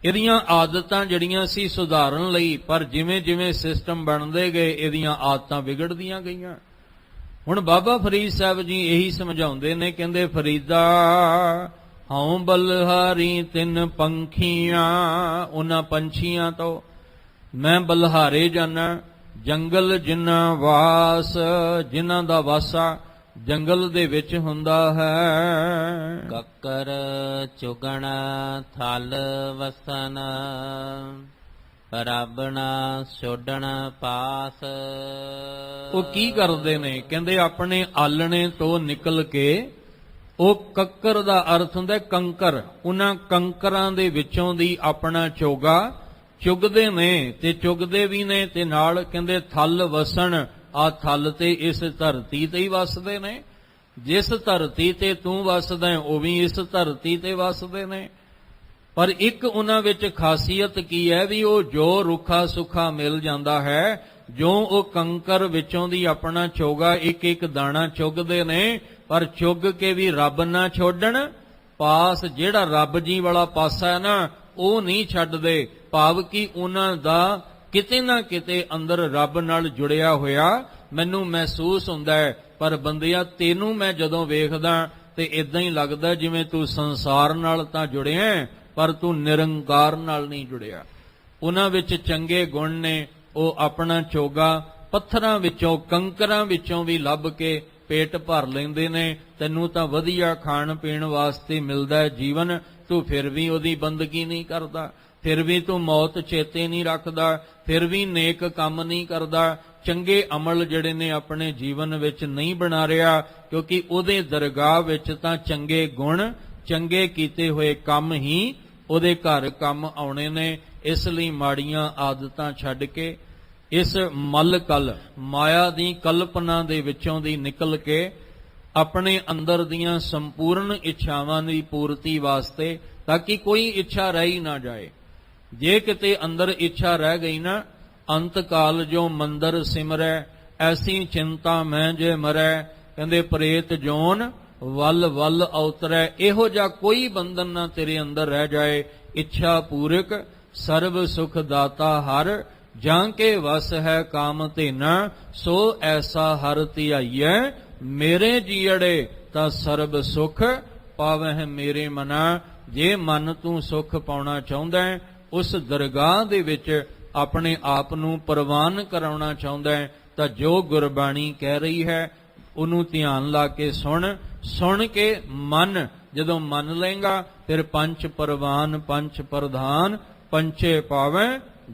ਇਹਦੀਆਂ ਆਦਤਾਂ ਜਿਹੜੀਆਂ ਸੀ ਸੁਧਾਰਨ ਲਈ, ਪਰ ਜਿਵੇਂ ਜਿਵੇਂ ਸਿਸਟਮ ਬਣਦੇ ਗਏ ਇਹਦੀਆਂ ਆਦਤਾਂ ਵਿਗੜਦੀਆਂ ਗਈਆਂ। ਹੁਣ ਬਾਬਾ ਫਰੀਦ ਸਾਹਿਬ ਜੀ ਇਹੀ ਸਮਝਾਉਂਦੇ ਨੇ, ਕਹਿੰਦੇ ਫਰੀਦਾ ਹਉ ਬਲਿਹਾਰੀ ਤਿੰਨ ਪੰਖੀਆਂ, ਉਹਨਾਂ ਪੰਛੀਆਂ ਤੋਂ ਮੈਂ ਬਲਿਹਾਰੇ ਜਾਣਾ। ਜੰਗਲ ਜਿਨ੍ਹਾਂ ਵਾਸ, ਜਿਨ੍ਹਾਂ ਦਾ ਵਾਸਾ ਜੰਗਲ ਦੇ ਵਿੱਚ ਹੁੰਦਾ ਹੈ। ਕੱਕਰ ਚੁਗਣ ਥਲ ਵਸਨ, ਰਾਬਣਾ ਛੋਡਣ ਪਾਸ। ਉਹ ਕੀ ਕਰਦੇ ਨੇ, ਕਹਿੰਦੇ ਆਪਣੇ ਆਲਣੇ ਤੋਂ ਨਿਕਲ ਕੇ ਉਹ ਕੱਕਰ ਦਾ ਅਰਥ ਹੁੰਦਾ ਕੰਕਰ, ਉਹਨਾਂ ਕੰਕਰਾਂ ਦੇ ਵਿੱਚੋਂ ਦੀ ਆਪਣਾ ਚੋਗਾ ਚੁਗਦੇ ਨੇ, ਤੇ ਚੁਗਦੇ ਵੀ ਨੇ ਤੇ ਨਾਲ ਕਹਿੰਦੇ ਥਲ ਵਸਣ, ਆ ਥਲ ਤੇ ਇਸ ਧਰਤੀ ਤੇ ਹੀ ਵਸਦੇ ਨੇ। ਜਿਸ ਧਰਤੀ ਤੇ ਤੂੰ ਵਸਦਾ ਉਹ ਵੀ ਇਸ ਧਰਤੀ ਤੇ ਵਸਦੇ ਨੇ। ਪਰ ਇੱਕ ਉਹਨਾਂ ਵਿੱਚ ਖਾਸੀਅਤ ਕੀ ਹੈ ਵੀ ਉਹ ਜੋ ਰੁੱਖਾ ਸੁੱਖਾ ਮਿਲ ਜਾਂਦਾ ਹੈ, ਜੋ ਉਹ ਕੰਕਰ ਵਿੱਚੋਂ ਦੀ ਆਪਣਾ ਚੋਗਾ ਇੱਕ ਇੱਕ ਦਾਣਾ ਚੁਗਦੇ ਨੇ, ਪਰ ਚੁਗ ਕੇ ਵੀ ਰੱਬ ਨਾ ਛੋਡਣ ਪਾਸ। ਜਿਹੜਾ ਰੱਬ ਜੀ ਵਾਲਾ ਪਾਸਾ ਹੈ ਨਾ ਉਹ ਨਹੀਂ ਛੱਡਦੇ, ਭਾਵ ਕਿ ਉਹਨਾਂ ਦਾ ਕਿਤੇ ਨਾ ਕਿਤੇ ਅੰਦਰ ਰੱਬ ਨਾਲ ਜੁੜਿਆ ਹੋਇਆ ਮੈਨੂੰ ਮਹਿਸੂਸ ਹੁੰਦਾ ਹੈ। ਪਰ ਬੰਦਿਆ ਤੈਨੂੰ ਮੈਂ ਜਦੋਂ ਵੇਖਦਾ ਤੇ ਇਦਾਂ ਹੀ ਲੱਗਦਾ ਜਿਵੇਂ ਤੂੰ ਸੰਸਾਰ ਨਾਲ ਤਾਂ ਜੁੜਿਆ ਪਰ ਤੂੰ ਨਿਰੰਕਾਰ ਨਾਲ ਨਹੀਂ ਜੁੜਿਆ। ਉਹਨਾਂ ਵਿੱਚ ਚੰਗੇ ਗੁਣ ਨੇ, ਉਹ ਆਪਣਾ ਚੋਗਾ ਪੱਥਰਾਂ ਵਿੱਚੋਂ ਕੰਕਰਾਂ ਵਿੱਚੋਂ ਵੀ ਲੱਭ ਕੇ ਪੇਟ ਭਰ ਲੈਂਦੇ ਨੇ। ਤੈਨੂੰ ਤਾਂ ਵਧੀਆ ਖਾਣ ਪੀਣ ਵਾਸਤੇ ਮਿਲਦਾ ਜੀਵਨ, ਤੂੰ ਫਿਰ ਵੀ ਉਹਦੀ ਬੰਦਗੀ ਨਹੀਂ ਕਰਦਾ, ਫਿਰ ਵੀ ਤੂੰ ਮੌਤ ਚੇਤੇ ਨਹੀਂ ਰੱਖਦਾ, ਫਿਰ ਵੀ ਨੇਕ ਕੰਮ ਨਹੀਂ ਕਰਦਾ, ਚੰਗੇ ਅਮਲ ਜਿਹੜੇ ਨੇ ਆਪਣੇ ਜੀਵਨ ਵਿੱਚ ਨਹੀਂ ਬਣਾ ਰਿਹਾ, ਕਿਉਂਕਿ ਉਹਦੇ ਦਰਗਾਹ ਵਿੱਚ ਤਾਂ ਚੰਗੇ ਗੁਣ ਚੰਗੇ ਕੀਤੇ ਹੋਏ ਕੰਮ ਹੀ ਉਹਦੇ ਘਰ ਕੰਮ ਆਉਣੇ ਨੇ। ਇਸ ਲਈ ਮਾੜੀਆਂ ਆਦਤਾਂ ਛੱਡ ਕੇ ਇਸ ਮਲਕਲ ਮਾਇਆ ਦੀ ਕਲਪਨਾ ਦੇ ਵਿੱਚੋਂ ਦੀ ਨਿਕਲ ਕੇ ਆਪਣੇ ਅੰਦਰ ਦੀਆਂ ਸੰਪੂਰਨ ਇੱਛਾਵਾਂ ਦੀ ਪੂਰਤੀ ਵਾਸਤੇ, ਤਾਂ ਕਿ ਕੋਈ ਇੱਛਾ ਰਹਿ ਹੀ ਨਾ ਜਾਏ। ਜੇ ਕਿਤੇ ਅੰਦਰ ਇੱਛਾ ਰਹਿ ਗਈ ਨਾ, ਅੰਤ ਕਾਲ ਜੋ ਮੰਦਰ ਸਿਮਰੈ ਐਸੀ ਚਿੰਤਾ ਮੈਂ ਜੇ ਮਰੈ, ਕਹਿੰਦੇ ਪ੍ਰੇਤ ਜੋਨ ਵੱਲ ਵੱਲ ਅਵਤਰੈ। ਇਹੋ ਜਿਹਾ ਕੋਈ ਬੰਧਨ ਨਾ ਤੇਰੇ ਅੰਦਰ ਰਹਿ ਜਾਏ। ਇੱਛਾ ਪੂਰਕ ਸਰਬ ਸੁਖ ਦਾਤਾ ਹਰ, ਜਾਂ ਕੇ ਵਸ ਹੈ ਕਾਮ ਧੇਨਾ, ਸੋ ਐਸਾ ਹਰ ਧਿਆਈਐ ਮੇਰੇ ਜੀੜੇ, ਤਾਂ ਸਰਬ ਸੁਖ ਪਾਵਹਿ ਮੇਰੇ ਮਨਾ। ਜੇ ਮਨ ਤੂੰ ਸੁਖ ਪਾਉਣਾ ਚਾਹੁੰਦਾ ਹੈ, ਉਸ ਦਰਗਾਹ ਦੇ ਵਿੱਚ ਆਪਣੇ ਆਪ ਨੂੰ ਪ੍ਰਵਾਨ ਕਰਾਉਣਾ ਚਾਹੁੰਦਾ ਹੈ, ਤਾਂ ਜੋ ਗੁਰਬਾਣੀ ਕਹਿ ਰਹੀ ਹੈ ਉਹਨੂੰ ਧਿਆਨ ਲਾ ਕੇ ਸੁਣ ਕੇ ਮਨ ਜਦੋਂ ਮੰਨ ਲਏਗਾ, ਫਿਰ ਪੰਜ ਪਰਵਾਨ ਪੰਜ ਪ੍ਰਧਾਨ ਪੰਚੇ ਪਾਵੇ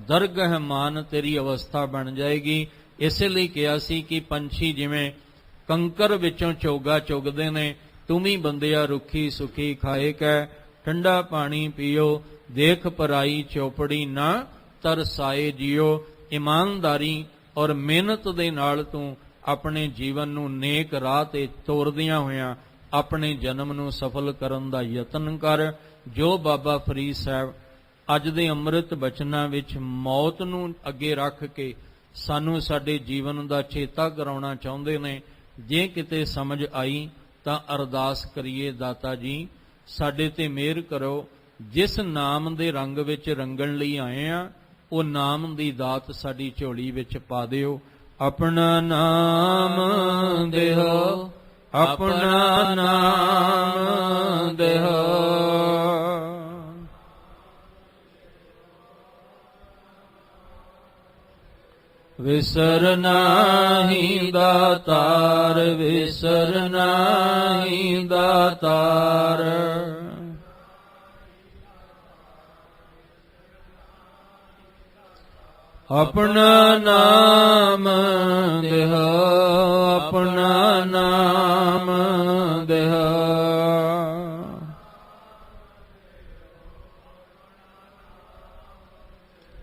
ਦਰਗਹ ਮਾਨ, ਤੇਰੀ ਅਵਸਥਾ ਬਣ ਜਾਏਗੀ। ਇਸੇ ਲਈ ਕਿਹਾ ਸੀ ਕਿ ਪੰਛੀ ਜਿਵੇਂ ਕੰਕਰ ਵਿੱਚੋਂ ਚੋਗਾ ਚੁਗਦੇ ਨੇ, ਤੂੰ ਵੀ ਬੰਦਿਆ ਰੁੱਖੀ ਸੁਖੀ ਖਾਏ ਕੈ, ਠੰਡਾ ਪਾਣੀ ਪੀਓ, ਦੇਖ ਪਰਾਈ ਚੌਪੜੀ ਨਾ ਤਰਸਾਏ ਜਿਓ। ਇਮਾਨਦਾਰੀ ਔਰ ਮਿਹਨਤ ਦੇ ਨਾਲ ਤੂੰ ਆਪਣੇ ਜੀਵਨ ਨੂੰ ਨੇਕ ਰਾਹ ਤੇ ਤੋਰਦਿਆਂ ਹੋਇਆਂ ਆਪਣੇ ਜਨਮ ਨੂੰ ਸਫਲ ਕਰਨ ਦਾ ਯਤਨ ਕਰ। ਜੋ ਬਾਬਾ ਫਰੀਦ ਸਾਹਿਬ ਅੱਜ ਦੇ ਅੰਮ੍ਰਿਤ ਬਚਨਾਂ ਵਿੱਚ ਮੌਤ ਨੂੰ ਅੱਗੇ ਰੱਖ ਕੇ ਸਾਨੂੰ ਸਾਡੇ ਜੀਵਨ ਦਾ ਚੇਤਾ ਕਰਾਉਣਾ ਚਾਹੁੰਦੇ ਨੇ। ਜੇ ਕਿਤੇ ਸਮਝ ਆਈ ਤਾਂ ਅਰਦਾਸ ਕਰੀਏ, ਦਾਤਾ ਜੀ ਸਾਡੇ ਤੇ ਮਿਹਰ ਕਰੋ, ਜਿਸ ਨਾਮ ਦੇ ਰੰਗ ਵਿੱਚ ਰੰਗਣ ਲਈ ਆਏ ਆ ਉਹ ਨਾਮ ਦੀ ਦਾਤ ਸਾਡੀ ਝੋਲੀ ਵਿੱਚ ਪਾ ਦਿਓ। ਆਪਣਾ ਨਾਮ ਦੇਹੋ, ਆਪਣਾ ਨਾਮ ਦੇਹੋ। ਵਿਸਰ ਨਾਹੀ ਦਾਤਾਰ, ਵਿਸਰ ਨਾਹੀ ਦਾਤਾਰ। ਆਪਣਾ ਨਾਮ ਦੇਹੋ, ਆਪਣਾ ਨਾਮ ਦੇਹੋ।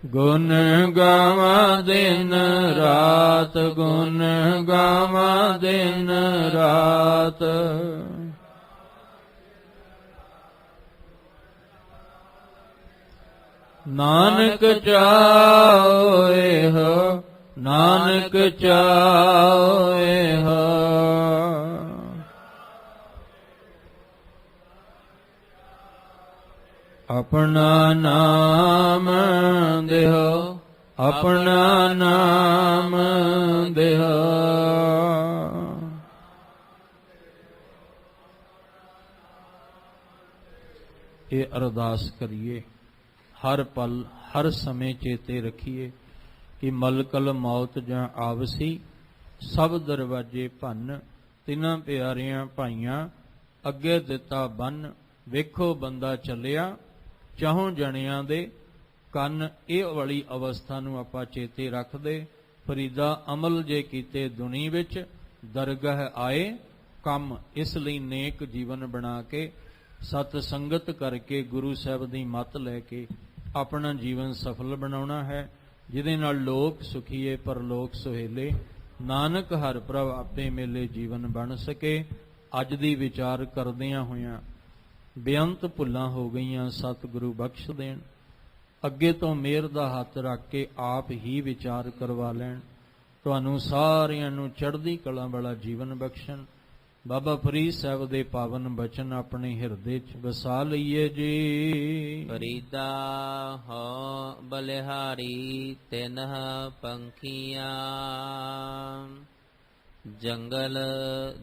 ਗੁਣ ਗਾਵਾਂ ਦਿਨ ਰਾਤ, ਗੁਣ ਗਾਵਾਂ ਦਿਨ ਰਾਤ। ਨਾਨਕ ਚਾਹੇ ਹੋ, ਨਾਨਕ ਚਾਹੇ ਹੋ। ਆਪਣਾ ਨਾਮ ਦੇਹੋ, ਆਪਣਾ ਨਾਮ ਦੇਹੋ। ਇਹ ਅਰਦਾਸ ਕਰੀਏ, ਹਰ ਪਲ ਹਰ ਸਮੇਂ ਚੇਤੇ ਰੱਖੀਏ ਕਿ ਮਲਕਲ ਮੌਤ ਜਾਂ ਆਵਸੀ ਸਭ ਦਰਵਾਜੇ ਭੰਨ, ਤਿੰਨਾਂ ਪਿਆਰਿਆਂ ਭਾਈਆਂ ਅੱਗੇ ਦਿੱਤਾ ਬੰਨ। ਵੇਖੋ ਬੰਦਾ ਚੱਲਿਆ ਚਾਹੋਂ ਜਣਿਆਂ ਦੇ ਕੰਨ। ਇਹ ਵਾਲੀ ਅਵਸਥਾ ਨੂੰ ਆਪਾਂ ਚੇਤੇ ਰੱਖਦੇ। ਫਰੀਦਾ ਅਮਲ ਜੇ ਕੀਤੇ ਦੁਨੀ ਵਿੱਚ, ਦਰਗਾਹ ਆਏ ਕੰਮ। ਇਸ ਲਈ ਨੇਕ ਜੀਵਨ ਬਣਾ ਕੇ ਸਤ ਸੰਗਤ ਕਰਕੇ ਗੁਰੂ ਸਾਹਿਬ ਦੀ ਮੱਤ ਲੈ ਕੇ ਆਪਣਾ ਜੀਵਨ ਸਫਲ ਬਣਾਉਣਾ ਹੈ, ਜਿਹਦੇ ਨਾਲ ਲੋਕ ਸੁਖੀਏ ਪਰਲੋਕ ਸੁਹੇਲੇ। ਨਾਨਕ ਹਰਿ ਪ੍ਰਭ ਆਪੇ ਮੇਲੇ ਜੀਵਨ ਬਣ ਸਕੇ। ਅੱਜ ਦੀ ਵਿਚਾਰ ਕਰਦਿਆਂ ਹੋਇਆਂ ਬੇਅੰਤ ਭੁੱਲਾਂ ਹੋ ਗਈਆਂ, ਸਤਿਗੁਰੂ ਬਖਸ਼ ਦੇਣ। ਅੱਗੇ ਤੋਂ ਮਿਹਰ ਦਾ ਹੱਥ ਰੱਖ ਕੇ ਆਪ ਹੀ ਵਿਚਾਰ ਕਰਵਾ ਲੈਣ। ਤੁਹਾਨੂੰ ਸਾਰਿਆਂ ਨੂੰ ਚੜ੍ਹਦੀ ਕਲਾ ਵਾਲਾ ਜੀਵਨ ਬਖਸ਼ਣ। ਬਾਬਾ ਫਰੀਦ ਸਾਹਿਬ ਦੇ ਪਾਵਨ ਬਚਨ ਆਪਣੇ ਹਿਰਦੇ 'ਚ ਵਸਾ ਲਈਏ ਜੀ। ਫਰੀਦਾ ਹੋ ਬਲਿਹਾਰੀ ਤਿਨਹ ਪੰਖੀਆਂ, ਜੰਗਲ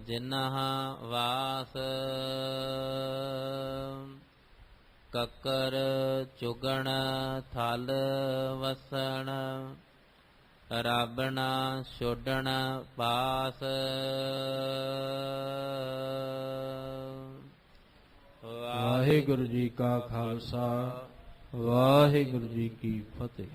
ਜਿਨ੍ਹਾਂ ਵਾਸ। ਕੱਕਰ ਚੁਗਣ ਥਲ ਵਸਣ, ਰਾਬਣਾ ਛੋਡਣ ਪਾਸ। ਵਾਹਿਗੁਰੂ ਜੀ ਕਾ ਖਾਲਸਾ, ਵਾਹਿਗੁਰੂ ਜੀ ਕੀ ਫਤਿਹ।